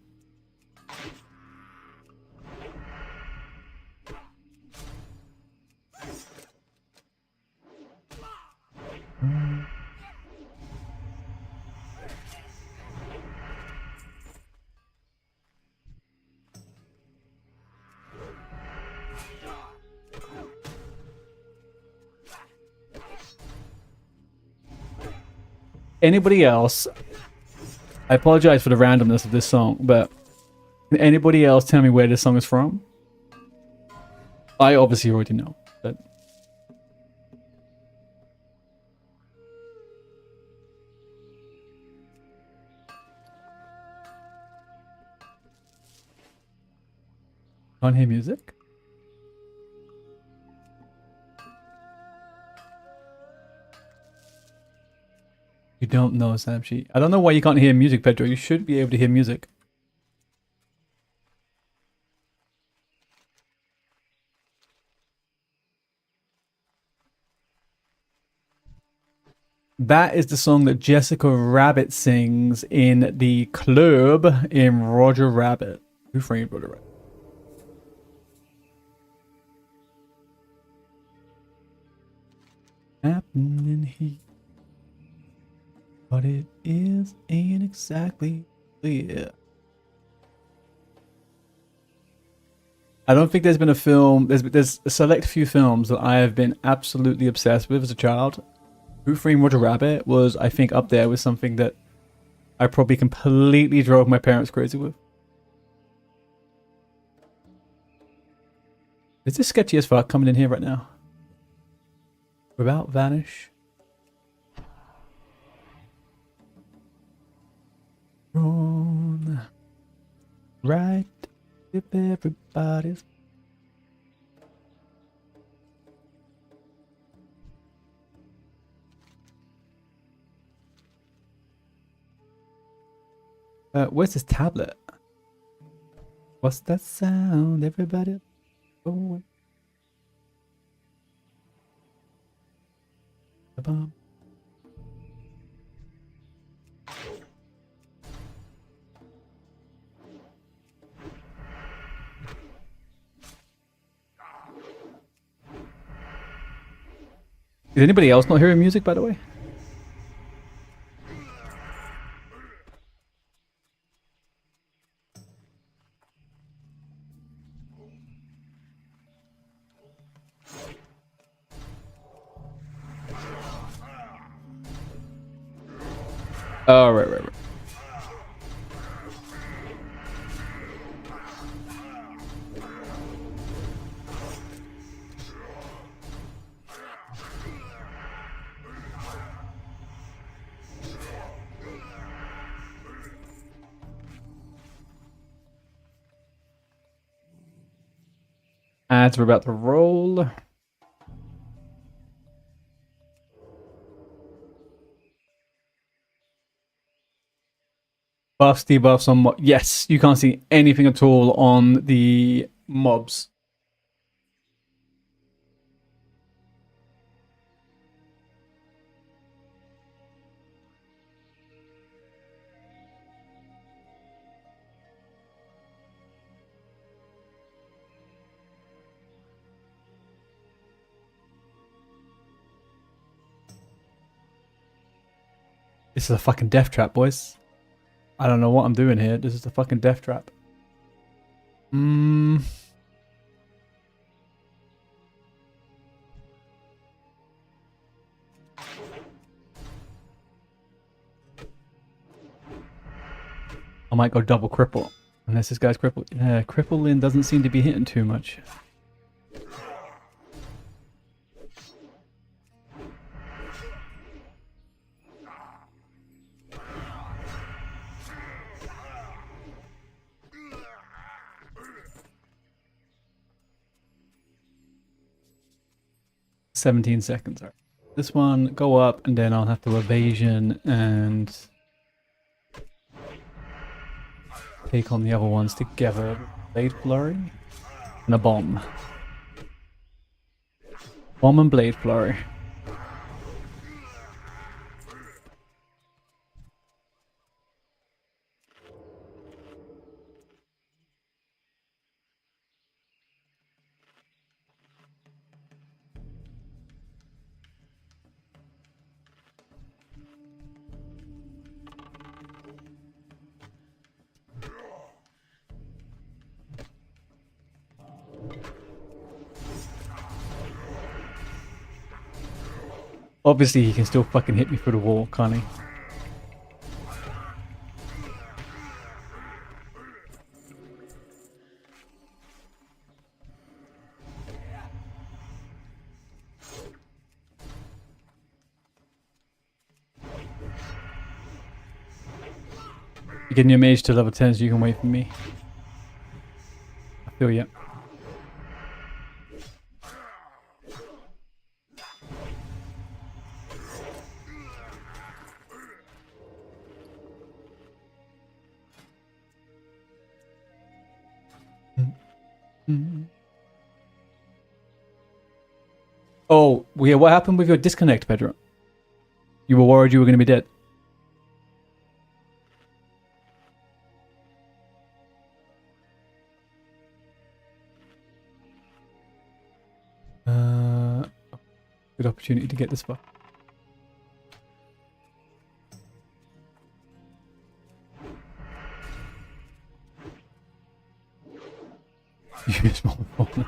A: Anybody else? I apologize for the randomness of this song, but can anybody else tell me where this song is from? I obviously already know, but can't hear music. You don't know, Samshi. I don't know why you can't hear music, Pedro. You should be able to hear music. That is the song that Jessica Rabbit sings in the club in Roger Rabbit. Who framed Roger Rabbit? Happening here. But it is ain't exactly clear. I don't think there's been a film. There's a select few films that I have been absolutely obsessed with as a child. Who Framed Roger Rabbit was, I think, up there with something that I probably completely drove my parents crazy with. Is this sketchy as fuck coming in here right now? Without vanish. Wrong. Right. If everybody's. Where's this tablet? What's that sound? Everybody going. The bomb. Is anybody else not hearing music, by the way? Oh, right. Ads we're about to roll. Buffs, debuffs on mob. Yes, you can't see anything at all on the mobs. This is a fucking death trap, boys. I don't know what I'm doing here. This is a fucking death trap. I might go double cripple. Unless this guy's crippled. Yeah, crippling doesn't seem to be hitting too much. "17 seconds. All right. This one, go up, and then I'll have to evasion and take on the other ones together. Blade Flurry and a bomb. Bomb and Blade Flurry. Obviously, he can still fucking hit me through the wall, can't he? You're getting your mage to level 10 so you can wait for me. I feel ya. Oh, yeah, what happened with your disconnect, Pedro? You were worried you were going to be dead. Good opportunity to get this far. You small phone.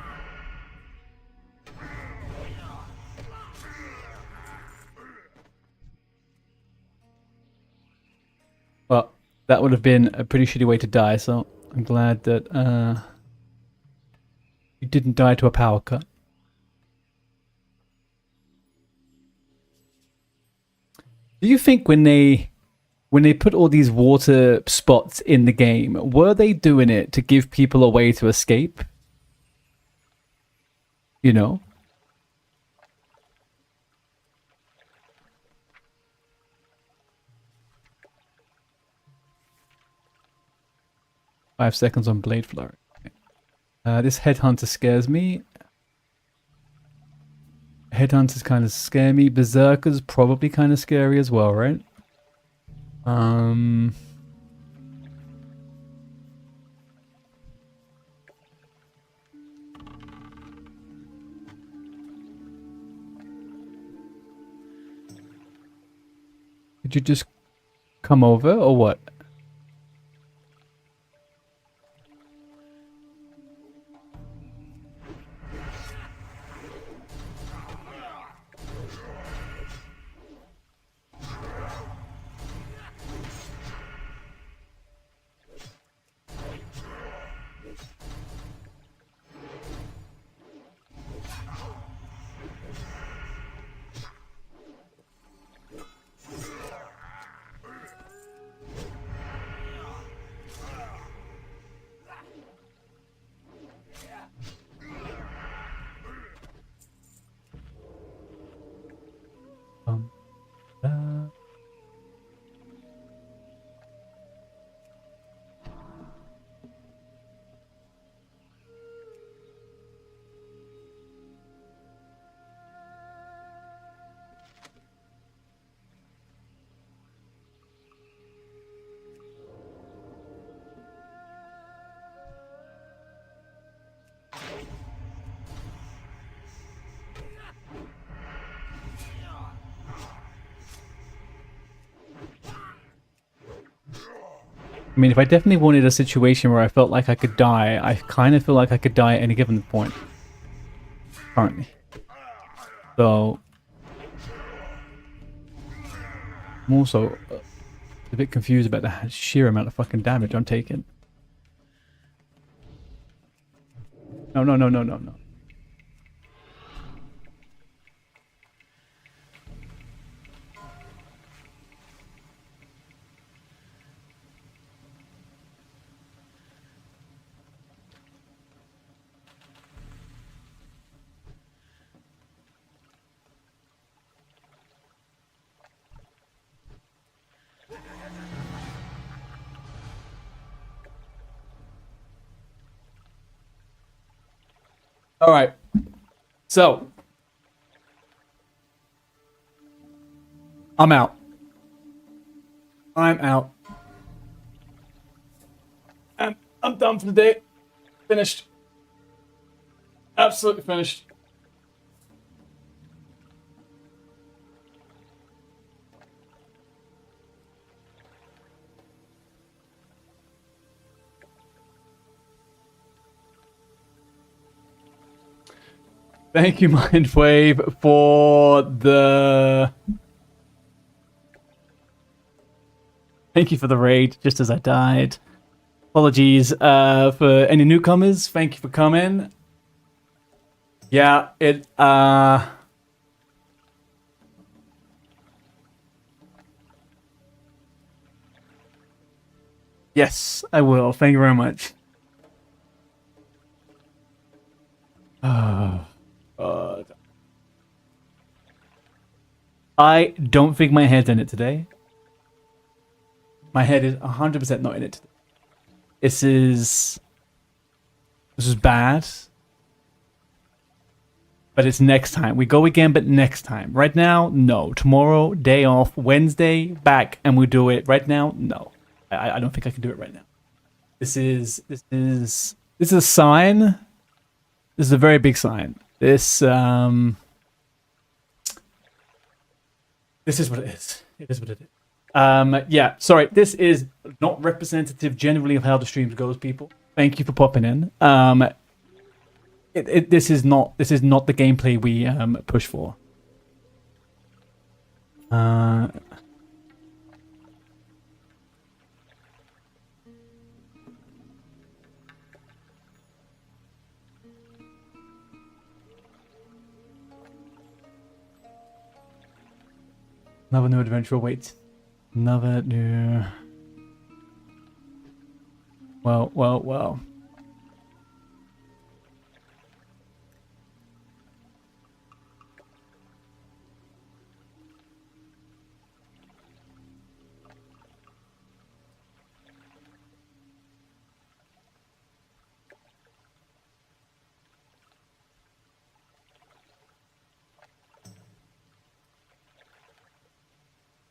A: Well, that would have been a pretty shitty way to die, so I'm glad that you didn't die to a power cut. Do you think when they put all these water spots in the game, were they doing it to give people a way to escape? You know? Five seconds on Blade Flurry. This Headhunter scares me. Headhunters kind of scare me. Berserker's probably kind of scary as well, right? Did you just come over or what? Uh, I mean, if I definitely wanted a situation where I felt like I could die, I kind of feel like I could die at any given point. Currently. So... I'm also a bit confused about the sheer amount of fucking damage I'm taking. No, no, no, no, no, no. All right. So I'm out. I'm out. I'm done for the day. Finished. Absolutely finished. Thank you, Mindwave, for the... Thank you for the raid, just as I died. Apologies for any newcomers. Thank you for coming. Yeah, it... Yes, I will. Thank you very much. Oh, God. I don't think my head's in it today. My head is 100% not in it today. This is bad. But it's next time. We go again, but next time. Right now, no. Tomorrow, day off. Wednesday, back, and we do it. Right now, no. I don't think I can do it right now. This is a sign. This is a very big sign. This is what it is. It is what it is. Yeah, sorry. This is not representative generally of how the streams goes, people. Thank you for popping in. This is not the gameplay we push for. Another new adventure awaits. Another new. Well.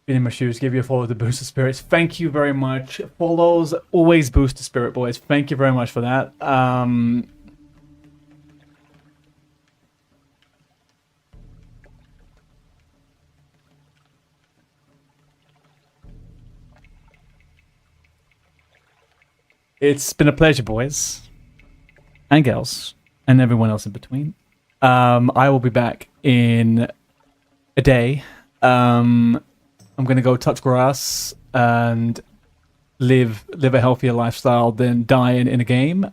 A: Been in my shoes, give you a follow to boost the spirits. Thank you very much. Follows always boost the spirit, boys. Thank you very much for that. It's been a pleasure, boys and girls, and everyone else in between. I will be back in a day. I'm gonna go touch grass and live a healthier lifestyle than dying in a game.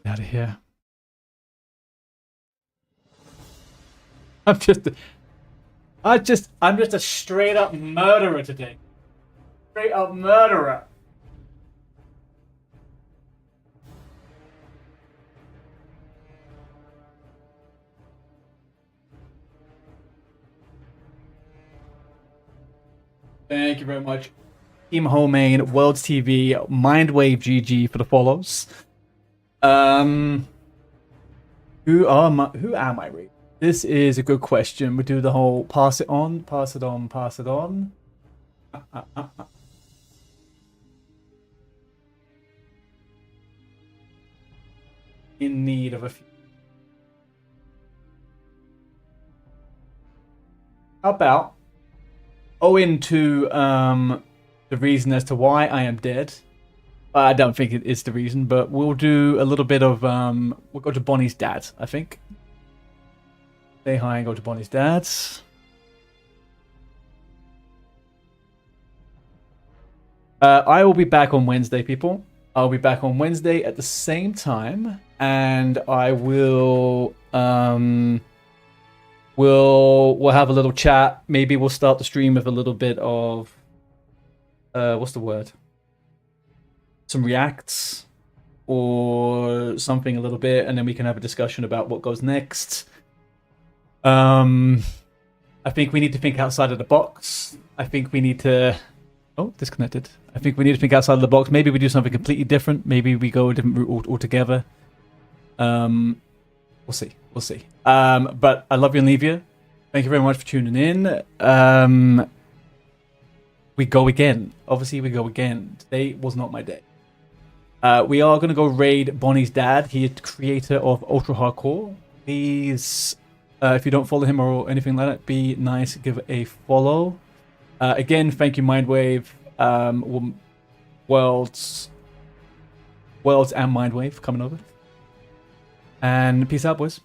A: Out of here. I'm just a straight up murderer today. Straight up murderer. Thank you very much. Team Homemain, Worlds TV, Mindwave GG for the follows. Who am I reading? This is a good question. We do the whole pass it on, pass it on, pass it on. In need of a few. How about owing to the reason as to why I am dead? I don't think it is the reason, but we'll do a little bit of we'll go to Bonnie's dad, I think. Say hi and go to Bonnie's dad. I will be back on Wednesday, people. I'll be back on Wednesday at the same time, and I will we'll have a little chat. Maybe we'll start the stream with a little bit of what's the word? Some reacts or something a little bit, and then we can have a discussion about what goes next. I think we need to think outside of the box. I think we need to... Oh, disconnected. I think we need to think outside of the box. Maybe we do something completely different. Maybe we go a different route altogether. We'll see. We'll see. But I love you and leave you. Thank you very much for tuning in. We go again. Obviously, we go again. Today was not my day. We are going to go raid Bonnie's dad. He is the creator of Ultra Hardcore. Please, if you don't follow him or anything like that, be nice. Give a follow. Again, thank you, Mindwave. Worlds Worlds and Mindwave coming over. And peace out, boys.